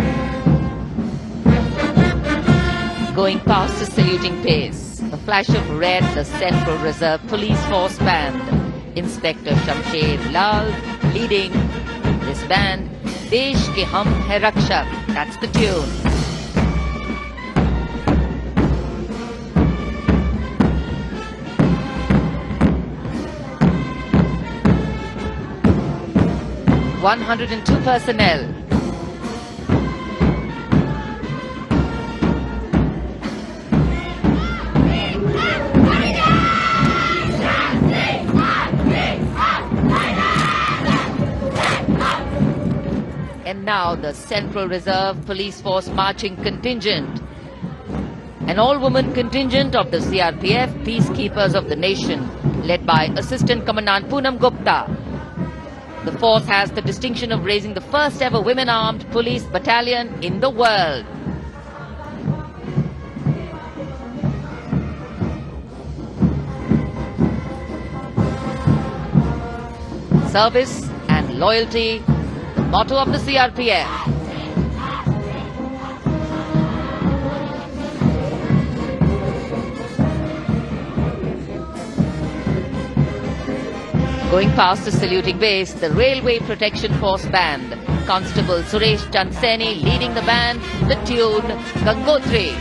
Going past the saluting pace, a flash of red, the Central Reserve Police Force band. Inspector Shamsher Lal leading this band. Desh ke hum hai rakshak. That's the tune. 102 personnel. And now the Central Reserve Police Force marching contingent, an all-woman contingent of the CRPF, Peacekeepers of the Nation, led by Assistant Commandant Poonam Gupta. The force has the distinction of raising the first ever women-armed police battalion in the world. Service and loyalty, the motto of the CRPF. Going past the saluting base, the Railway Protection Force Band, Constable Suresh Chanseni leading the band, the tune Gangotri.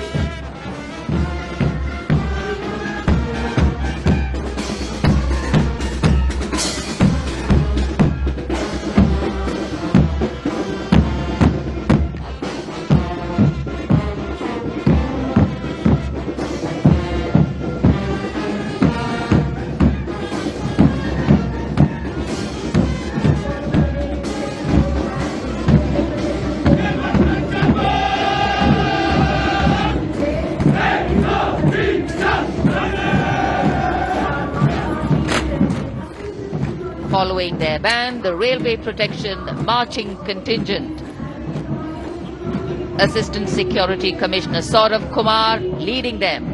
Following their band, the Railway Protection Marching Contingent. Assistant Security Commissioner Saurabh Kumar leading them.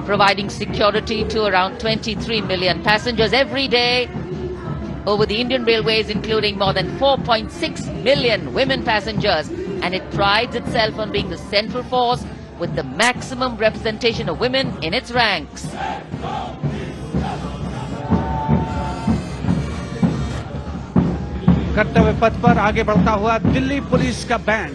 Providing security to around 23 million passengers every day over the Indian Railways, including more than 4.6 million women passengers. And it prides itself on being the central force with the maximum representation of women in its ranks. कर्तव्य पथ पर आगे बढ़ता हुआ Delhi police का band,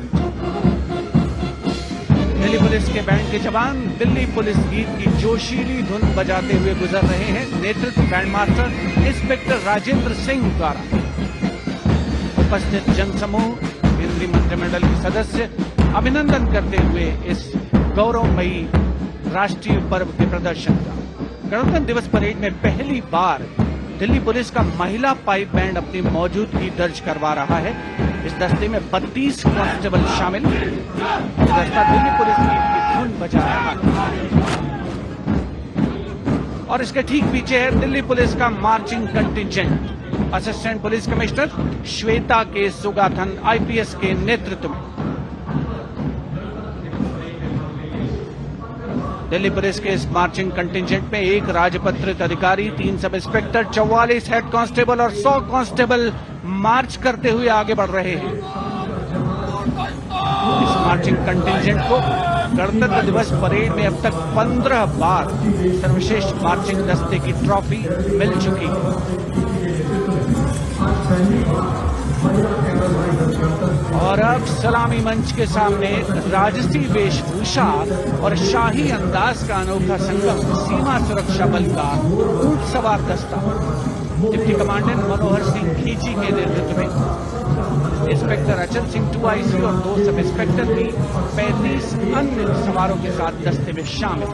Delhi police के band के जवान दिल्ली पुलिस गीत की जोशीली धुन बजाते हुए गुजर रहे हैं। नेतृत्व band master inspector Rajendra Singh द्वारा। उपस्थित जनसमूह, केंद्रीय मंत्रिमंडल के सदस्य अभिनंदन करते हुए इस गौरवमयी राष्ट्रीय पर्व के प्रदर्शन का। गणतंत्र दिवस परेड में पहली बार दिल्ली पुलिस का महिला पाइप बैंड अपनी मौजूदगी दर्ज करवा रहा है। इस दस्ते में 32 कांस्टेबल शामिल। दस्ता दिल्ली पुलिस की धुन बजा रहा है और इसके ठीक पीछे है दिल्ली पुलिस का marching contingent. Assistant police commissioner Shweta के सुगाथन IPS के नेतृत्व में दिल्ली पुलिस के इस मार्चिंग कंटिजेंट में 1 राजपत्रित अधिकारी, 3 सब इंस्पेक्टर, 44 हेड कांस्टेबल और 100 कांस्टेबल मार्च करते हुए आगे बढ़ रहे हैं। इस मार्चिंग कंटिजेंट को गणतंत्र दिवस परेड में अब तक 15 बार सर्वश्रेष्ठ मार्चिंग दस्ते की ट्रॉफी मिल चुकी है। और अब सलामी मंच के सामने राजसी वेशभूषा और शाही अंदाज का अनोखा संगम सीमा सुरक्षा बल का ऊंट सवार दस्ता डिप्टी कमांडेंट मनोहर सिंह खींची के नेतृत्व में इंस्पेक्टर अचल सिंह 2IC और 2 सब इंस्पेक्टर भी 35 अन्य सवारों के साथ दस्ते में शामिल।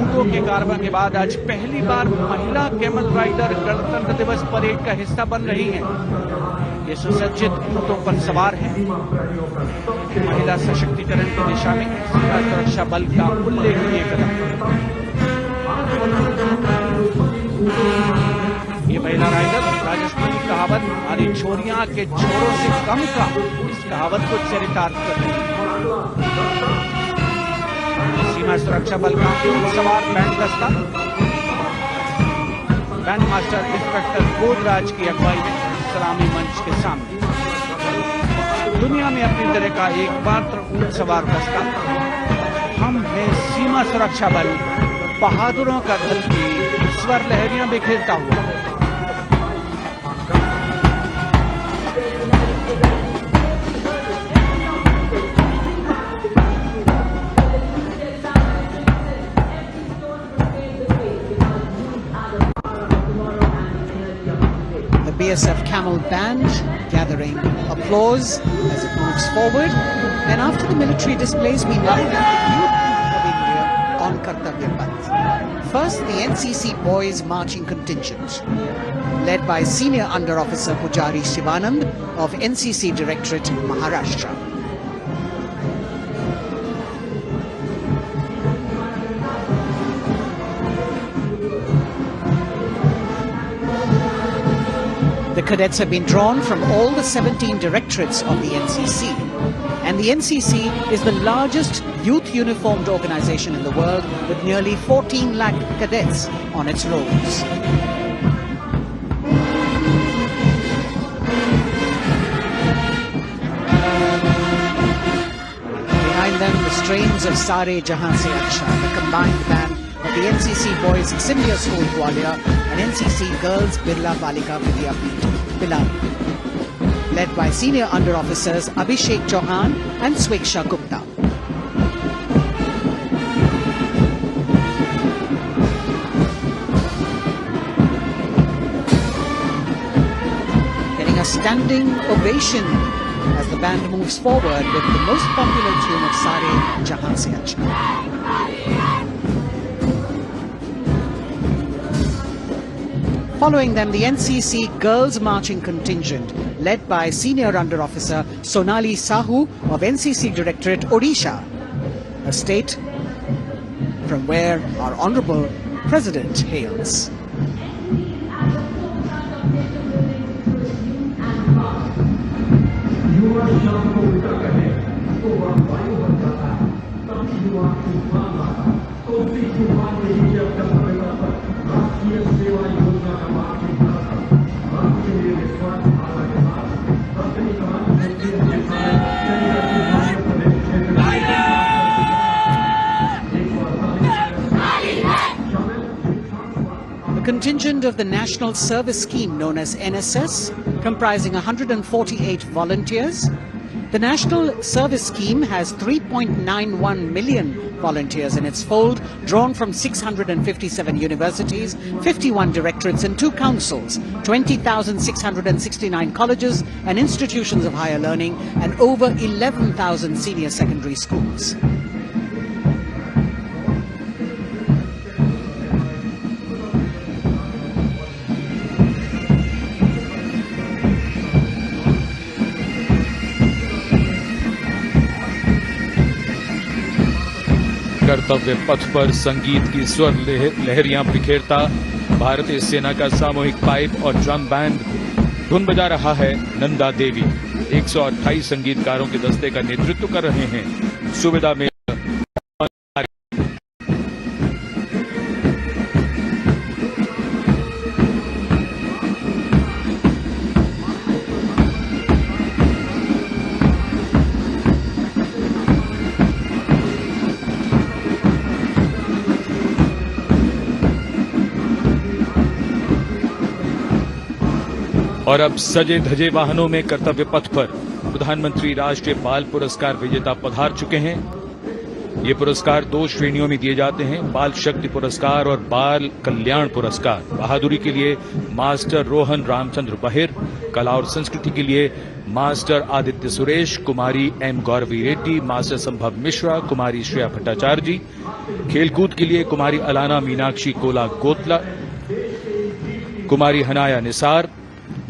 ऊंटों के कारवां के बाद आज पहली बार महिला कैमल राइडर गणतंत्र दिवस परेड का हिस्सा बन रही हैं। ये सुसज्जित ऊंटों पर सवार हैं। महिला सशक्तिकरण की दिशा में सीमा सुरक्षा बल का उल्लेखनीय कदम। ये महिला राइडर राजस्थानी कहावत हमारी छोरियां के छोरों से कम का, इस कहावत को चरितार्थ कर रही है। सीमा सुरक्षा बल का सवार बैंड दस्ता बैंड मास्टर इंस्पेक्टर बोधराज की अगुवाई में सलामी मंच के सामने दुनिया में अपनी तरह का एकमात्र ऊंट सवार दस्ता हम हैं सीमा सुरक्षा बल, बहादुरों का दल की स्वर लहरियां बिखेरता हुआ। BSF Camel Band gathering applause as it moves forward. And after the military displays, we now have the youth of India on Kartavya Path. First, the NCC Boys Marching Contingent, led by Senior Under Officer Pujari Shivanand of NCC Directorate, Maharashtra. The cadets have been drawn from all the 17 directorates of the NCC, and the NCC is the largest youth uniformed organization in the world with nearly 14 lakh cadets on its rolls. Behind them, the strains of Sare Jahan Se Acha, the combined band of the NCC Boys Senior School Gwalior and NCC Girls Birla Balika Vidyapeeth, Pilari, led by Senior Under Officers Abhishek Chauhan and Sweksha Gupta. Getting a standing ovation as the band moves forward with the most popular tune of Sare Jahan Se Acha. Following them, the NCC Girls Marching Contingent, led by Senior Under Officer Sonali Sahu of NCC Directorate, Odisha, a state from where our Honourable President hails. A contingent of the National Service Scheme known as NSS, comprising 148 volunteers. The National Service Scheme has 3.91 million volunteers in its fold, drawn from 657 universities, 51 directorates and 2 councils, 20,669 colleges and institutions of higher learning, and over 11,000 senior secondary schools. कर्तव्य पथ पर संगीत की स्वर लहरियां बिखेरता भारतीय सेना का सामूहिक पाइप और ड्रम बैंड धुन बजा रहा है। नंदा देवी 128 संगीतकारों के दस्ते का नेतृत्व कर रहे हैं। सुविधा में और अब सजे धजे वाहनों में कर्तव्य पथ पर प्रधानमंत्री राष्ट्रीय बाल पुरस्कार विजेता पधार चुके हैं। ये पुरस्कार 2 श्रेणियों में दिए जाते हैं, बाल शक्ति पुरस्कार और बाल कल्याण पुरस्कार। बहादुरी के लिए मास्टर रोहन रामचंद्र बहिर, कला और संस्कृति के लिए मास्टर आदित्य सुरेश, कुमारी एम गौरवी रेड्डी, मास्टर संभव मिश्रा, कुमारी श्रेया भट्टाचार्य जी, खेलकूद के लिए कुमारी अलाना मीनाक्षी कोला गोतला, कुमारी हनाया निसार,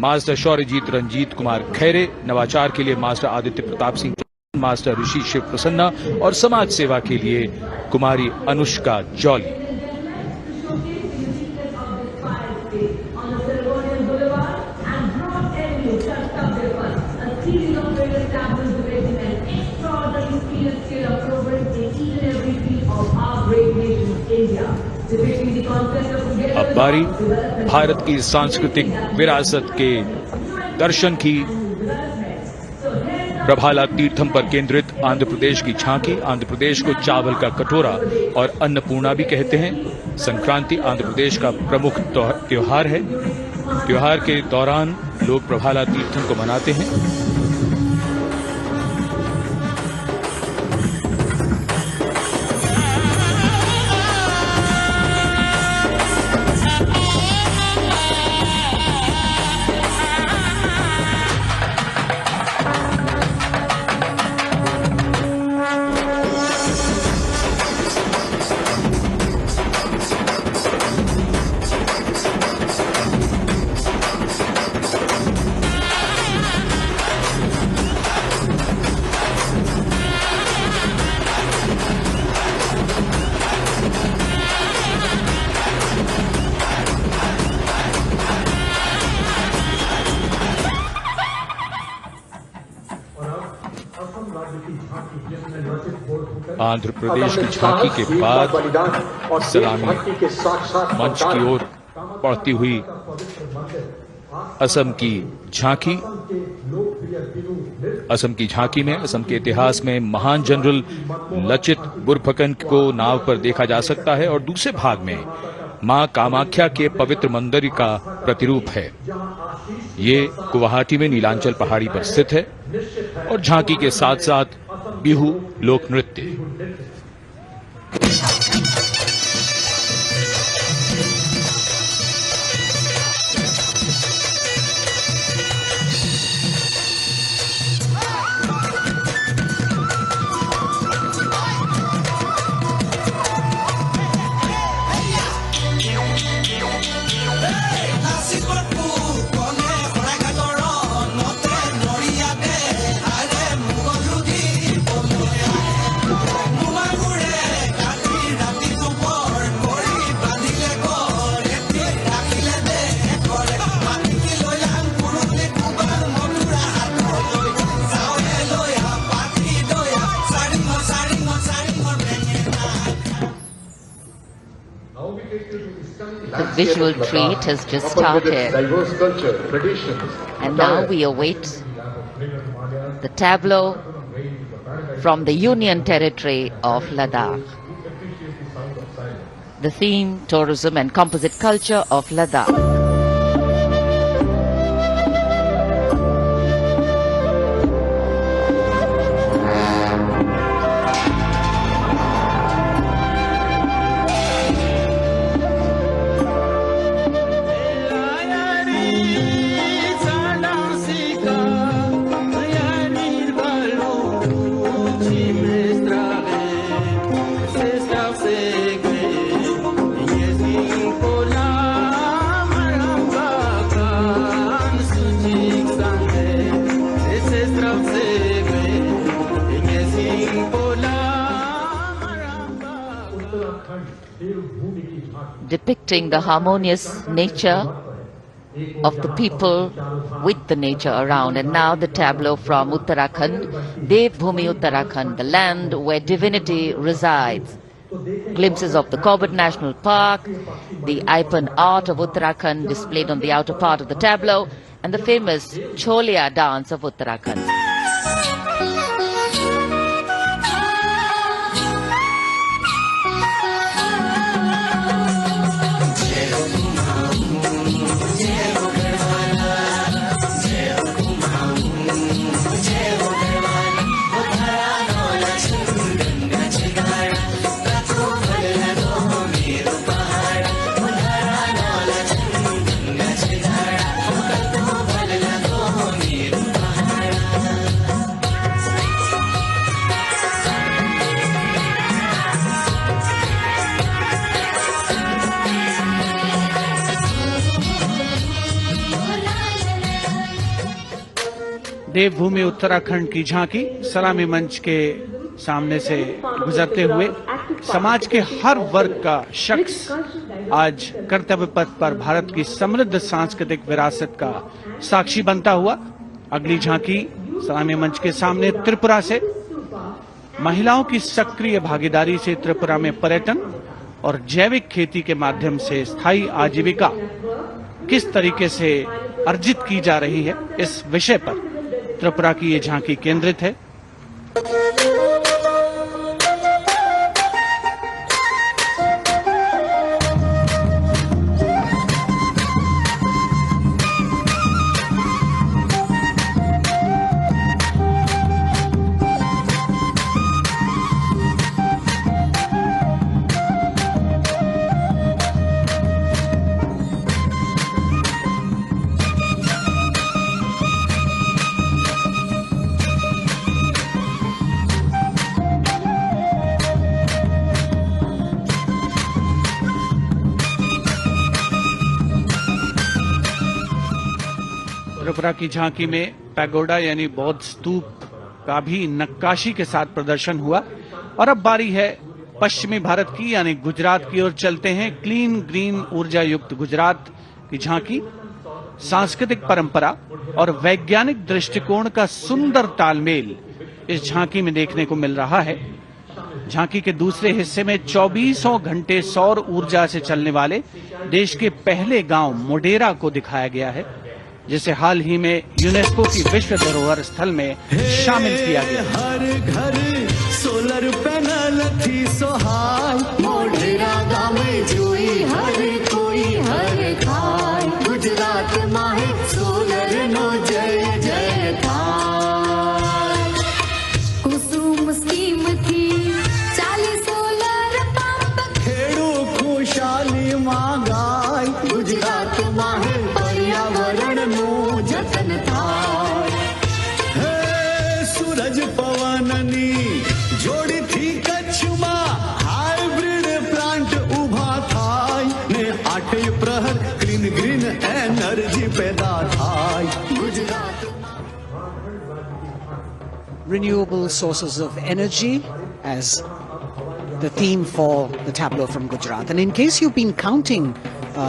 मास्टर शौर्यजीत रंजीत कुमार खैरे, नवाचार के लिए मास्टर आदित्य प्रताप सिंह, मास्टर ऋषि शिव प्रसन्ना और समाज सेवा के लिए कुमारी अनुष्का जौली। अब बारी भारत की सांस्कृतिक विरासत के दर्शन की। प्रभाला तीर्थम पर केंद्रित आंध्र प्रदेश की झांकी। आंध्र प्रदेश को चावल का कटोरा और अन्नपूर्णा भी कहते हैं। संक्रांति आंध्र प्रदेश का प्रमुख त्योहार है। त्योहार के दौरान लोग प्रभाला तीर्थम को मनाते हैं। आंध्र प्रदेश की झांकी के बाद सलामी मंच की ओर बढ़ती हुई असम की झांकी। असम की झांकी में असम के इतिहास में महान जनरल लचित बुरफकन को नाव पर देखा जा सकता है और दूसरे भाग में मां कामाख्या के पवित्र मंदिर का प्रतिरूप है। ये गुवाहाटी में नीलांचल पहाड़ी पर स्थित है और झांकी के साथ साथ बिहू लोक नृत्य। The visual treat has just started, and now we await the tableau from the Union Territory of Ladakh. The theme, tourism and composite culture of Ladakh. Depicting the harmonious nature of the people with the nature around. And now the tableau from Uttarakhand, Devbhumi Uttarakhand, the land where divinity resides. Glimpses of the Corbett National Park, the Ipan art of Uttarakhand displayed on the outer part of the tableau, and the famous Cholia dance of Uttarakhand. देवभूमि उत्तराखंड की झांकी सलामी मंच के सामने से गुजरते हुए समाज के हर वर्ग का शख्स आज कर्तव्य पथ पर भारत की समृद्ध सांस्कृतिक विरासत का साक्षी बनता हुआ। अगली झांकी सलामी मंच के सामने त्रिपुरा से महिलाओं की सक्रिय भागीदारी से त्रिपुरा में पर्यटन और जैविक खेती के माध्यम से स्थायी आजीविका किस तरीके से अर्जित की जा रही है, इस विषय पर त्रिपुरा की ये झांकी केंद्रित है। त्रिपुरा की झांकी में पैगोडा यानी बौद्ध स्तूप का भी नक्काशी के साथ प्रदर्शन हुआ। और अब बारी है पश्चिमी भारत की यानी गुजरात की ओर चलते हैं। क्लीन ग्रीन ऊर्जा युक्त गुजरात की झांकी सांस्कृतिक परंपरा और वैज्ञानिक दृष्टिकोण का सुंदर तालमेल इस झांकी में देखने को मिल रहा है। झांकी के दूसरे हिस्से में 24 घंटे सौर ऊर्जा से चलने वाले देश के पहले गांव मोडेरा को दिखाया गया है, जिसे हाल ही में यूनेस्को की विश्व धरोहर स्थल में शामिल किया गया। हर घर सोलर पैनल थी सोहाय, मोढेरा गाँव में जोई हर कोई हर खाय, गुजरात माहे सोलर नो जय जय थाय। कुसुम स्कीम थी 40 सोलर पंप, खेडू खुशाली मांगाय, गुजरात माहे पर्यावरण नु जतन थाय। हे सूरज पवननी जोड़ी थी कच्छ में, हाइब्रिड प्लांट उभा थाय ने 8 प्रहर ग्रीन ग्रीन एनर्जी पैदा थाय। Gujarat renewable sources of energy as the theme for the tableau from Gujarat. And in case you've been counting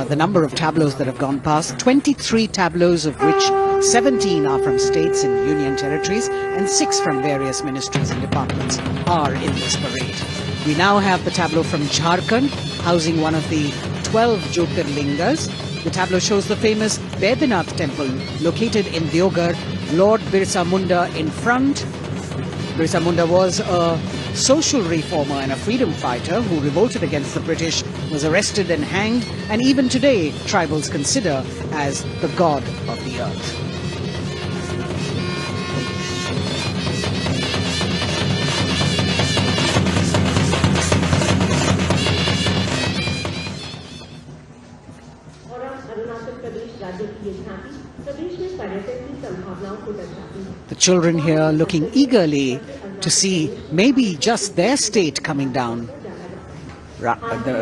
the number of tableaus that have gone past, 23 tableaus, of which 17 are from states and union territories and 6 from various ministries and departments are in this parade. We now have the tableau from Jharkhand, housing one of the 12 Jyotirlingas. The tableau shows the famous Baidyanath temple located in Deoghar, Lord Birsa Munda in front. Birsa Munda was a social reformer and a freedom fighter who revolted against the British, was arrested and hanged, and even today tribals consider as the god of the earth. The children here looking eagerly to see maybe just their state coming down the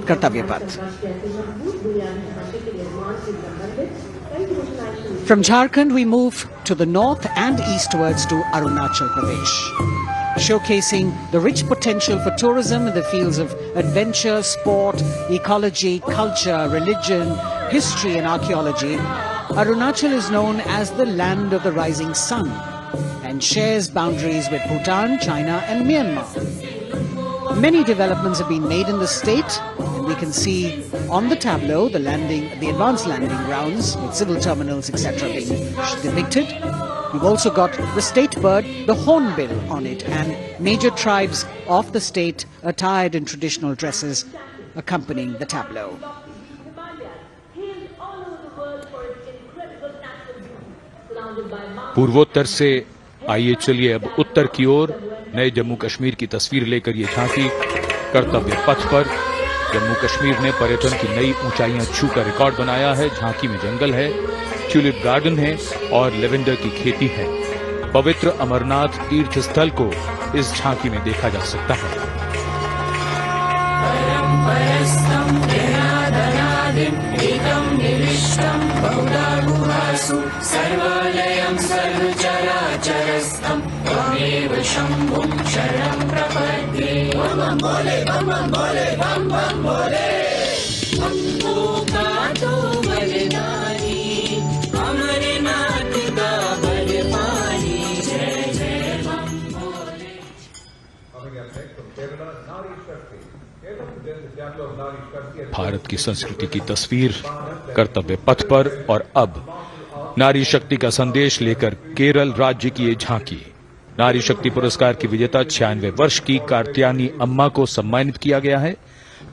Kartavya Path. From Jharkhand we move to the north and eastwards to Arunachal Pradesh, showcasing the rich potential for tourism in the fields of adventure, sport, ecology, culture, religion, history and archaeology. Arunachal is known as the land of the rising sun and shares boundaries with Bhutan, China and Myanmar. Many developments have been made in the state, and we can see on the tableau the advanced landing grounds with civil terminals, etc. being depicted. We've also got the state bird, the hornbill, on it, and major tribes of the state attired in traditional dresses accompanying the tableau. पूर्वोत्तर से आइए चलिए अब उत्तर की ओर नए जम्मू कश्मीर की तस्वीर लेकर ये झांकी कर्तव्य पथ पर। जम्मू कश्मीर ने पर्यटन की नई ऊंचाइयां छूकर रिकॉर्ड बनाया है। झांकी में जंगल है, ट्यूलिप गार्डन है और लेवेंडर की खेती है। पवित्र अमरनाथ तीर्थ स्थल को इस झांकी में देखा जा सकता है। सर्वलयं सर्वचराचरस्थं त्वमेव शम्भुं शरणं प्रपद्ये। बम बम बोले बम बम बोले बम बम बोले। हमको काटो बलिदानी अमरनाथ का बलिदानी। जय जय बम बोले। भारत की संस्कृति की तस्वीर कर्तव्य पथ पर, और अब नारी शक्ति का संदेश लेकर केरल राज्य की ये झांकी। नारी शक्ति पुरस्कार की विजेता 96 वर्ष की कार्त्यानी अम्मा को सम्मानित किया गया है।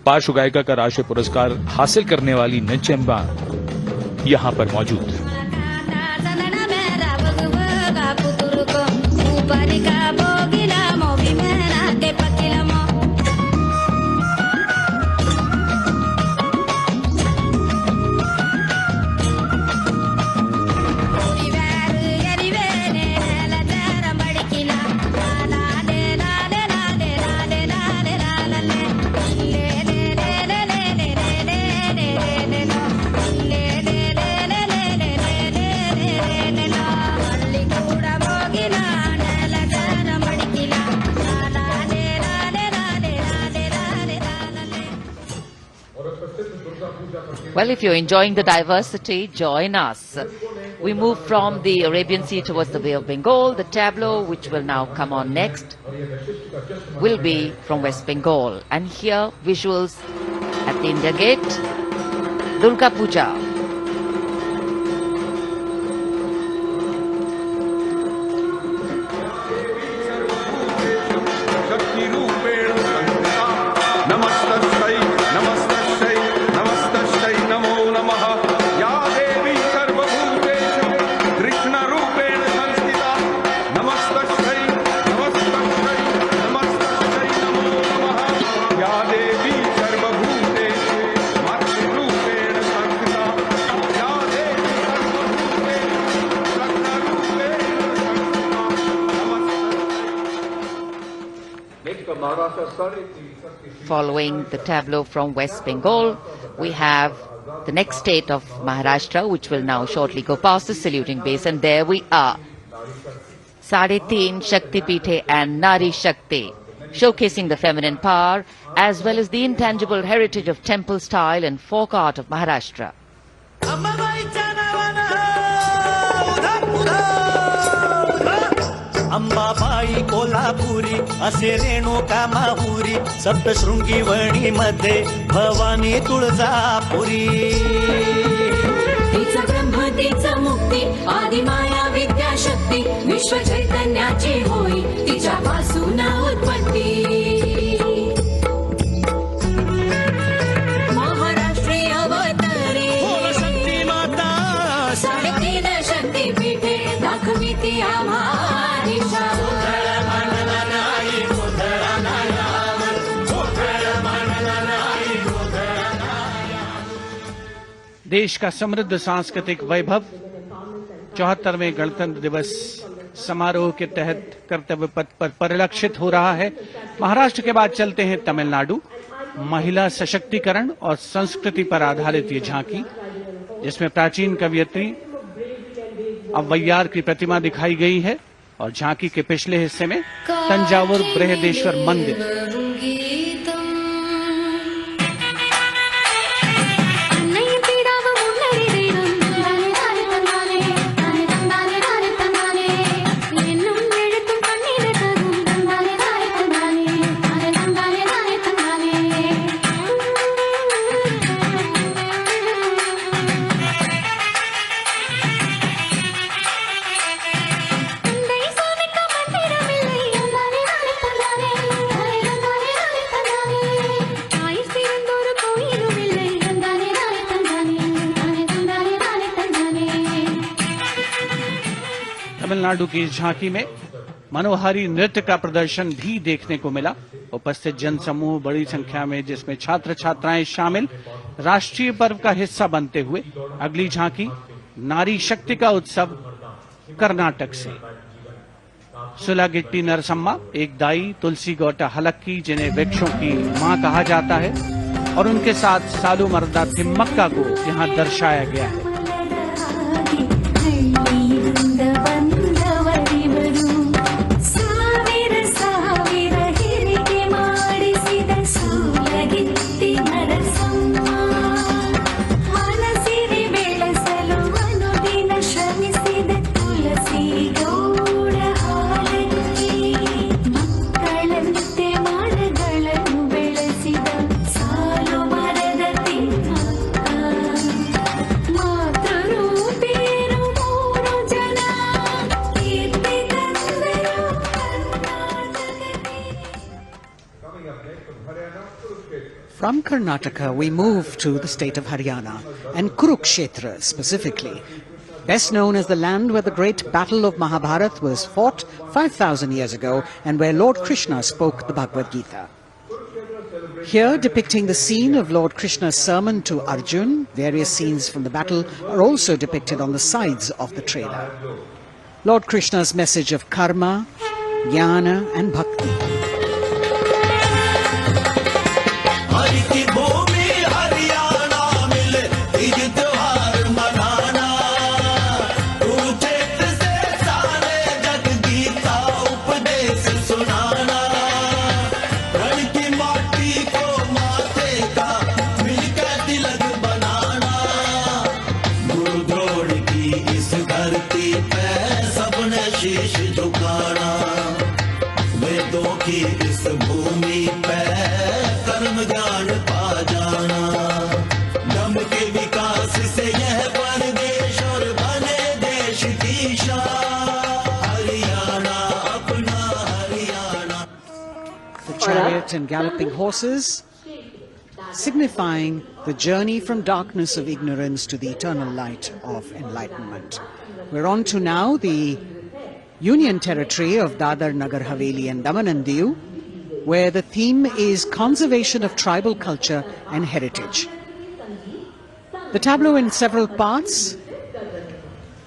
पार्श्व गायिका का राष्ट्रीय पुरस्कार हासिल करने वाली नंचेम्बा यहां पर मौजूद। Well, if you're enjoying the diversity, join us. We move from the Arabian Sea towards the Bay of Bengal. The tableau, which will now come on next, will be from West Bengal. And here, visuals at the India Gate, Durga Puja. Following the tableau from West Bengal, we have the next state of Maharashtra, which will now shortly go past the saluting base. And there we are. Sade Teen Shakti Pithe and Nari Shakti, showcasing the feminine power as well as the intangible heritage of temple style and folk art of Maharashtra. Ambabai Kolhapuri असे रेणुका माहुरी सप्तशृंगी वणी मध्ये भवानी तुळजापुरी तिचा ब्रह्म तिचा मुक्ती आदि माया विद्या शक्ती विश्व चैतन्याची होई तिच्या पासून उत्पत्ती महाराष्ट्रीय अवतारी शक्ती माता साडेतीन शक्ती पीठे दाखवी ती आम्हा देश का समृद्ध सांस्कृतिक वैभव 74वें गणतंत्र दिवस समारोह के तहत कर्तव्य पथ पर परिलक्षित हो रहा है। महाराष्ट्र के बाद चलते हैं तमिलनाडु। महिला सशक्तिकरण और संस्कृति पर आधारित ये झांकी, जिसमें प्राचीन कवयित्री अव्वैयार की प्रतिमा दिखाई गई है और झांकी के पिछले हिस्से में तंजावुर बृहदेश्वर मंदिर। तमिलनाडु की इस झांकी में मनोहारी नृत्य का प्रदर्शन भी देखने को मिला। उपस्थित जनसमूह बड़ी संख्या में, जिसमें छात्र छात्राएं शामिल, राष्ट्रीय पर्व का हिस्सा बनते हुए। अगली झांकी नारी शक्ति का उत्सव कर्नाटक से। सुलागिट्टी नरसम्मा, एक दाई तुलसी गौटा हलक्की, जिन्हें वृक्षों की मां कहा जाता है, और उनके साथ सालू मर्दा तिम्मक्का को यहाँ दर्शाया गया है। From Karnataka, we move to the state of Haryana, and Kurukshetra specifically, best known as the land where the great battle of Mahabharata was fought 5,000 years ago and where Lord Krishna spoke the Bhagavad Gita. Here, depicting the scene of Lord Krishna's sermon to Arjun, various scenes from the battle are also depicted on the sides of the trailer. Lord Krishna's message of karma, jnana and bhakti. इस धरती पे सबने शीश झुकाना, वेदों की इस भूमि पे कर्म ज्ञान पा जाना, दम के विकास से यह परदेश और बने देश की शान, हरियाणा अपना Haryana. The chariot and galloping horses, signifying the journey from darkness of ignorance to the eternal light of enlightenment. We're on to now the Union Territory of Dadar, Nagar Haveli and Daman and Diu, where the theme is conservation of tribal culture and heritage. The tableau in several parts.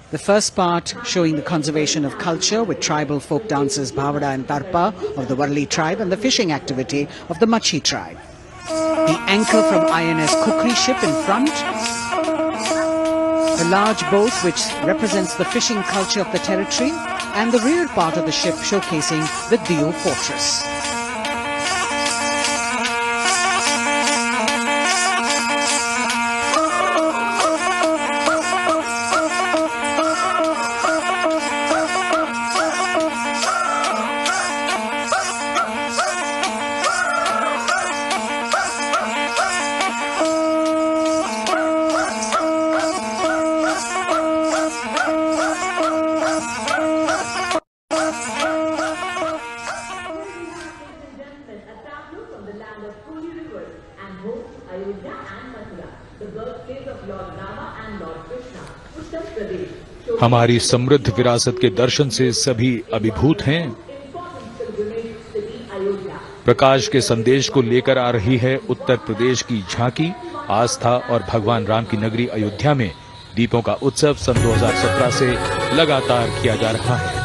The first part showing the conservation of culture with tribal folk dances Bhavada and Tarpa of the Warli tribe and the fishing activity of the Machi tribe. The anchor from INS Kukri ship in front. The large boat which represents the fishing culture of the territory, and the rear part of the ship showcasing the Diu fortress. हमारी समृद्ध विरासत के दर्शन से सभी अभिभूत हैं। प्रकाश के संदेश को लेकर आ रही है उत्तर प्रदेश की झांकी। आस्था और भगवान राम की नगरी अयोध्या में दीपों का उत्सव सन 2017 से लगातार किया जा रहा है।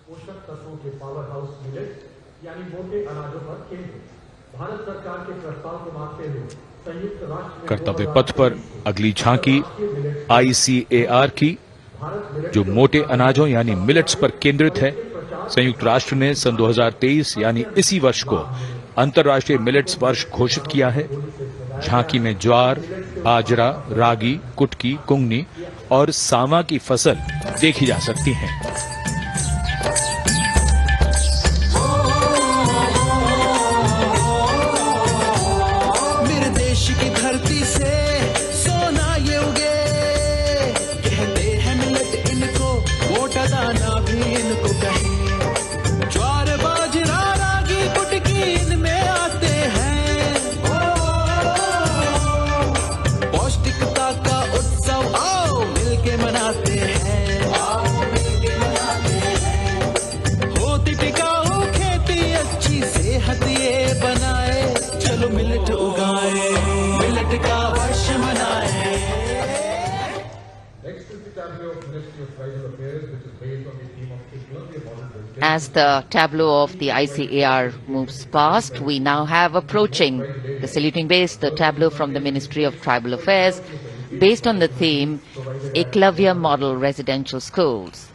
पोषक तत्वों के पावर हाउस मिलेट यानी मोटे अनाजों पर केंद्रित भारत सरकार के प्रस्ताव को मानते हुए संयुक्त राष्ट्र कर्तव्य पथ पर अगली झांकी ICAR की, जो मोटे अनाजों यानी मिलेट्स पर केंद्रित है। संयुक्त राष्ट्र ने सन 2023 यानी इसी वर्ष को अंतर्राष्ट्रीय मिलेट्स वर्ष घोषित किया है। झांकी में ज्वार, बाजरा, रागी, कुटकी, कुंगनी और सावा की फसल देखी जा सकती है। मेरे देश की धरती से सोना ये उगे, कहते हैं मिलट इनको, मोटा दाना भी इनको कहे। ज्वार, बाजरा, रागी, कुटकी इनमें आते हैं। पौष्टिकता का उत्सव आओ मिलके मनाते हैं। होती टिकाऊ खेती, अच्छी सेहत ये बनाए, चलो मिलट उगाए, मिलट का वर्ष मनाए। As the tableau of the ICAR moves past, we now have approaching the saluting base, the tableau from the Ministry of Tribal Affairs, based on the theme Eklavya Model Residential Schools.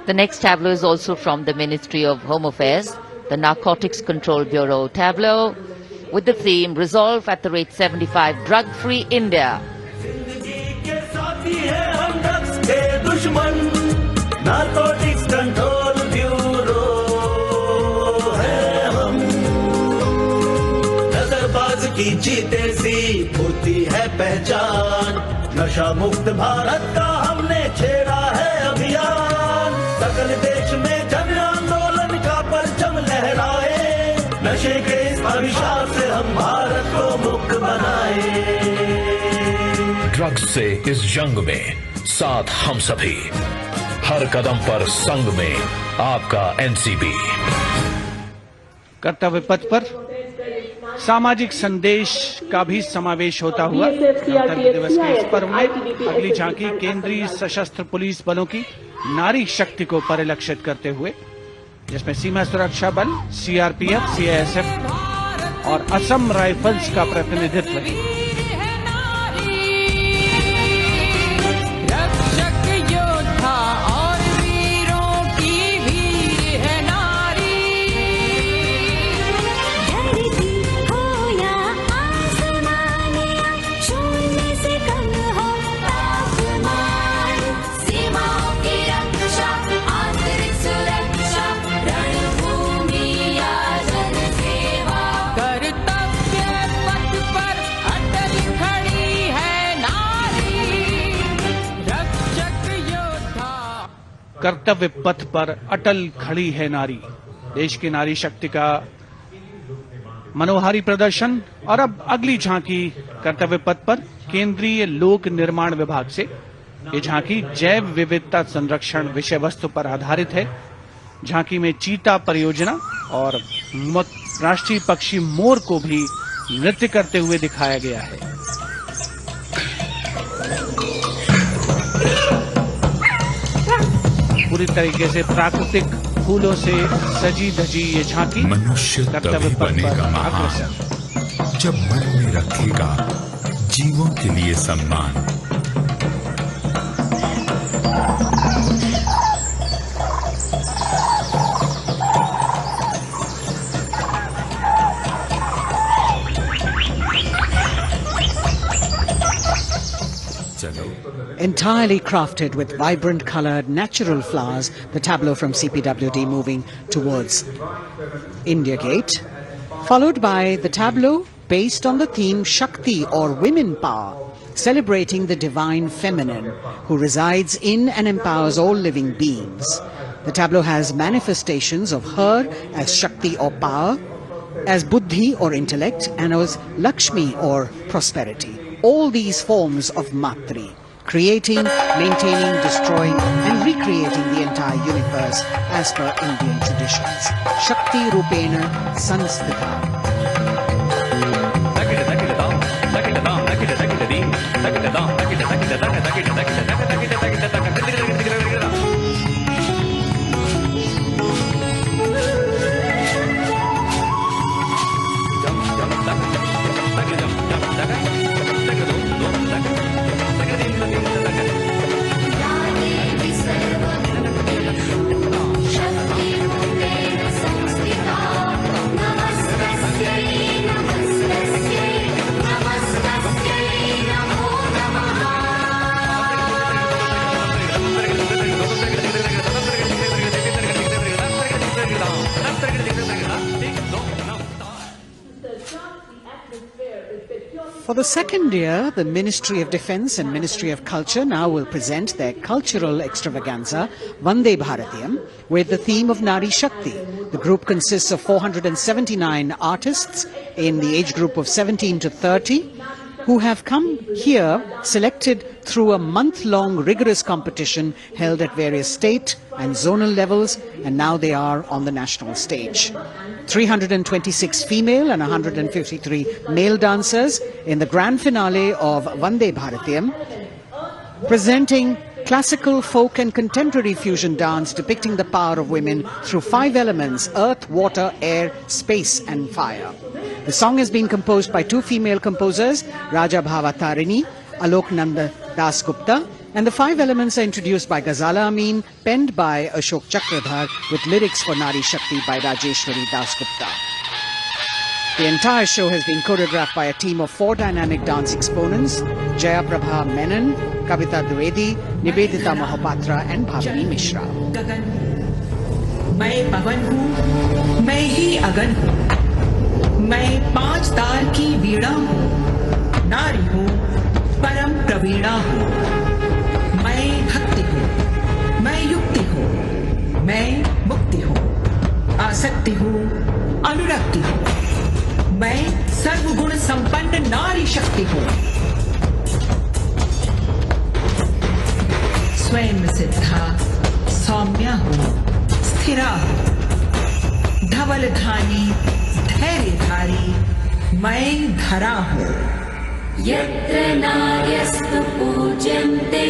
The next tableau is also from the Ministry of Home Affairs, the Narcotics Control Bureau tableau, with the theme Resolve at the rate 75 Drug-Free India. Narcotics control bureau है हम, नजरबाज की जीते सी होती है पहचान, नशा मुक्त भारत का हमने छेड़ा है अभियान, सकल देश में जन आंदोलन का परचम लहराए, नशे के इस अभिशाप से हम भारत को मुक्त बनाए। ड्रग्स से इस जंग में साथ हम सभी, हर कदम पर संग में आपका एनसीबी। कर्तव्य पथ पर सामाजिक संदेश का भी समावेश होता हुआ गणतंत्र दिवस के इस पर्व में अगली झांकी केंद्रीय सशस्त्र पुलिस बलों की नारी शक्ति को परिलक्षित करते हुए, जिसमें सीमा सुरक्षा बल, सीआरपीएफ, सीआईएसएफ और असम राइफल्स का प्रतिनिधित्व है। कर्तव्य पथ पर अटल खड़ी है नारी, देश की नारी शक्ति का मनोहारी प्रदर्शन। और अब अगली झांकी कर्तव्य पथ पर केंद्रीय लोक निर्माण विभाग से। ये झांकी जैव विविधता संरक्षण विषय वस्तु पर आधारित है। झांकी में चीता परियोजना और राष्ट्रीय पक्षी मोर को भी नृत्य करते हुए दिखाया गया है। पूरी तरीके से प्राकृतिक फूलों से सजी धजी ये झांकी मनुष्य तभी बनेगा महान जब मन में रखेगा जीवों के लिए सम्मान। Entirely crafted with vibrant colored natural flowers, the tableau from CPWD moving towards India Gate, followed by the tableau based on the theme Shakti or women power, celebrating the divine feminine who resides in and empowers all living beings. The tableau has manifestations of her as Shakti or power, as Buddhi or intellect, and as Lakshmi or prosperity. All these forms of Matri, creating, maintaining, destroying and recreating the entire universe as per Indian traditions. Shakti Rupena Sanstita. For the second year, the Ministry of Defence and Ministry of Culture now will present their cultural extravaganza, Vande Bharatiyam, with the theme of Nari Shakti. The group consists of 479 artists in the age group of 17 to 30, who have come here selected through a month-long rigorous competition held at various state and zonal levels, and now they are on the national stage. 326 female and 153 male dancers in the grand finale of Vande Bharatiyam, presenting classical, folk and contemporary fusion dance depicting the power of women through 5 elements: earth, water, air, space and fire. The song has been composed by 2 female composers, Raja Bhava Tarini, Alok Nanda Das Gupta, And the 5 elements are introduced by Ghazala Amin, penned by Ashok Chakradhar, with lyrics for Nari Shakti by Rajeshwari Dasgupta. The entire show has been choreographed by a team of 4 dynamic dance exponents, Jaya Prabha Menon, Kavita Dwivedi, Nivedita Mahapatra and Bhavini Mishra. मैं पवन हूँ, मैं ही अगन हूँ, मैं 5 तार की वीणा हूँ, नारी हूँ, परम प्रवीणा हूँ, मैं भक्ति हूँ, मैं युक्ति हूँ, मैं मुक्ति हूँ, आसक्ति हूँ, अनुरक्ति हूँ, मैं सर्वगुण संपन्न नारी शक्ति हूँ, स्वयं सिद्धा सौम्या हूँ, स्थिरा हूँ, धवलधानी धैर्यधारी मैं धरा हूँ। यत्र नार्यस्तु पूज्यन्ते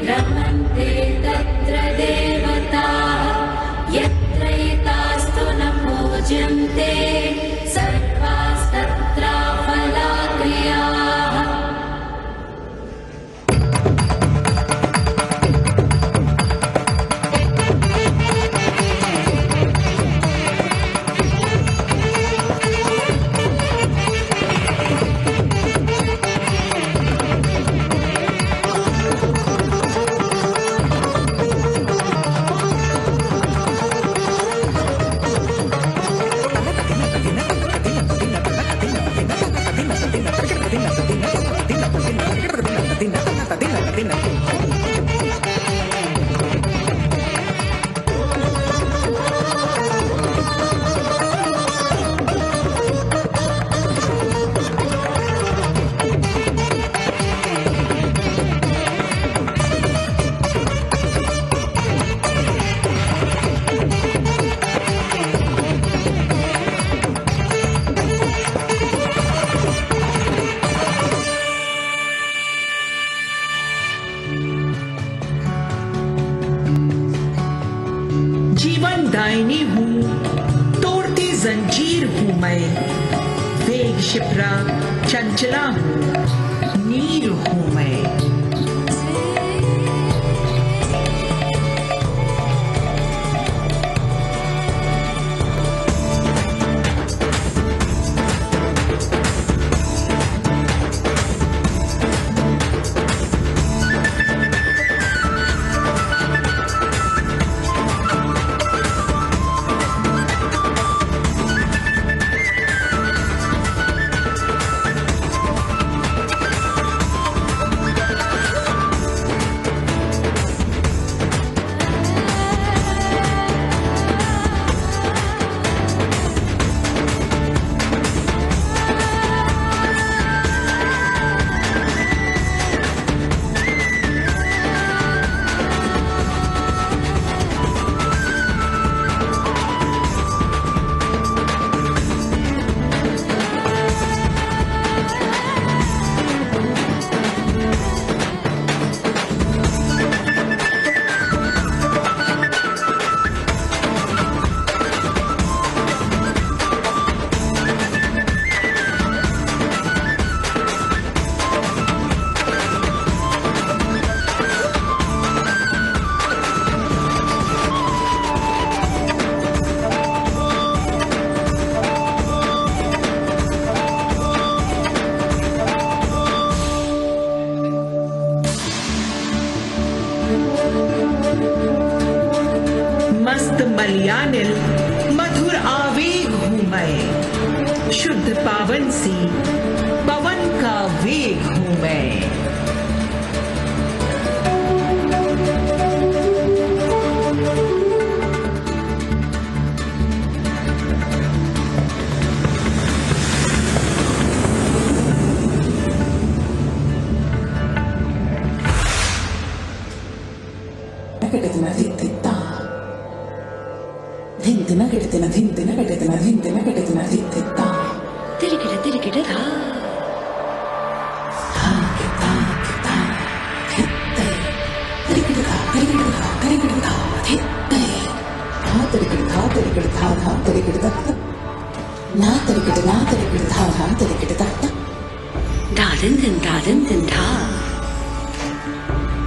रमन्ते तत्र देवताः यत्र एतास्तु न पूज्यन्ते सर्वास्तत्र फलाक्रियाः। दायनी हूँ, तोड़ती जंजीर हूँ मैं, वेग शिप्रा चंचला हूँ, नीर हूँ मैं। मलयानिल मधुर आवेग हूँ मैं, शुद्ध पावन सी पवन का वेग हूँ मैं।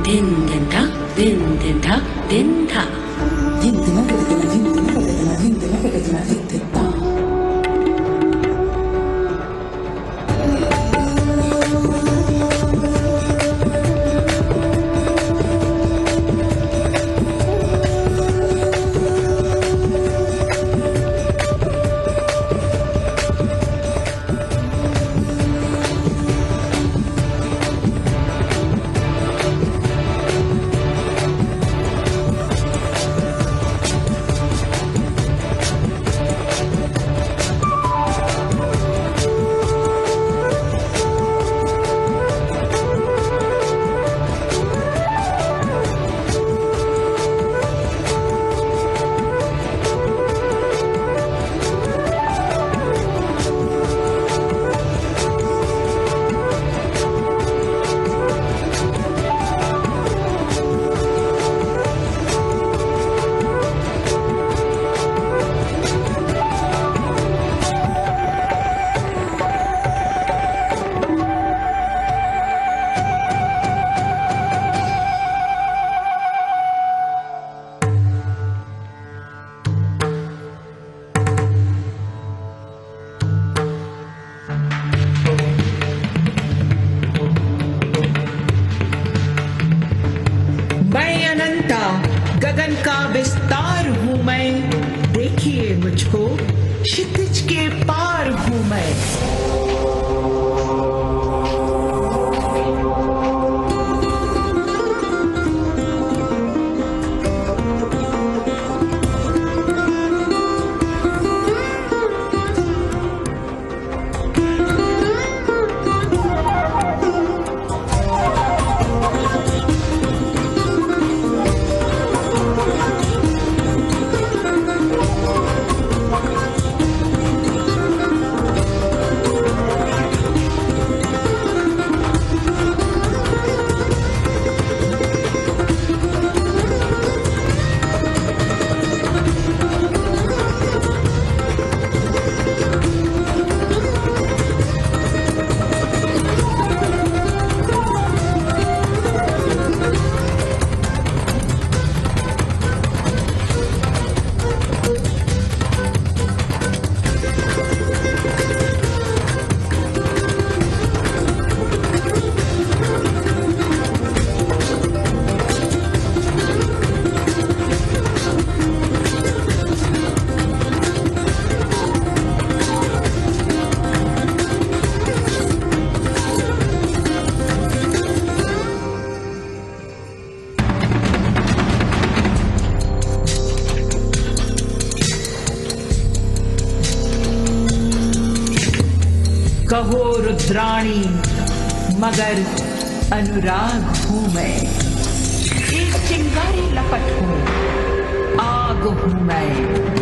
दिन दिन था दिन दिन था दिन था दिन दिन दिन गगन का विस्तार हूँ मैं, देखिए मुझको क्षितिज के पार हूँ मैं। कहो रुद्राणी मगर अनुराग हूँ मैं, एक चिंगारी लपट हूँ, आग हूँ मैं।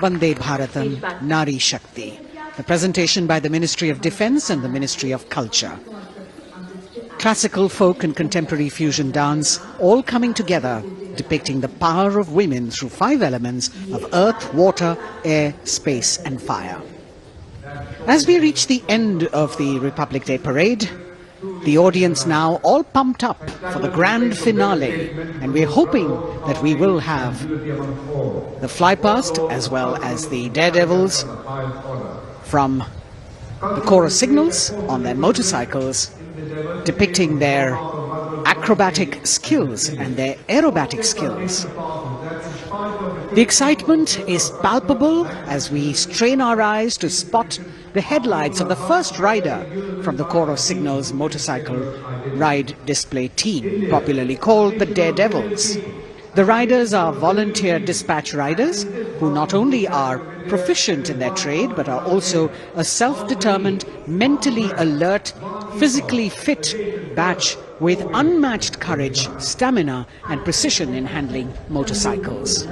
Vande Bharatam Nari Shakti. The presentation by the Ministry of Defence and the Ministry of Culture. Classical, folk and contemporary fusion dance all coming together, depicting the power of women through 5 elements of earth, water, air, space and fire. As we reach the end of the Republic Day parade, the audience now all pumped up for the grand finale, and we're hoping that we will have the flypast as well as the daredevils from the chorus signals on their motorcycles, depicting their acrobatic skills and their aerobatic skills. The excitement is palpable as we strain our eyes to spot the headlights of the first rider from the Chorus Signals motorcycle ride display team, popularly called the Daredevils. The riders are volunteer dispatch riders who not only are proficient in their trade but are also a self-determined, mentally alert, physically fit batch with unmatched courage, stamina and precision in handling motorcycles.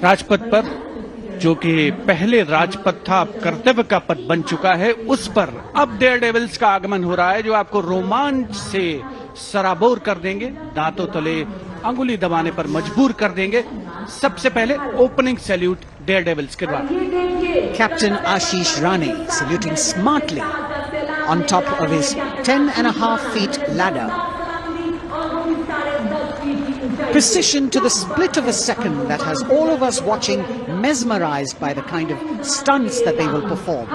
Rajpath पर जो कि पहले राजपथ था अब कर्तव्य का पथ बन चुका है, उस पर अब डेयरडेविल्स का आगमन हो रहा है जो आपको रोमांच से सराबोर कर देंगे, दांतों तले अंगुली दबाने पर मजबूर कर देंगे। सबसे पहले ओपनिंग सैल्यूट डेयरडेविल्स के द्वारा। Captain Ashish Rane saluting smartly on top of his 10.5 feet ladder. Precision to the split of a second that has all of us watching mesmerized by the kind of stunts that they will perform.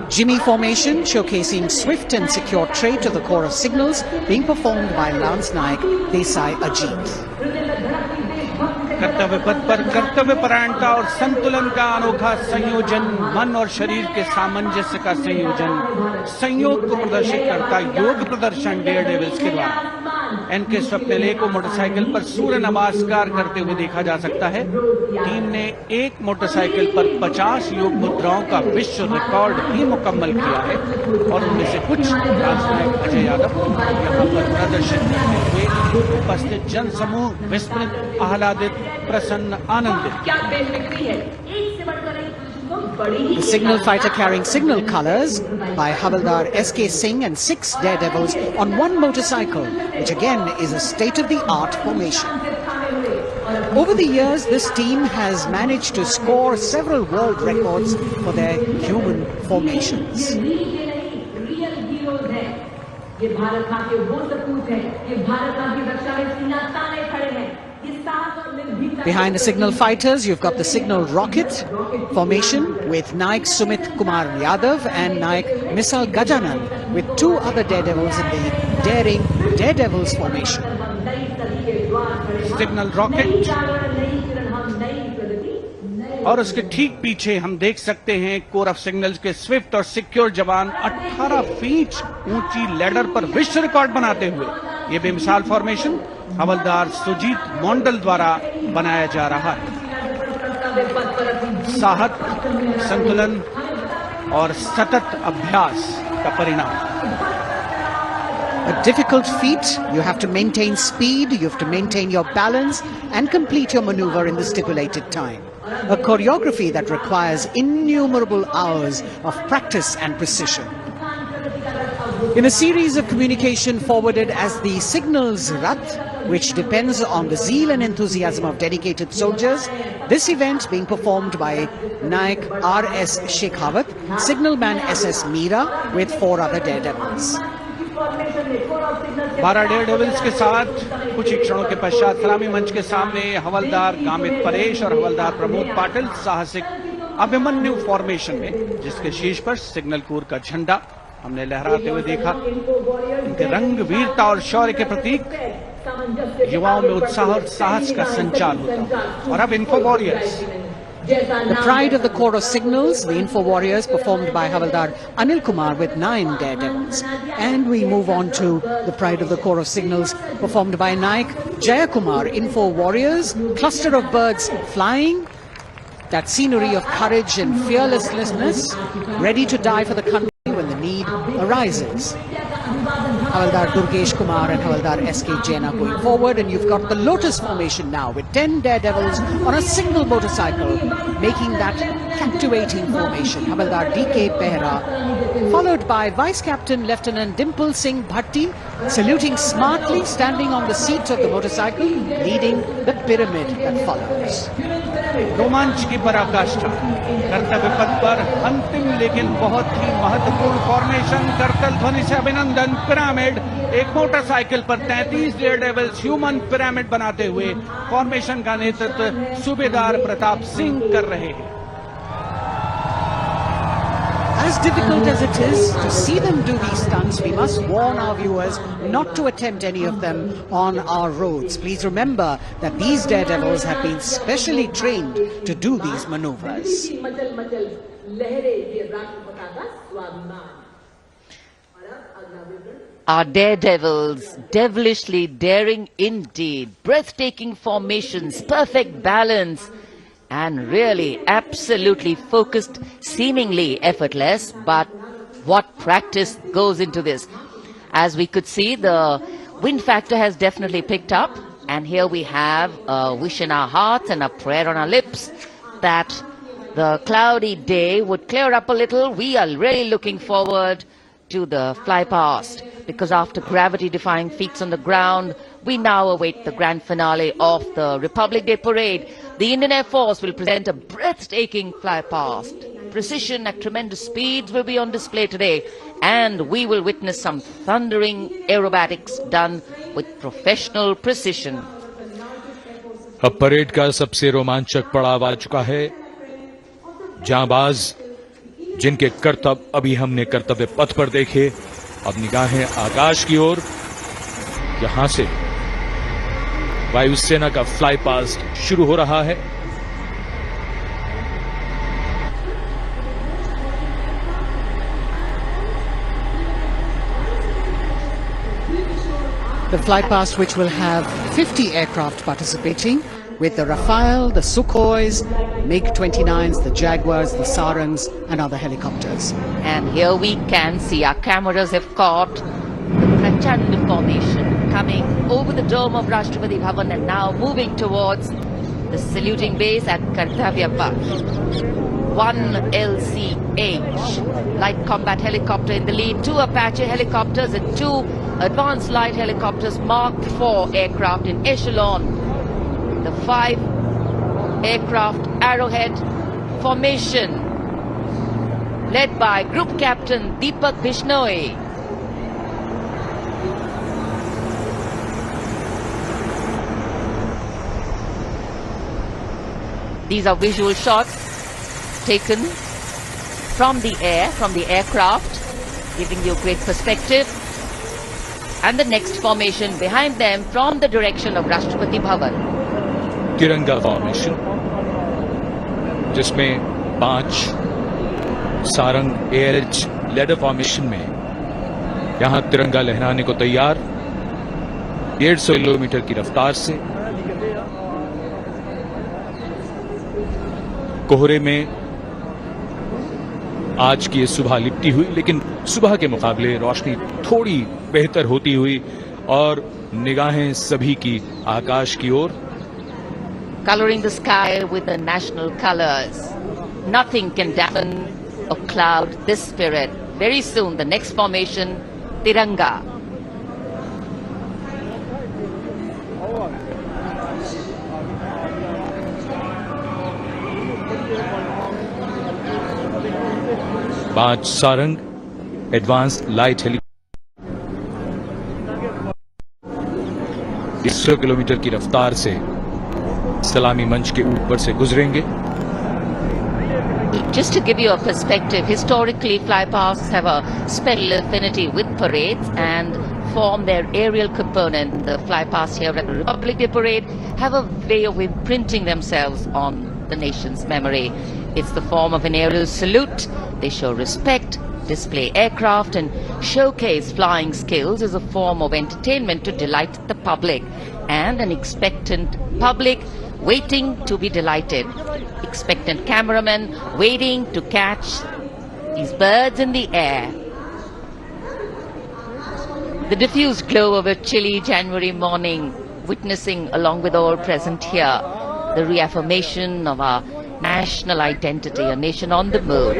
Jimmy formation showcasing swift and secure trade to the chorus signals being performed by Lance Naik Desai Ajit. कर्तव्य पथ पर कर्तव्य परायणता और संतुलन का अनोखा संयोजन, मन और शरीर के सामंजस्य का संयोजन, संयोग को प्रदर्शित करता योग प्रदर्शन डेयरडेविल्स के द्वारा। एनके स्वप्निले को मोटरसाइकिल पर सूर्य नमस्कार करते हुए देखा जा सकता है। टीम ने एक मोटरसाइकिल पर 50 योग मुद्राओं का विश्व रिकॉर्ड भी मुकम्मल किया है और उनमें से कुछ राजनायक अजय यादव यहाँ पर प्रदर्शित करते हुए उपस्थित जन समूह विस्मृत, आह्लादित, प्रसन्न, आनंदित। The signal fighter carrying signal colors by Havildar S.K. Singh and 6 daredevils on one motorcycle, which again is a state-of-the-art formation. Over the years, this team has managed to score several world records for their human formations. Behind the signal fighters, you've got the signal rocket formation with Naik Sumit Kumar Yadav and Naik Misal Gajanan with 2 other daredevils in the daring daredevils formation. Signal rocket और उसके ठीक पीछे हम देख सकते हैं core of signals के Swift और सिक्योर जवान 18 फीट ऊंची लैडर पर विश्व रिकॉर्ड बनाते हुए ये बेमिसाल फॉर्मेशन हवलदार सुजीत मोंडल द्वारा बनाया जा रहा है। साहस, संतुलन और सतत अभ्यास का परिणाम। A difficult feat. You have to maintain speed, you have to maintain your balance and complete your maneuver in the stipulated time. A choreography that requires innumerable hours of practice and precision. In a series of communication forwarded as the Signals Rath, which depends on the zeal and enthusiasm of dedicated soldiers, this event being performed by Naik R.S. Shekhawat, Signalman S.S. Meera with 4 other daredevils. 12 Daredevils के साथ कुछ ही क्षणों के पश्चात सलामी मंच के सामने हवलदार गामित परेश और हवलदार प्रमोद पाटिल साहसिक अभिमन्यु फॉर्मेशन में, जिसके शीर्ष पर सिग्नल कोर का झंडा हमने लहराते हुए देखा। इनके रंग वीरता और शौर्य के प्रतीक, युवाओं में उत्साह और साहस का संचार होता। और अब info warriors, the pride of the chorus signals, the Info Warriors, performed by Havildar Anil Kumar with 9 daredevils. And we move on to the pride of the chorus signals, performed by Naik Jayakumar, Info Warriors, cluster of birds flying, that scenery of courage and fearlessness, ready to die for the country when the need arises. Havaldar Durgesh Kumar and Havaldar S.K. Jain are going forward, and you've got the Lotus formation now with 10 daredevils on a single motorcycle, making that captivating formation. Havaldar D.K. Behra, followed by Vice Captain Lieutenant Dimple Singh Bhatti, saluting smartly, standing on the seat of the motorcycle, leading the pyramid that follows. रोमांच की पराकाष्ठा कर्तव्य पथ पर अंतिम लेकिन बहुत ही महत्वपूर्ण फॉर्मेशन करतल ध्वनि से अभिनंदन पिरामिड एक मोटरसाइकिल पर 33 डेयरडेविल्स ह्यूमन पिरामिड बनाते हुए फॉर्मेशन का नेतृत्व सूबेदार प्रताप सिंह कर रहे हैं. As difficult as it is to see them do these stunts, we must warn our viewers not to attempt any of them on our roads. Please remember that these daredevils have been specially trained to do these maneuvers. Our daredevils, devilishly daring indeed, breathtaking formations, perfect balance, and really absolutely focused, seemingly effortless, but what practice goes into this. As we could see, the wind factor has definitely picked up, and here we have a wish in our hearts and a prayer on our lips that the cloudy day would clear up a little. We are really looking forward to the fly past, because after gravity-defying feats on the ground, we now await the grand finale of the Republic Day Parade. The Indian Air Force will present a breathtaking fly past. Precision at tremendous speeds will be on display today, and we will witness some thundering aerobatics done with professional precision. अब parade का सबसे रोमांचक पड़ाव आ चुका है. जांबाज जिनके करतब अभी हमने कर्तव्य पथ पर देखे, अब निगाहें आकाश की ओर. यहां से वायुसेना का फ्लाई पास्ट शुरू हो रहा है. The fly past, which will have 50 aircraft participating, with the Rafale, the Sukhois, MiG-29s, the Jaguars, the Sarangs, and other helicopters. And here we can see our cameras have caught the CHANG formation coming over the dome of Rashtrapati Bhavan and now moving towards the saluting base at Kartavya Path. 1 LCH, light combat helicopter in the lead, 2 Apache helicopters and 2 advanced light helicopters, Mark IV aircraft in echelon. The 5 aircraft Arrowhead formation led by Group Captain Deepak Bishnoi. These are visual shots taken from the air, from the aircraft, giving you great perspective. And the next formation behind them from the direction of Rashtrapati Bhavan. तिरंगा formation, जिसमें 5 Sarang ALH ladder formation में यहां तिरंगा लहराने को तैयार, 150 kilometre की रफ्तार से. कोहरे में आज की सुबह लिपटी हुई, लेकिन सुबह के मुकाबले रोशनी थोड़ी बेहतर होती हुई और निगाहें सभी की आकाश की ओर. Coloring the sky with the national colors. Nothing can dampen or cloud this spirit. Very soon, the next formation, Tiranga. पांच Sarang advance light helicopter 100 kilometre की रफ्तार से सलामी मंच के ऊपर से गुजरेंगे. Just to give you a perspective, historically flypasts have a special affinity with parades and form their aerial component. The flypasts here at the Republic Day Parade have a way of imprinting themselves on the nation's memory. It's the form of an aerial salute. They show respect, display aircraft and showcase flying skills as a form of entertainment to delight the public, and an expectant public waiting to be delighted. Expectant cameramen waiting to catch these birds in the air. The diffused glow of a chilly January morning, witnessing along with all present here the reaffirmation of our national identity, a nation on the move.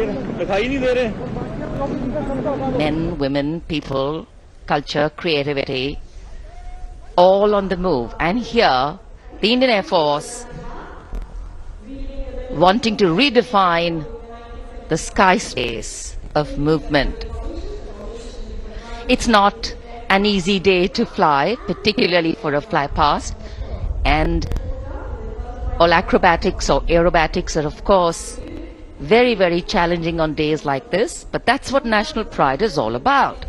Men, women, people, culture, creativity, all on the move. And here, the Indian Air Force wanting to redefine the sky space of movement. It's not an easy day to fly, particularly for a fly past, and all acrobatics or aerobatics are of course very, very challenging on days like this, but that's what national pride is all about.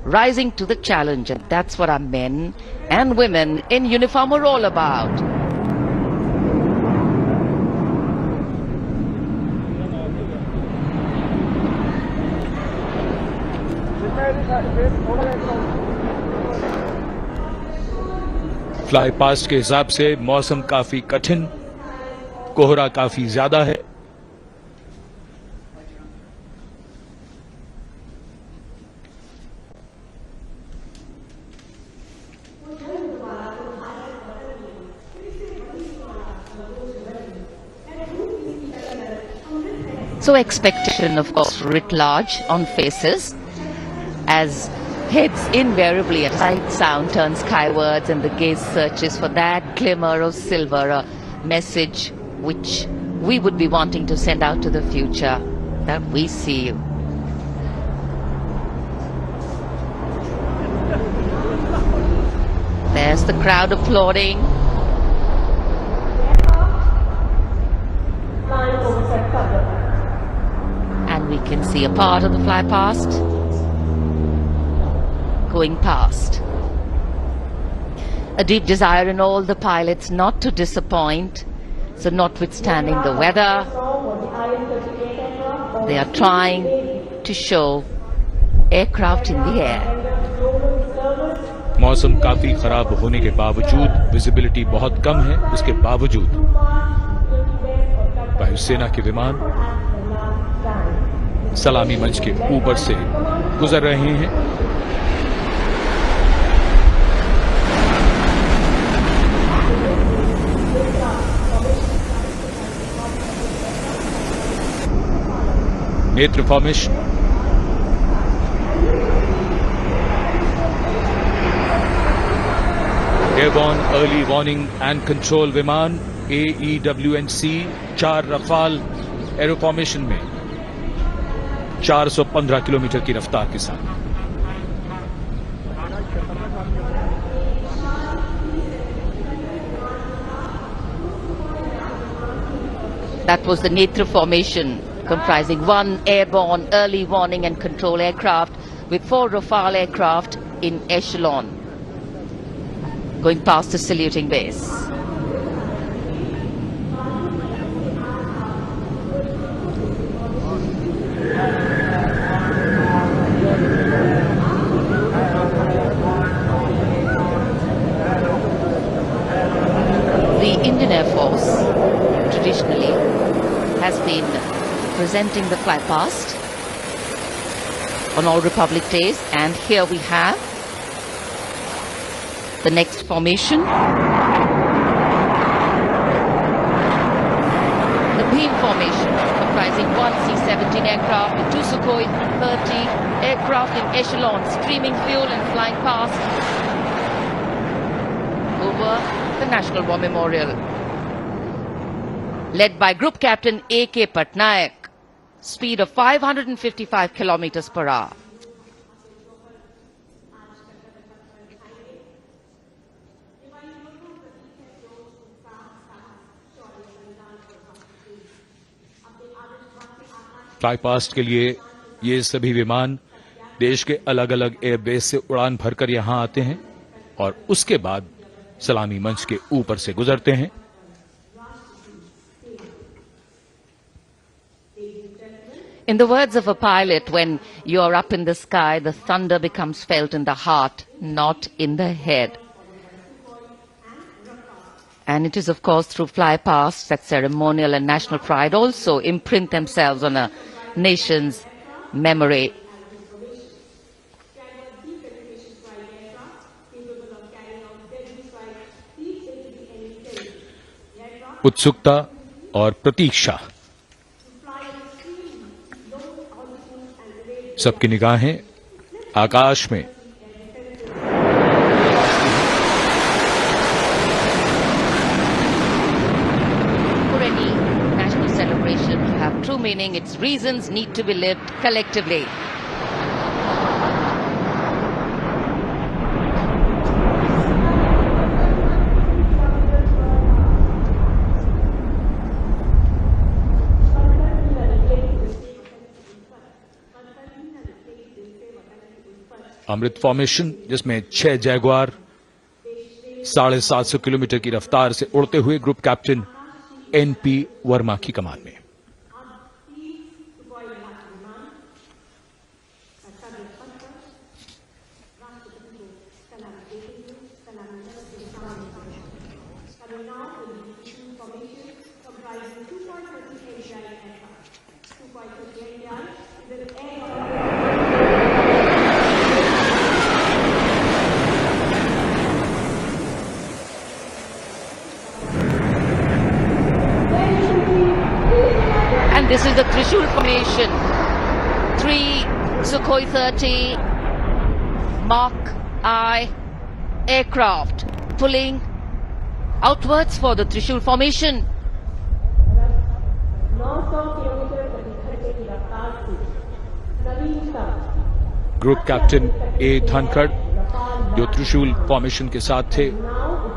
Rising to the challenge, and that's what our men and women in uniform are all about. Fly past के हिसाब से मौसम काफी कठिन, कोहरा काफी ज्यादा है। So expectation, of course, writ large on faces as heads invariably at sight sound turn skywards and the gaze searches for that glimmer of silver, a message which we would be wanting to send out to the future, that we see you. There's the crowd applauding. And we can see a part of the fly past going past. A deep desire in all the pilots not to disappoint, so notwithstanding the weather, they are trying to show aircraft in the air. मौसम काफी खराब होने के बावजूद visibility बहुत कम है, उसके बावजूद वायुसेना के विमान सलामी मंच के ऊपर से गुजर रहे हैं। नेत्र formation, airborne early warning and control विमान AEWNC 4 रफाल एरो फॉर्मेशन में 415 किलोमीटर की रफ्तार के साथ। That was the Netra formation, comprising 1 airborne early warning and control aircraft with 4 Rafale aircraft in echelon, going past the saluting base. The Indian Air Force traditionally has been presenting the fly past on all Republic Days, and here we have the next formation. The beam formation, comprising 1 C-17 aircraft with 2 Sukhoi 30 aircraft in echelon, streaming fuel and flying past over the National War Memorial. Led by Group Captain A.K. Patnaik, speed of 555 kilometers per hour. Fly past के लिए ये सभी विमान देश के अलग अलग airbase से उड़ान भरकर यहां आते हैं और उसके बाद सलामी मंच के ऊपर से गुजरते हैं। In the words of a pilot, when you are up in the sky, the thunder becomes felt in the heart, not in the head. And it is, of course, through fly past that ceremonial and national pride also imprint themselves on a nation's memory. उत्सुकता और प्रतीक्षा। सबकी निगाहें आकाश में। For any national celebration to have true meaning, its reasons need to be lived collectively. Amrit formation, जिसमें 6 Jaguar 750 kilometre की रफ्तार से उड़ते हुए ग्रुप कैप्टन NP वर्मा की कमान में। This is the Trishul formation. 3 Sukhoi 30 Mark I aircraft pulling outwards for the Trishul formation. Group captain A Dhankhar, जो त्रिशूल फॉर्मेशन के साथ थे,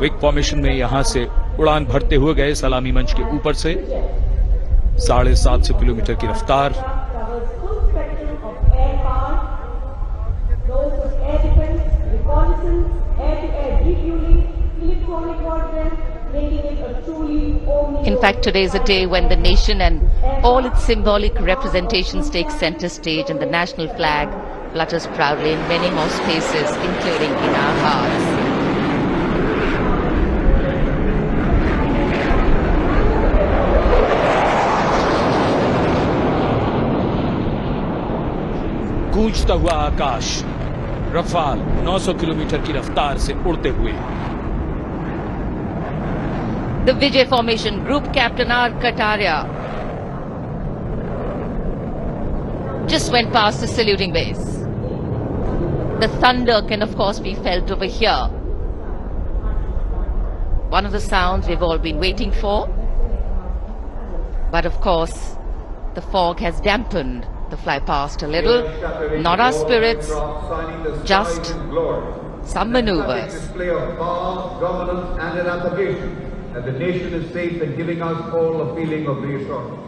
विक फॉर्मेशन में यहां से उड़ान भरते हुए गए सलामी मंच के ऊपर से। 750 किलोमीटर की रफ्तार। In fact, today is a day when the nation and all its symbolic representations take center stage, and the national flag flutters proudly in many more spaces, including in our hearts. गूंजता हुआ आकाश, Rafale 900 kilometre की रफ्तार से उड़ते हुए। The Vijay formation, Group Captain R. Kataria just went past the saluting base. The thunder can of course be felt over here. One of the sounds we've all been waiting for. But of course, the fog has dampened the fly past a little. Not our spirits, just some maneuvers. Display of power, governance and an application that the nation is safe and giving us all a feeling of reassurance.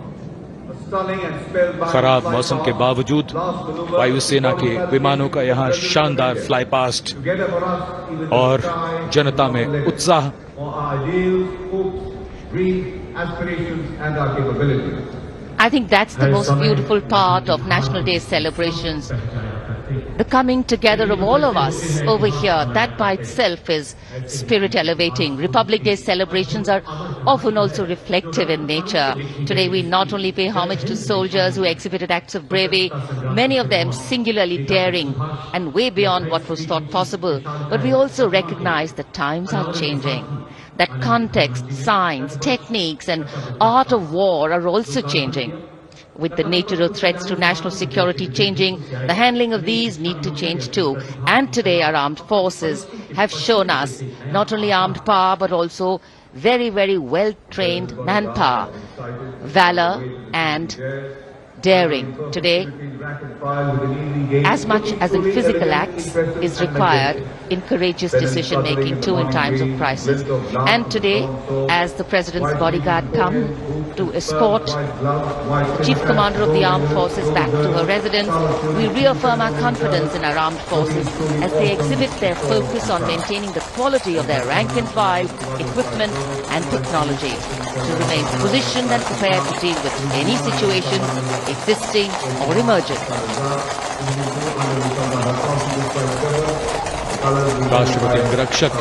खराब मौसम के बावजूद वायुसेना के विमानों का यहां शानदार फ्लाई पास्ट और जनता में उत्साह। I think that's the most beautiful part of National Day celebrations. The coming together of all of us over here, that by itself is spirit elevating. Republic Day celebrations are often also reflective in nature. Today we not only pay homage to soldiers who exhibited acts of bravery, many of them singularly daring and way beyond what was thought possible, but we also recognize that times are changing. That context, science, techniques and art of war are also changing. With the nature of threats to national security changing, the handling of these need to change too. And today our armed forces have shown us not only armed power but also very, very well-trained manpower, valor and daring. Today, as much as in physical acts is required in courageous decision-making too in times of crisis. And today, as the President's bodyguard come to escort the Chief Commander of the Armed Forces back to her residence, we reaffirm our confidence in our armed forces as they exhibit their focus on maintaining the quality of their rank and file, equipment and technology to remain positioned and prepared to deal with any situation existing or emerging. राष्ट्रपति अंगरक्षक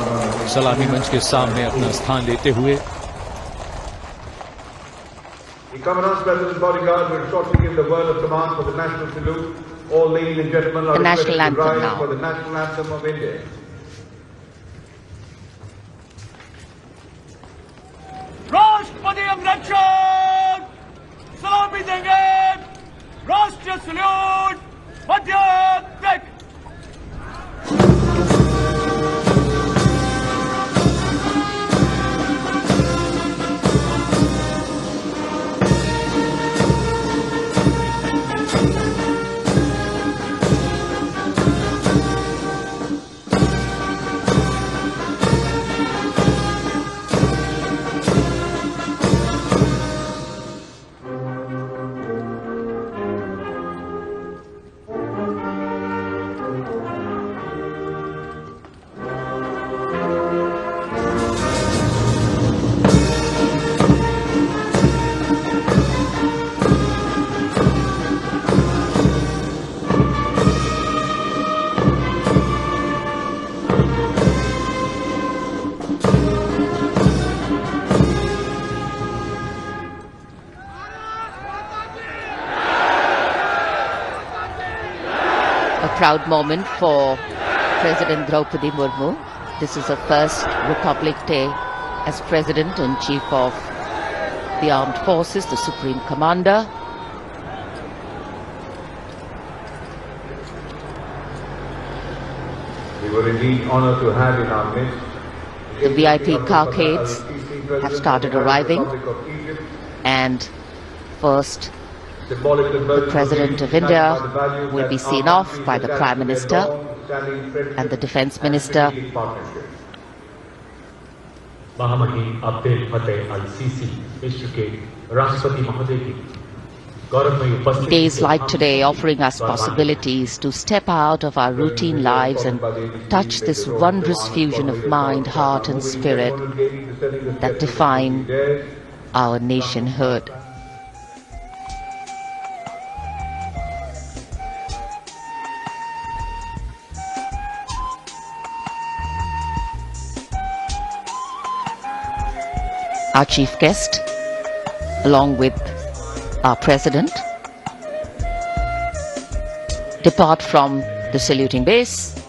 सलामी मंच के सामने अपना स्थान लेते हुए The Commandant's President's bodyguard will shortly give the word of command for the national salute. All ladies and gentlemen are requested to rise for the national anthem of India. राष्ट्रपति A proud moment for President Draupadi Murmu. This is her first Republic Day as President-in-Chief of the Armed Forces, the Supreme Commander. We were indeed honored to have in our midst the VIP carcades have started arriving, and first the President of India will be seen off by the Prime Minister and the Defence Minister. महामहिम अब्दुल फतेह अल-सीसी विश्व के राष्ट्रपति महोदय की गौरवमयी उपस्थिति Days like today offering us possibilities to step out of our routine lives and touch this wondrous fusion of mind, heart and spirit that define our nationhood. Our chief guest, along with our president, depart from the saluting base.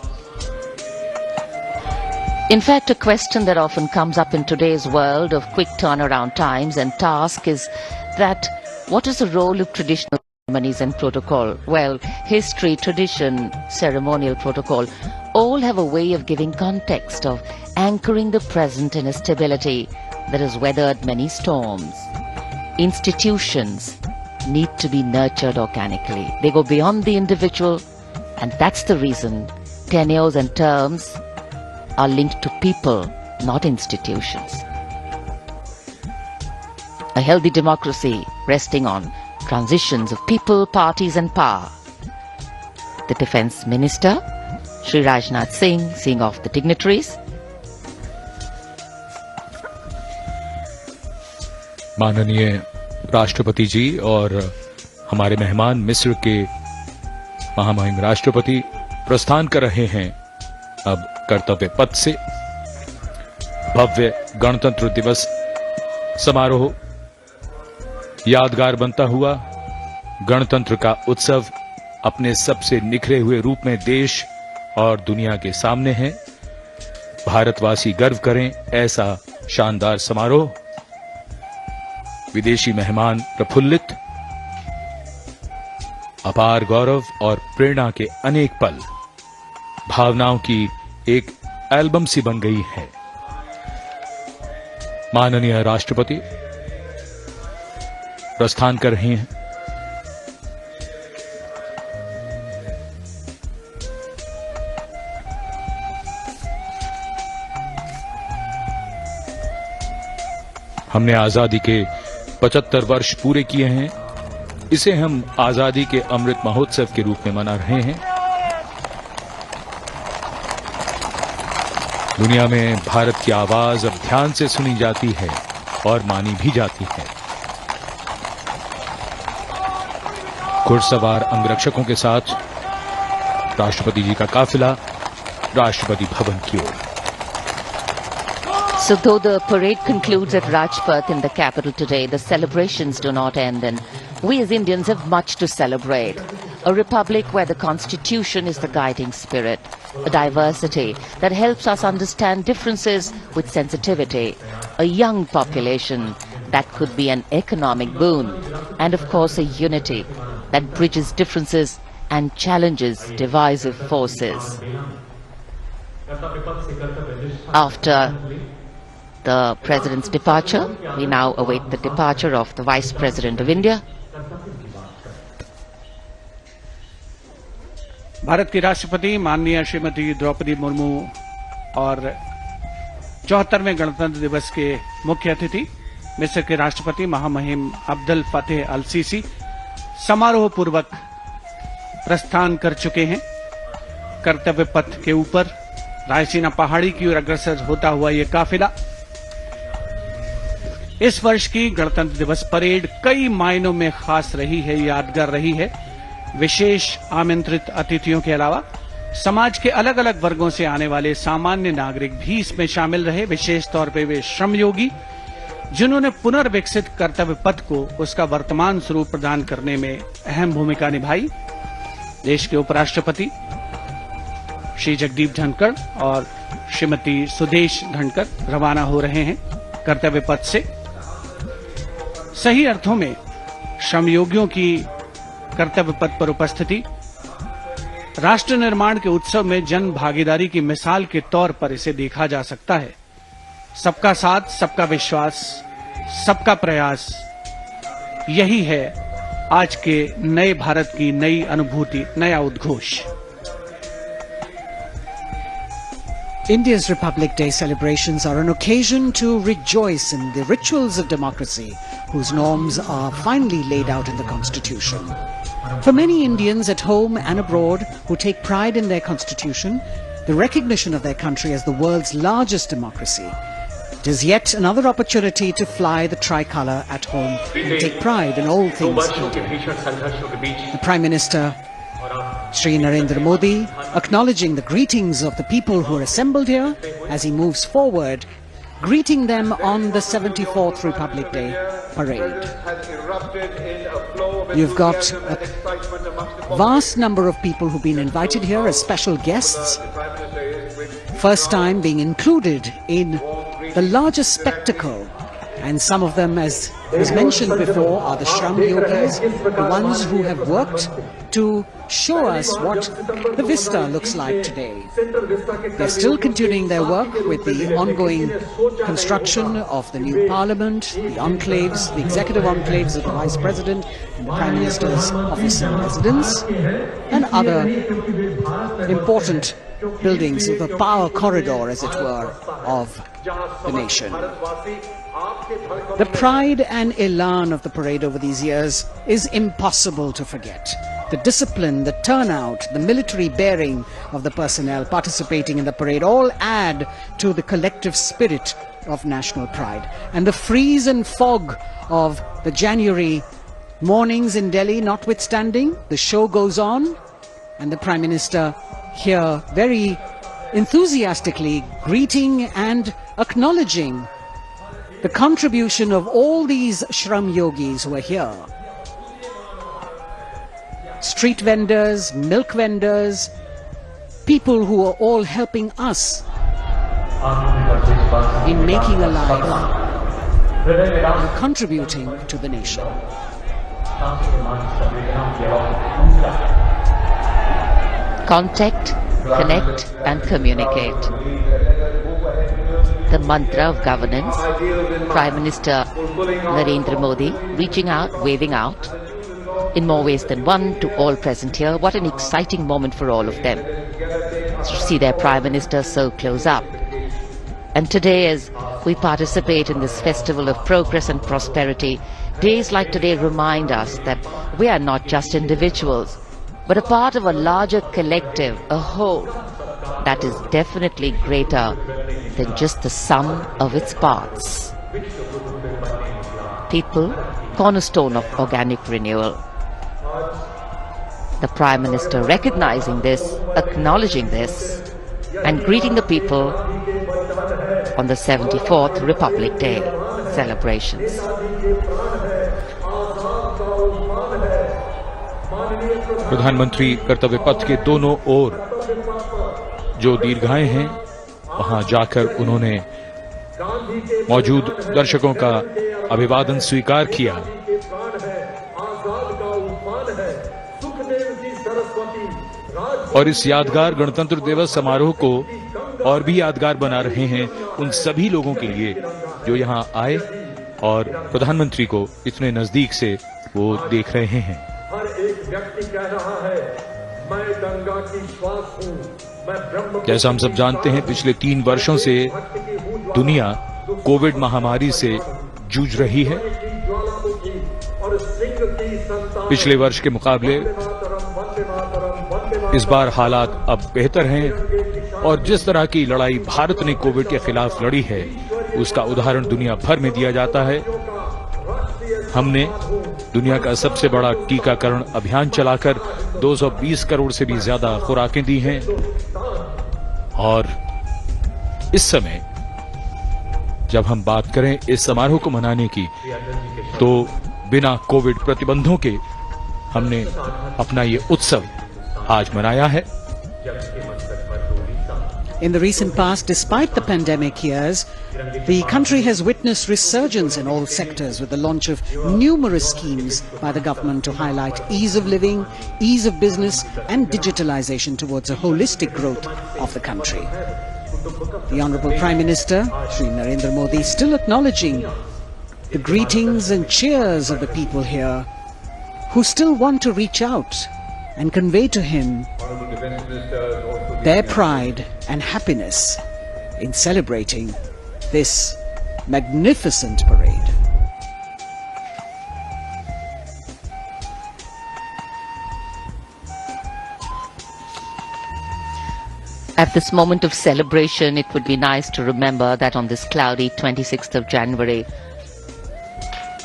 In fact, a question that often comes up in today's world of quick turnaround times and tasks is that what is the role of traditional ceremonies and protocol? Well, history, tradition, ceremonial protocol all have a way of giving context, of anchoring the present in a stability that has weathered many storms. Institutions need to be nurtured organically. They go beyond the individual, and that's the reason tenures and terms are linked to people, not institutions. A healthy democracy resting on transitions of people, parties and power. The Defence Minister, Shri Rajnath Singh, seeing off the dignitaries. माननीय राष्ट्रपति जी और हमारे मेहमान मिस्र के महामहिम राष्ट्रपति प्रस्थान कर रहे हैं अब कर्तव्य पथ से। भव्य गणतंत्र दिवस समारोह यादगार बनता हुआ गणतंत्र का उत्सव अपने सबसे निखरे हुए रूप में देश और दुनिया के सामने है। भारतवासी गर्व करें ऐसा शानदार समारोह। विदेशी मेहमान प्रफुल्लित, अपार गौरव और प्रेरणा के अनेक पल भावनाओं की एक एल्बम सी बन गई है। माननीय राष्ट्रपति प्रस्थान कर रहे हैं। हमने आजादी के 75 वर्ष पूरे किए हैं। इसे हम आजादी के अमृत महोत्सव के रूप में मना रहे हैं। दुनिया में भारत की आवाज अब ध्यान से सुनी जाती है और मानी भी जाती है। घुड़सवार अंगरक्षकों के साथ राष्ट्रपति जी का काफिला राष्ट्रपति भवन की ओर। So though the parade concludes at Rajpath in the capital today, the celebrations do not end, and we as Indians have much to celebrate. A republic where the constitution is the guiding spirit, a diversity that helps us understand differences with sensitivity, a young population that could be an economic boon, and of course a unity that bridges differences and challenges divisive forces. After the President's departure, we now await the departure of the Vice President of India. Bharat की राष्ट्रपति माननीय श्रीमती द्रौपदी मुर्मू और 74वें गणतंत्र दिवस के मुख्य अतिथि मिस्र के राष्ट्रपति महामहिम अब्दुल फतेह अल-सीसी समारोह पूर्वक प्रस्थान कर चुके हैं। कर्तव्य पथ के ऊपर रायसीना पहाड़ी की ओर अग्रसर होता हुआ ये काफिला इस वर्ष की गणतंत्र दिवस परेड कई मायनों में खास रही है, यादगार रही है। विशेष आमंत्रित अतिथियों के अलावा समाज के अलग अलग वर्गों से आने वाले सामान्य नागरिक भी इसमें शामिल रहे। विशेष तौर पे वे श्रमयोगी जिन्होंने पुनर्विकसित कर्तव्य पथ को उसका वर्तमान स्वरूप प्रदान करने में अहम भूमिका निभाई। देश के उपराष्ट्रपति श्री जगदीप धनखड़ और श्रीमती सुदेश धनखड़ रवाना हो रहे हैं कर्तव्य पथ से। सही अर्थों में श्रमयोगियों की कर्तव्य पथ पर उपस्थिति राष्ट्र निर्माण के उत्सव में जन भागीदारी की मिसाल के तौर पर इसे देखा जा सकता है। सबका साथ, सबका विश्वास, सबका प्रयास, यही है आज के नए भारत की नई अनुभूति, नया उद्घोष। India's Republic Day celebrations are an occasion to rejoice in the rituals of democracy, whose norms are finally laid out in the Constitution. For many Indians at home and abroad who take pride in their Constitution, the recognition of their country as the world's largest democracy, it is yet another opportunity to fly the tricolour at home and take pride in all things Indian. The Prime Minister, Shri Narendra Modi, acknowledging the greetings of the people who are assembled here as he moves forward, greeting them on the 74th Republic Day parade. You've got a vast number of people who've been invited here as special guests, first time being included in the largest spectacle, and some of them, as was mentioned before, are the Shram Yogis, the ones who have worked to show us what the vista looks like today. They're still continuing their work with the ongoing construction of the new parliament, the enclaves, the executive enclaves of the Vice President and the Prime Minister's office and residence, and other important buildings of the power corridor, as it were, of the nation. The pride and elan of the parade over these years is impossible to forget. The discipline, the turnout, the military bearing of the personnel participating in the parade all add to the collective spirit of national pride. And the freeze and fog of the January mornings in Delhi notwithstanding, the show goes on, and the Prime Minister here very enthusiastically greeting and acknowledging the contribution of all these Shram Yogis who are here. Street vendors, milk vendors, people who are all helping us in making a life and contributing to the nation. Contact, connect and communicate. The mantra of governance, Prime Minister Narendra Modi reaching out, waving out in more ways than one to all present here. What an exciting moment for all of them to see their Prime Minister so close up. And today, as we participate in this festival of progress and prosperity, days like today remind us that we are not just individuals, but a part of a larger collective, a whole, that is definitely greater than just the sum of its parts. People, cornerstone of organic renewal. The Prime Minister recognizing this, acknowledging this, and greeting the people on the 74th Republic Day celebrations. प्रधानमंत्री कर्तव्य पथ के दोनों ओर जो दीर्घाएं हैं, वहां जाकर उन्होंने मौजूद दर्शकों का अभिवादन स्वीकार किया। और इस यादगार गणतंत्र दिवस समारोह को और भी यादगार बना रहे हैं उन सभी लोगों के लिए जो यहां आए और प्रधानमंत्री को इतने नजदीक से वो देख रहे हैं। हर एक व्यक्ति कह रहा है, मैं गंगा की श्वास हूं, मैं ब्रह्म। जैसा हम सब जानते हैं, पिछले 3 वर्षों से दुनिया कोविड महामारी से जूझ रही है। पिछले वर्ष के मुकाबले इस बार हालात अब बेहतर हैं और जिस तरह की लड़ाई भारत ने कोविड के खिलाफ लड़ी है, उसका उदाहरण दुनिया भर में दिया जाता है। हमने दुनिया का सबसे बड़ा टीकाकरण अभियान चलाकर 220 करोड़ से भी ज्यादा खुराकें दी हैं और इस समय जब हम बात करें इस समारोह को मनाने की, तो बिना कोविड प्रतिबंधों के हमने अपना ये उत्सव आज मनाया है। In the recent past, despite the pandemic years, the country has witnessed resurgence in all sectors with the launch of numerous schemes by the government to highlight ease of living, ease of business and digitalization towards a holistic growth of the country. The Honorable Prime Minister, Shri Narendra Modi, still acknowledging the greetings and cheers of the people here who still want to reach out and convey to him their pride and happiness in celebrating this magnificent parade. At this moment of celebration, it would be nice to remember that on this cloudy 26th of January,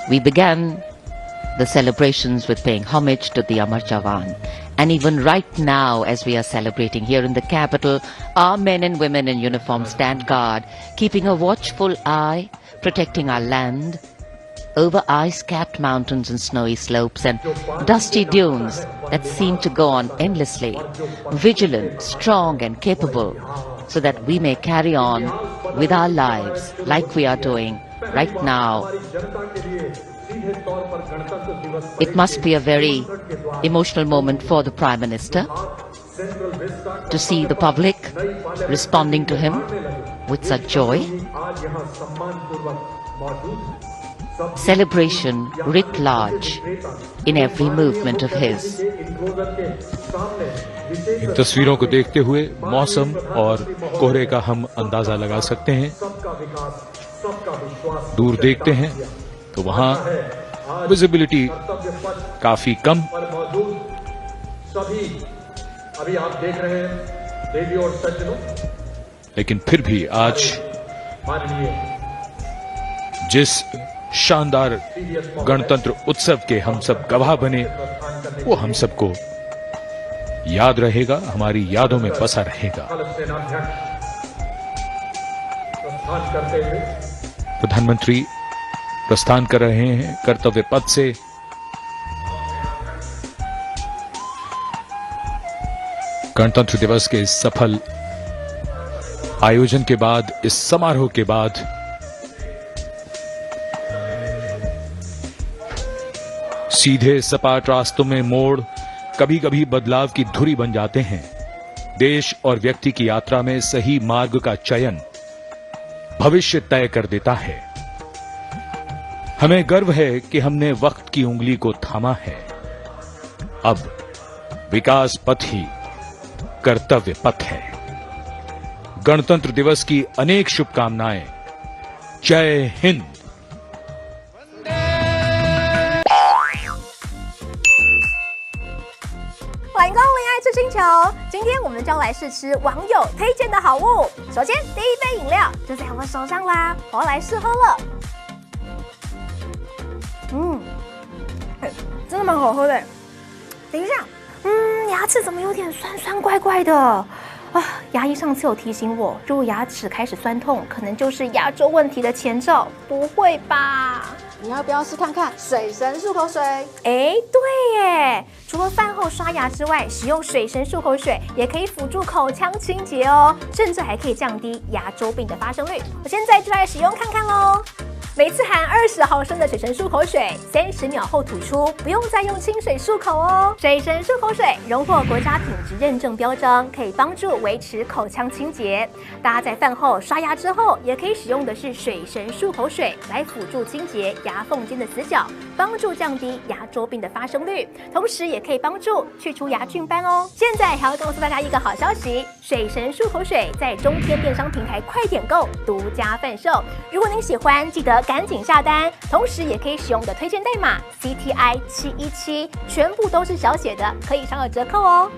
we began the celebrations with paying homage to the Amar Jawan. And even right now, as we are celebrating here in the capital, our men and women in uniform stand guard, keeping a watchful eye, protecting our land over ice-capped mountains and snowy slopes and dusty dunes that seem to go on endlessly, vigilant, strong and capable, so that we may carry on with our lives like we are doing right now. It must be a very emotional moment for the Prime Minister to see the public responding to him with such joy. Celebration writ large in every movement of his. इन तस्वीरों को देखते हुए मौसम और कोहरे का हम अंदाजा लगा सकते हैं। दूर देखते हैं तो वहां विजिबिलिटी काफी कम, अभी आप देख रहे हैं देवी और सज्जनों, लेकिन फिर भी आज जिस शानदार गणतंत्र उत्सव के हम सब गवाह बने, वो हम सबको याद रहेगा, हमारी यादों में बसा रहेगा। प्रधानमंत्री प्रस्थान कर रहे हैं कर्तव्य पथ से। गणतंत्र दिवस के इस सफल आयोजन के बाद, इस समारोह के बाद सीधे सपाट रास्तों में मोड़ कभी कभी बदलाव की धुरी बन जाते हैं। देश और व्यक्ति की यात्रा में सही मार्ग का चयन भविष्य तय कर देता है। हमें गर्व है कि हमने वक्त की उंगली को थामा है। अब विकास पथ ही कर्तव्य पथ है। गणतंत्र दिवस की अनेक शुभकामनाएं। जय हिंद। 欢迎光临爱吃星球，今天我们将来试吃网友推荐的好物。首先，第一杯饮料就在我手上啦，我要来试喝了。真的蛮好喝的。等一下，牙齿怎么有点酸酸怪怪的啊？牙医上次有提醒我，如果牙齿开始酸痛，可能就是牙周问题的前兆。不会吧？你要不要试看看水神漱口水？哎，对耶！除了饭后刷牙之外，使用水神漱口水也可以辅助口腔清洁哦，甚至还可以降低牙周病的发生率。我现在就来使用看看喽。每次含20毫升的水神漱口水，30秒后吐出，不用再用清水漱口哦。水神漱口水荣获国家品质认证标章，可以帮助维持口腔清洁。大家在饭后刷牙之后，也可以使用的是水神漱口水来辅助清洁牙缝间的死角，帮助降低牙周病的发生率，同时也可以帮助去除牙菌斑哦。现在还要告诉大家一个好消息，水神漱口水在中天电商平台快点购独家贩售。如果您喜欢，记得赶紧下单，同时也可以使用我的推荐代码 CTI717，全部都是小写的，可以稍有折扣哦。